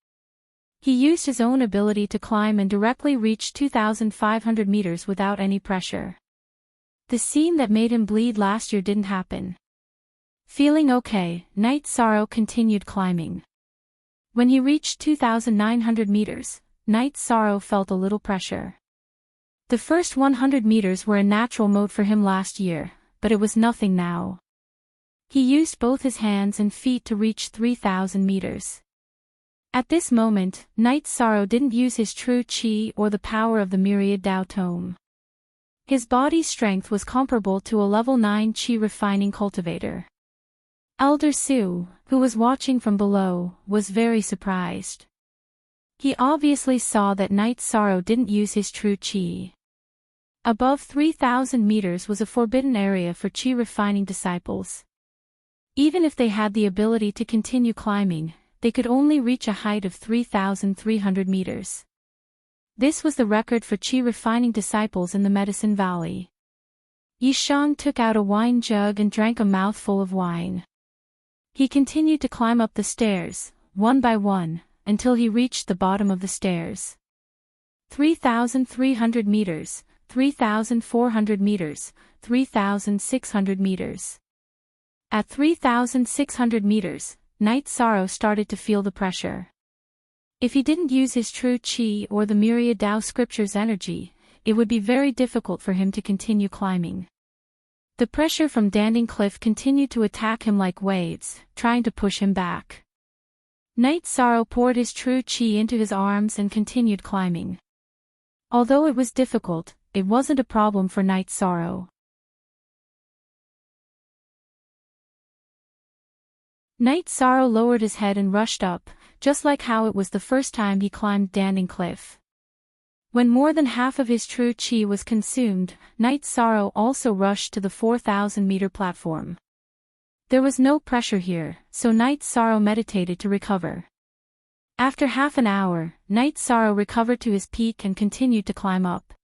He used his own ability to climb and directly reached 2,500 meters without any pressure. The scene that made him bleed last year didn't happen. Feeling okay, Night Sorrow continued climbing. When he reached 2,900 meters, Night Sorrow felt a little pressure. The first 100 meters were in natural mode for him last year, but it was nothing now. He used both his hands and feet to reach 3,000 meters. At this moment, Night Sorrow didn't use his true chi or the power of the myriad Dao Tome. His body's strength was comparable to a level 9 chi refining cultivator. Elder Su, who was watching from below, was very surprised. He obviously saw that Night Sorrow didn't use his true chi. Above 3,000 meters was a forbidden area for chi refining disciples. Even if they had the ability to continue climbing, they could only reach a height of 3,300 meters. This was the record for chi refining disciples in the Medicine Valley. Yishang took out a wine jug and drank a mouthful of wine. He continued to climb up the stairs, one by one, until he reached the bottom of the stairs. 3,300 meters, 3,400 meters, 3,600 meters. At 3,600 meters, Night Sorrow started to feel the pressure. If he didn't use his true chi or the myriad Tao scripture's energy, it would be very difficult for him to continue climbing. The pressure from Danding Cliff continued to attack him like waves, trying to push him back. Night Sorrow poured his true chi into his arms and continued climbing. Although it was difficult, it wasn't a problem for Night Sorrow. Night Sorrow lowered his head and rushed up, just like how it was the first time he climbed Danding Cliff. When more than half of his true chi was consumed, Night Sorrow also rushed to the 4,000-meter platform. There was no pressure here, so Night Sorrow meditated to recover. After half an hour, Night Sorrow recovered to his peak and continued to climb up.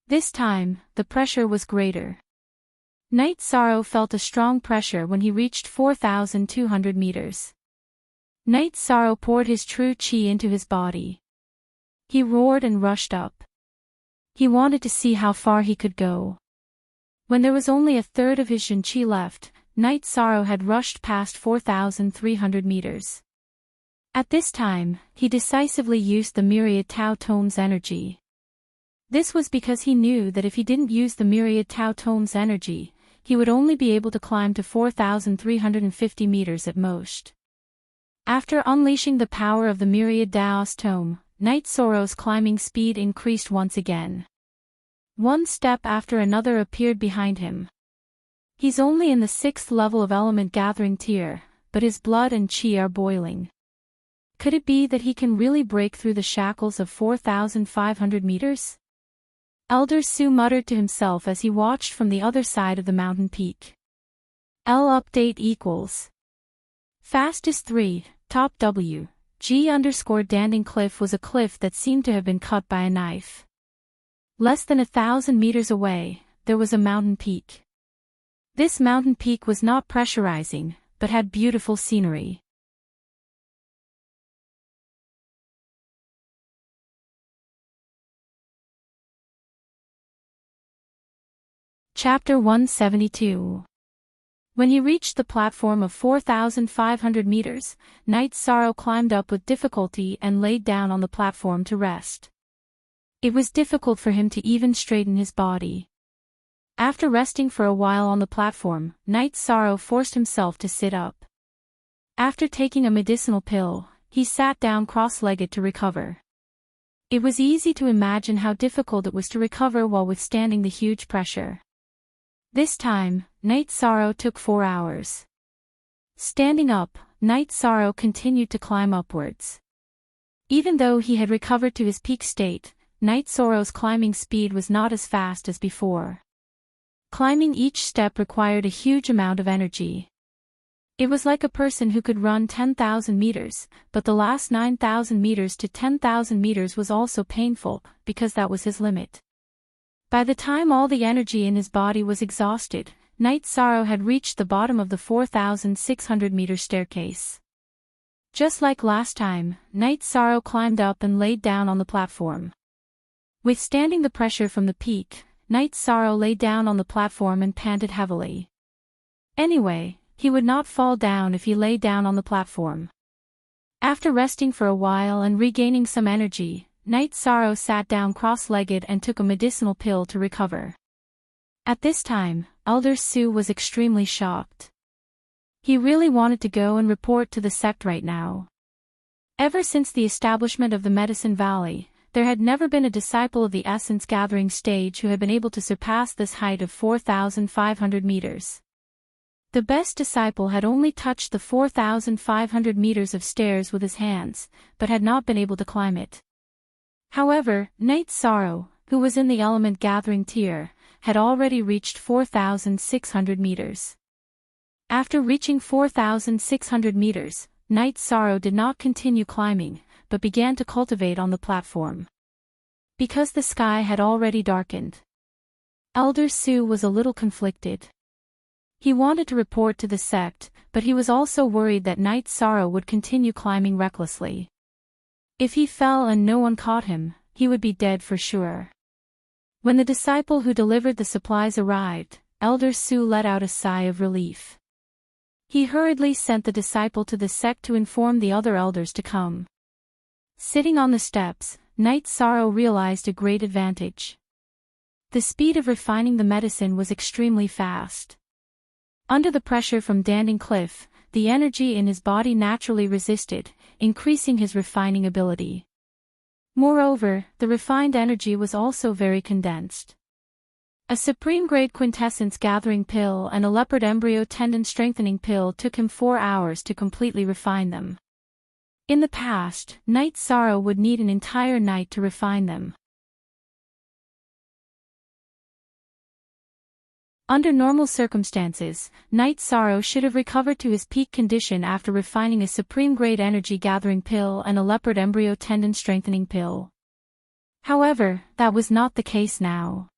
This time, the pressure was greater. Night Sorrow felt a strong pressure when he reached 4,200 meters. Night Sorrow poured his true chi into his body. He roared and rushed up. He wanted to see how far he could go. When there was only a third of his Jin Chi left, Night Sorrow had rushed past 4,300 meters. At this time, he decisively used the myriad Tao Tone's energy. This was because he knew that if he didn't use the myriad Tao Tone's energy, he would only be able to climb to 4,350 meters at most. After unleashing the power of the myriad Tao's tome, Night Sorrow's climbing speed increased once again. One step after another appeared behind him. He's only in the 6th level of element gathering tier, but his blood and chi are boiling. Could it be that he can really break through the shackles of 4,500 meters? Elder Su muttered to himself as he watched from the other side of the mountain peak. L update equals fastest 3, top W, G_Danding Cliff was a cliff that seemed to have been cut by a knife. Less than 1,000 meters away, there was a mountain peak. This mountain peak was not pressurizing, but had beautiful scenery. Chapter 172. When he reached the platform of 4,500 meters, Night Sorrow climbed up with difficulty and laid down on the platform to rest. It was difficult for him to even straighten his body. After resting for a while on the platform, Night Sorrow forced himself to sit up. After taking a medicinal pill, he sat down cross-legged to recover. It was easy to imagine how difficult it was to recover while withstanding the huge pressure. This time, Night Sorrow took 4 hours. Standing up, Night Sorrow continued to climb upwards. Even though he had recovered to his peak state, Night Sorrow's climbing speed was not as fast as before. Climbing each step required a huge amount of energy. It was like a person who could run 10,000 meters, but the last 9,000 meters to 10,000 meters was also painful, because that was his limit. By the time all the energy in his body was exhausted, Night Sorrow had reached the bottom of the 4,600-meter staircase. Just like last time, Night Sorrow climbed up and laid down on the platform. Withstanding the pressure from the peak, Night Sorrow lay down on the platform and panted heavily. Anyway, he would not fall down if he lay down on the platform. After resting for a while and regaining some energy, Night Sorrow sat down cross-legged and took a medicinal pill to recover. At this time, Elder Su was extremely shocked. He really wanted to go and report to the sect right now. Ever since the establishment of the Medicine Valley, there had never been a disciple of the Essence Gathering stage who had been able to surpass this height of 4,500 meters. The best disciple had only touched the 4,500 meters of stairs with his hands, but had not been able to climb it. However, Night Sorrow, who was in the Element Gathering tier, had already reached 4,600 meters. After reaching 4,600 meters, Night Sorrow did not continue climbing, but began to cultivate on the platform. Because the sky had already darkened, Elder Su was a little conflicted. He wanted to report to the sect, but he was also worried that Night Sorrow would continue climbing recklessly. If he fell and no one caught him, he would be dead for sure. When the disciple who delivered the supplies arrived, Elder Su let out a sigh of relief. He hurriedly sent the disciple to the sect to inform the other elders to come. Sitting on the steps, Night Sorrow realized a great advantage. The speed of refining the medicine was extremely fast. Under the pressure from Danding Cliff, the energy in his body naturally resisted, increasing his refining ability. Moreover, the refined energy was also very condensed. A supreme-grade quintessence gathering pill and a leopard embryo tendon strengthening pill took him 4 hours to completely refine them. In the past, Night Sorrow would need an entire night to refine them. Under normal circumstances, Night Sorrow should have recovered to his peak condition after refining a supreme-grade energy-gathering pill and a leopard embryo tendon strengthening pill. However, that was not the case now.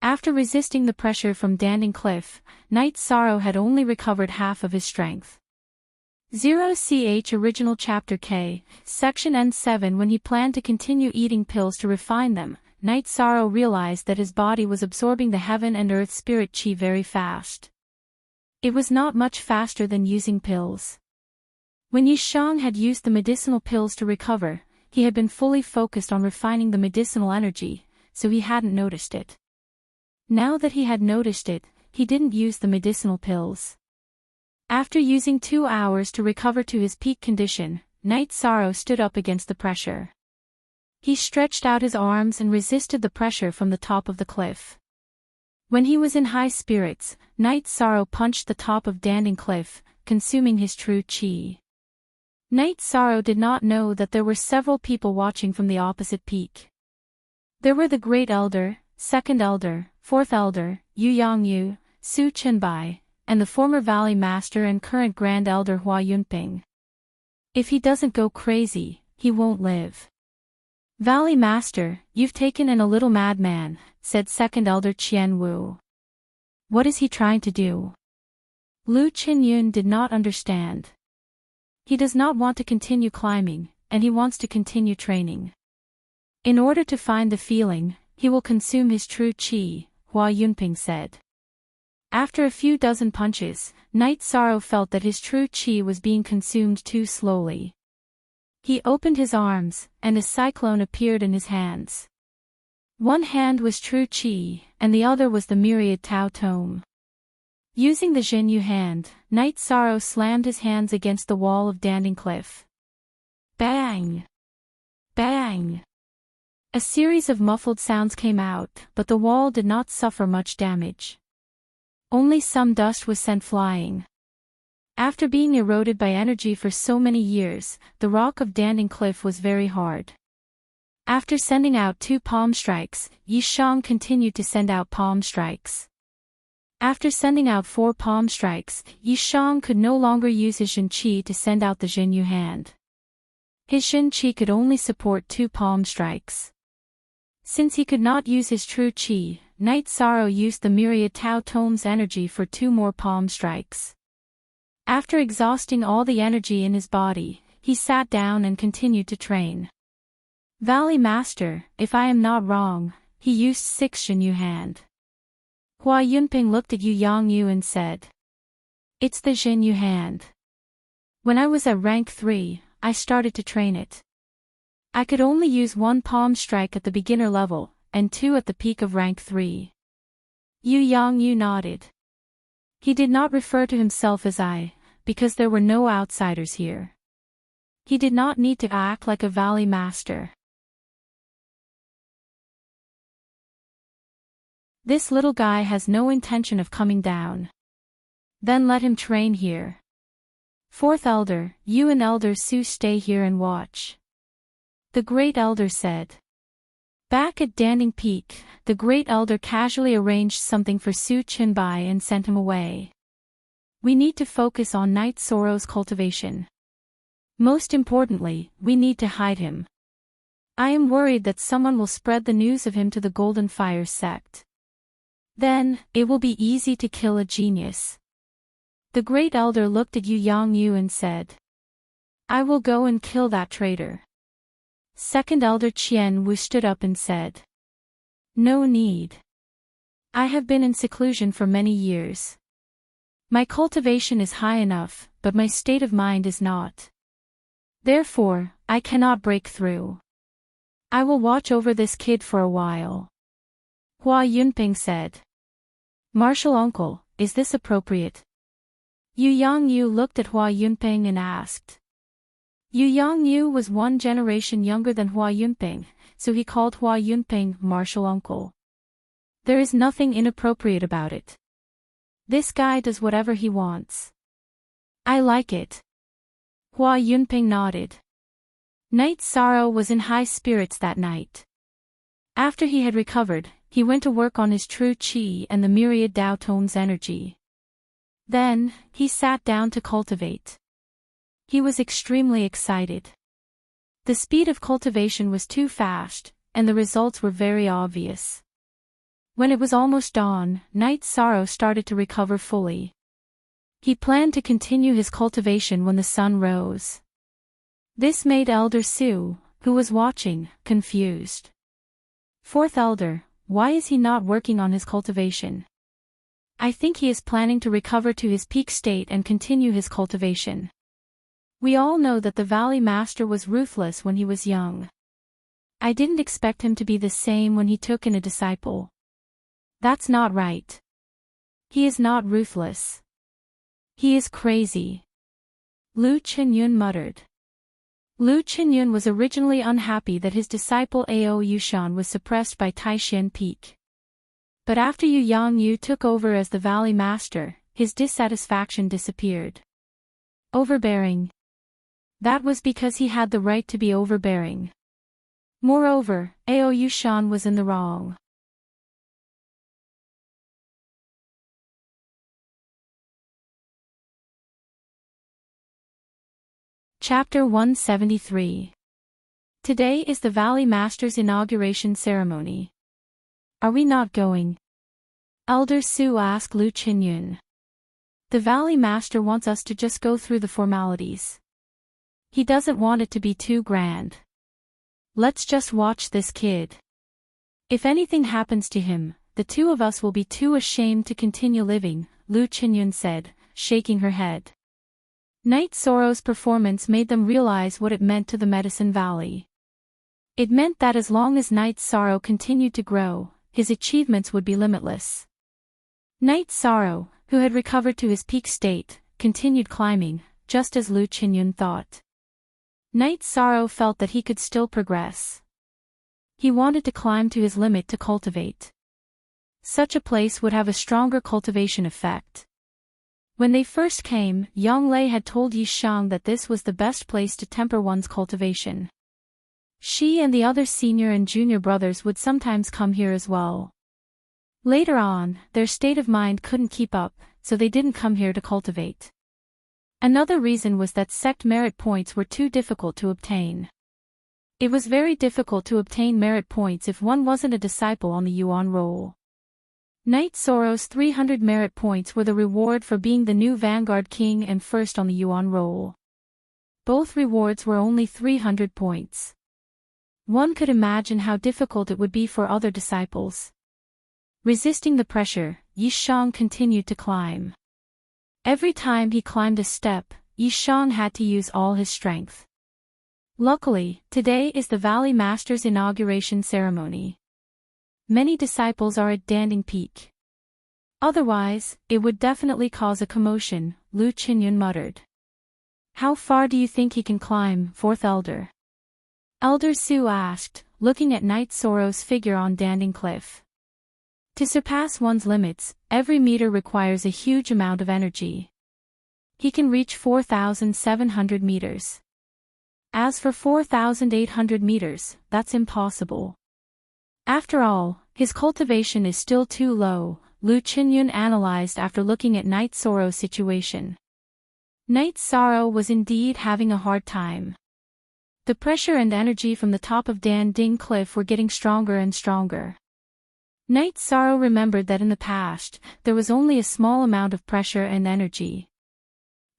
After resisting the pressure from Danding Cliff, Night Sorrow had only recovered half of his strength. 0ch Original Chapter K, Section N7. When he planned to continue eating pills to refine them, Night Sorrow realized that his body was absorbing the heaven and earth spirit chi very fast. It was not much faster than using pills. When Yishang had used the medicinal pills to recover, he had been fully focused on refining the medicinal energy, so he hadn't noticed it. Now that he had noticed it, he didn't use the medicinal pills. After using 2 hours to recover to his peak condition, Night Sorrow stood up against the pressure. He stretched out his arms and resisted the pressure from the top of the cliff. When he was in high spirits, Night Sorrow punched the top of Danding Cliff, consuming his true chi. Night Sorrow did not know that there were several people watching from the opposite peak. There were the Great Elder, Second Elder, Fourth Elder, Yu Yangyu, Su Chenbai, and the former Valley Master and current Grand Elder Hua Yunping. If he doesn't go crazy, he won't live. Valley Master, you've taken in a little madman, said Second Elder Qian Wu. What is he trying to do? Lu Qinyun did not understand. He does not want to continue climbing, and he wants to continue training. In order to find the feeling, he will consume his true chi, Hua Yunping said. After a few dozen punches, Night Sorrow felt that his true chi was being consumed too slowly. He opened his arms, and a cyclone appeared in his hands. One hand was true chi, and the other was the myriad Tao tome. Using the Zhenyu hand, Night Sorrow slammed his hands against the wall of Danding Cliff. Bang! Bang! A series of muffled sounds came out, but the wall did not suffer much damage. Only some dust was sent flying. After being eroded by energy for so many years, the rock of Danding Cliff was very hard. After sending out 2 palm strikes, Yishang continued to send out palm strikes. After sending out 4 palm strikes, Yishang could no longer use his Zhen Qi to send out the Zhenyu hand. His Zhen Qi could only support 2 palm strikes. Since he could not use his true Qi, Night Sorrow used the myriad Tao tome's energy for 2 more palm strikes. After exhausting all the energy in his body, he sat down and continued to train. Valley Master, if I am not wrong, he used 6 Zhenyu hand. Hua Yunping looked at Yu Yangyu and said, It's the Zhenyu hand. When I was at rank 3, I started to train it. I could only use 1 palm strike at the beginner level, and 2 at the peak of rank 3. Yu Yangyu nodded. He did not refer to himself as I, because there were no outsiders here. He did not need to act like a Valley Master. This little guy has no intention of coming down. Then let him train here. Fourth Elder, you and Elder Su stay here and watch. The Great Elder said. Back at Danding Peak, the Great Elder casually arranged something for Su Chenbai and sent him away. We need to focus on Night Sorrow's cultivation. Most importantly, we need to hide him. I am worried that someone will spread the news of him to the Golden Fire sect. Then, it will be easy to kill a genius. The Great Elder looked at Yu Yangyu and said. I will go and kill that traitor. Second Elder Qian Wu stood up and said. No need. I have been in seclusion for many years. My cultivation is high enough, but my state of mind is not. Therefore, I cannot break through. I will watch over this kid for a while. Hua Yunping said. Martial uncle, is this appropriate? Yu Yangyu looked at Hua Yunping and asked. Yu Yangyu was 1 generation younger than Hua Yunping, so he called Hua Yunping martial uncle. There is nothing inappropriate about it. This guy does whatever he wants. I like it. Hua Yunping nodded. Night Sorrow was in high spirits that night. After he had recovered, he went to work on his true chi and the myriad Dao Tome's energy. Then, he sat down to cultivate. He was extremely excited. The speed of cultivation was too fast, and the results were very obvious. When it was almost dawn, Night Sorrow started to recover fully. He planned to continue his cultivation when the sun rose. This made Elder Sue, who was watching, confused. Fourth Elder, why is he not working on his cultivation? I think he is planning to recover to his peak state and continue his cultivation. We all know that the Valley Master was ruthless when he was young. I didn't expect him to be the same when he took in a disciple. That's not right. He is not ruthless. He is crazy. Lu Qinyun muttered. Lu Qinyun was originally unhappy that his disciple Ao Yushan was suppressed by Taishan Peak. But after Yu Yangyu took over as the Valley Master, his dissatisfaction disappeared. Overbearing. That was because he had the right to be overbearing. Moreover, Ao Yushan was in the wrong. Chapter 173. Today is the Valley Master's inauguration ceremony. Are we not going? Elder Su asked Lu Qinyun. The Valley Master wants us to just go through the formalities. He doesn't want it to be too grand. Let's just watch this kid. If anything happens to him, the two of us will be too ashamed to continue living, Lu Qinyun said, shaking her head. Night Sorrow's performance made them realize what it meant to the Medicine Valley. It meant that as long as Night Sorrow continued to grow, his achievements would be limitless. Night Sorrow, who had recovered to his peak state, continued climbing, just as Lu Qinyun thought. Night Sorrow felt that he could still progress. He wanted to climb to his limit to cultivate. Such a place would have a stronger cultivation effect. When they first came, Yang Lei had told Yi Shang that this was the best place to temper one's cultivation. She and the other senior and junior brothers would sometimes come here as well. Later on, their state of mind couldn't keep up, so they didn't come here to cultivate. Another reason was that sect merit points were too difficult to obtain. It was very difficult to obtain merit points if one wasn't a disciple on the Yuan roll. Night Sorrow's 300 merit points were the reward for being the new Vanguard King and first on the Yuan roll. Both rewards were only 300 points. One could imagine how difficult it would be for other disciples. Resisting the pressure, Yi Shang continued to climb. Every time he climbed a step, Yi Shang had to use all his strength. Luckily, today is the Valley Master's inauguration ceremony. Many disciples are at Danding Peak. Otherwise, it would definitely cause a commotion, Lu Qinyun muttered. How far do you think he can climb, Fourth Elder? Elder Su asked, looking at Night Sorrow's figure on Danding Cliff. To surpass one's limits, every meter requires a huge amount of energy. He can reach 4,700 meters. As for 4,800 meters, that's impossible. After all, his cultivation is still too low, Lu Qinyun analyzed after looking at Night Sorrow's situation. Night Sorrow was indeed having a hard time. The pressure and energy from the top of Danding Cliff were getting stronger and stronger. Night Sorrow remembered that in the past, there was only a small amount of pressure and energy.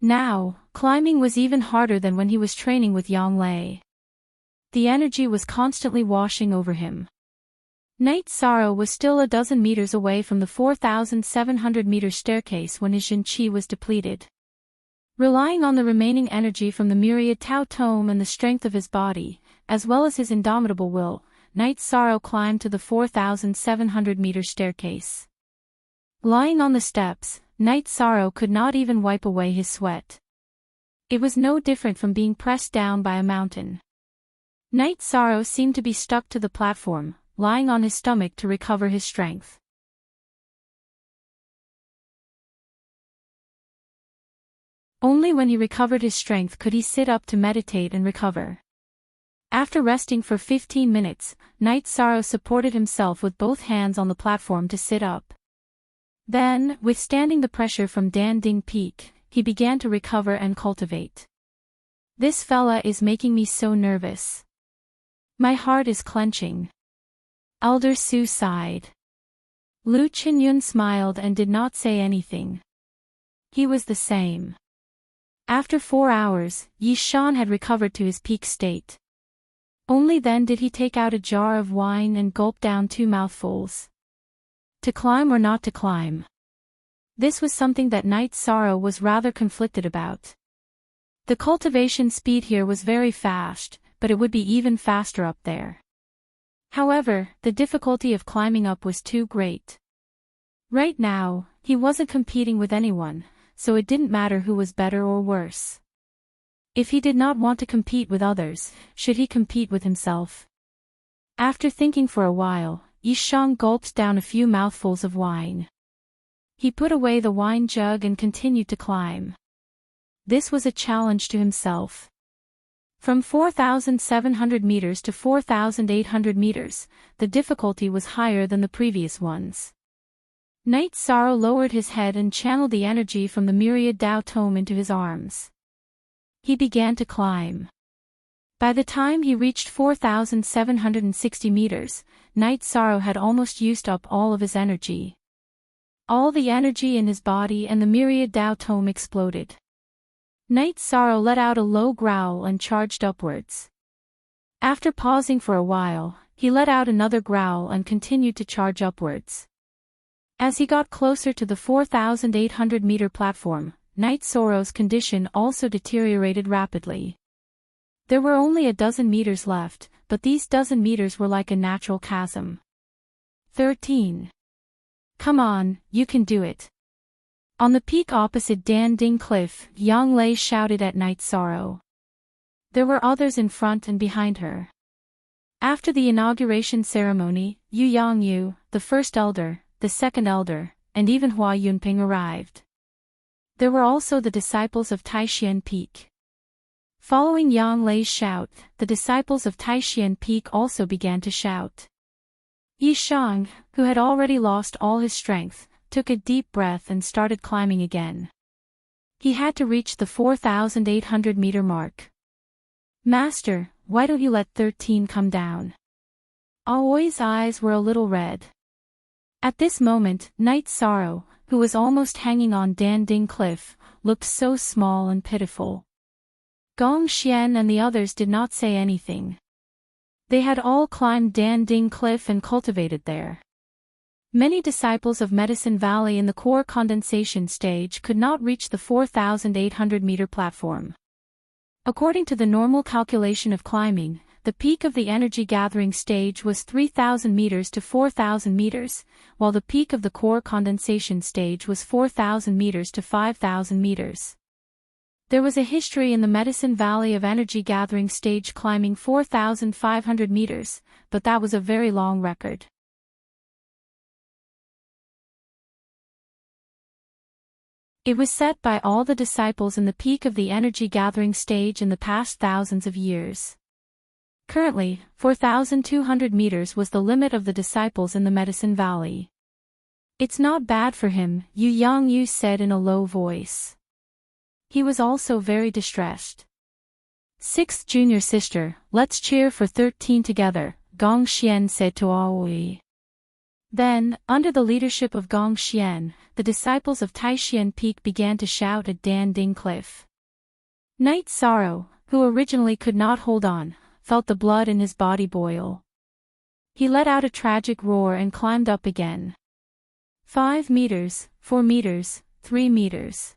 Now, climbing was even harder than when he was training with Yang Lei. The energy was constantly washing over him. Night Sorrow was still a dozen meters away from the 4,700-meter staircase when his Jin Qi was depleted. Relying on the remaining energy from the myriad Tao Tome and the strength of his body, as well as his indomitable will, Night Sorrow climbed to the 4,700-meter staircase. Lying on the steps, Night Sorrow could not even wipe away his sweat. It was no different from being pressed down by a mountain. Night Sorrow seemed to be stuck to the platform, lying on his stomach to recover his strength. Only when he recovered his strength could he sit up to meditate and recover. After resting for 15 minutes, Night Sorrow supported himself with both hands on the platform to sit up. Then, withstanding the pressure from Danding Peak, he began to recover and cultivate. This fella is making me so nervous. My heart is clenching. Elder Su sighed. Lu Qinyun smiled and did not say anything. He was the same. After 4 hours, Yi Shan had recovered to his peak state. Only then did he take out a jar of wine and gulp down 2 mouthfuls. To climb or not to climb? This was something that Night Sorrow was rather conflicted about. The cultivation speed here was very fast, but it would be even faster up there. However, the difficulty of climbing up was too great. Right now, he wasn't competing with anyone, so it didn't matter who was better or worse. If he did not want to compete with others, should he compete with himself? After thinking for a while, Yi Shang gulped down a few mouthfuls of wine. He put away the wine jug and continued to climb. This was a challenge to himself. From 4,700 meters to 4,800 meters, the difficulty was higher than the previous ones. Night Sorrow lowered his head and channeled the energy from the myriad Dao Tome into his arms. He began to climb. By the time he reached 4,760 meters, Night Sorrow had almost used up all of his energy. All the energy in his body and the myriad Dao Tome exploded. Night Sorrow let out a low growl and charged upwards. After pausing for a while, he let out another growl and continued to charge upwards. As he got closer to the 4,800-meter platform, Night Sorrow's condition also deteriorated rapidly. There were only a dozen meters left, but these dozen meters were like a natural chasm. 13. Come on, you can do it. On the peak opposite Dan Ding Cliff, Yang Lei shouted at Night Sorrow. There were others in front and behind her. After the inauguration ceremony, Yu Yangyu, the first elder, the second elder, and even Hua Yunping arrived. There were also the disciples of Taishian Peak. Following Yang Lei's shout, the disciples of Taishian Peak also began to shout. Yi Shang, who had already lost all his strength, took a deep breath and started climbing again. He had to reach the 4,800-meter mark. Master, why don't you let 13 come down? Aoi's eyes were a little red. At this moment, Night Sorrow, who was almost hanging on Dan Ding Cliff, looked so small and pitiful. Gong Xian and the others did not say anything. They had all climbed Dan Ding Cliff and cultivated there. Many disciples of Medicine Valley in the core condensation stage could not reach the 4,800-meter platform. According to the normal calculation of climbing, the peak of the energy gathering stage was 3,000 meters to 4,000 meters, while the peak of the core condensation stage was 4,000 meters to 5,000 meters. There was a history in the Medicine Valley of energy gathering stage climbing 4,500 meters, but that was a very long record. It was set by all the disciples in the peak of the energy gathering stage in the past thousands of years. Currently, 4,200 meters was the limit of the disciples in the Medicine Valley. It's not bad for him, Yu Yangyu said in a low voice. He was also very distressed. Sixth junior sister, let's cheer for 13 together, Gong Xian said to Aoi. Then, under the leadership of Gong Xian, the disciples of Taishian Peak began to shout at Dan Ding Cliff. Night Sorrow, who originally could not hold on, felt the blood in his body boil. He let out a tragic roar and climbed up again. 5 meters, 4 meters, 3 meters.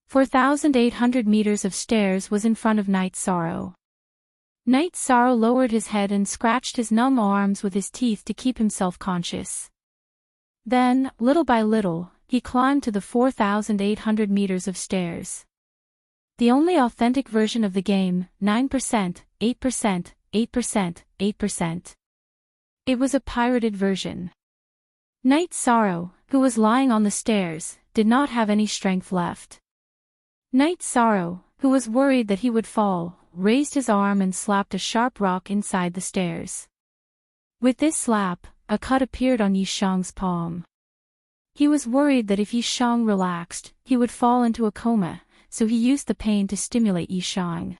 4,800 meters of stairs was in front of Night Sorrow. Night Sorrow lowered his head and scratched his numb arms with his teeth to keep himself conscious. Then, little by little, he climbed to the 4,800 meters of stairs. The only authentic version of the game, 9%, 8%, 8%, 8%. It was a pirated version. Night Sorrow, who was lying on the stairs, did not have any strength left. Night Sorrow, who was worried that he would fall, raised his arm and slapped a sharp rock inside the stairs. With this slap, a cut appeared on Yi Shang's palm. He was worried that if Yi Shang relaxed, he would fall into a coma, so he used the pain to stimulate Yi Shang.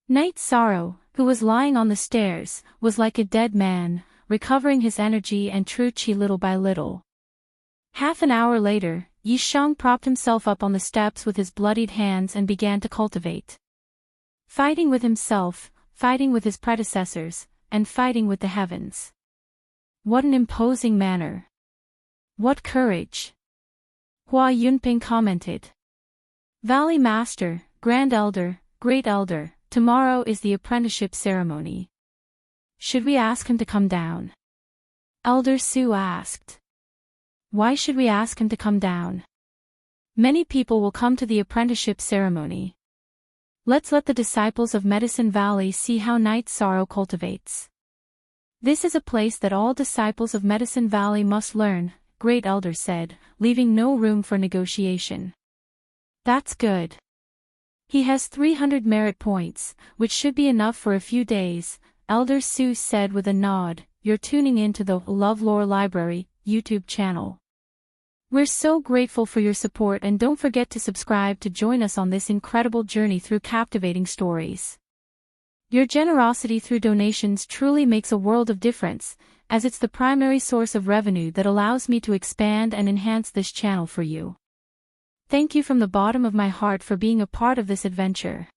Night Sorrow, who was lying on the stairs, was like a dead man, recovering his energy and true chi little by little. Half an hour later, Yisheng propped himself up on the steps with his bloodied hands and began to cultivate. Fighting with himself, fighting with his predecessors, and fighting with the heavens. What an imposing manner. What courage! Hua Yunping commented. Valley Master, Grand Elder, Great Elder, tomorrow is the apprenticeship ceremony. Should we ask him to come down? Elder Su asked. Why should we ask him to come down? Many people will come to the apprenticeship ceremony. Let's let the disciples of Medicine Valley see how Night Sorrow cultivates. This is a place that all disciples of Medicine Valley must learn, Great Elder said, leaving no room for negotiation. That's good. He has 300 merit points, which should be enough for a few days, Elder Su said with a nod. You're tuning in to the LoveLore Library YouTube channel. We're so grateful for your support, and don't forget to subscribe to join us on this incredible journey through captivating stories. Your generosity through donations truly makes a world of difference, as it's the primary source of revenue that allows me to expand and enhance this channel for you. Thank you from the bottom of my heart for being a part of this adventure.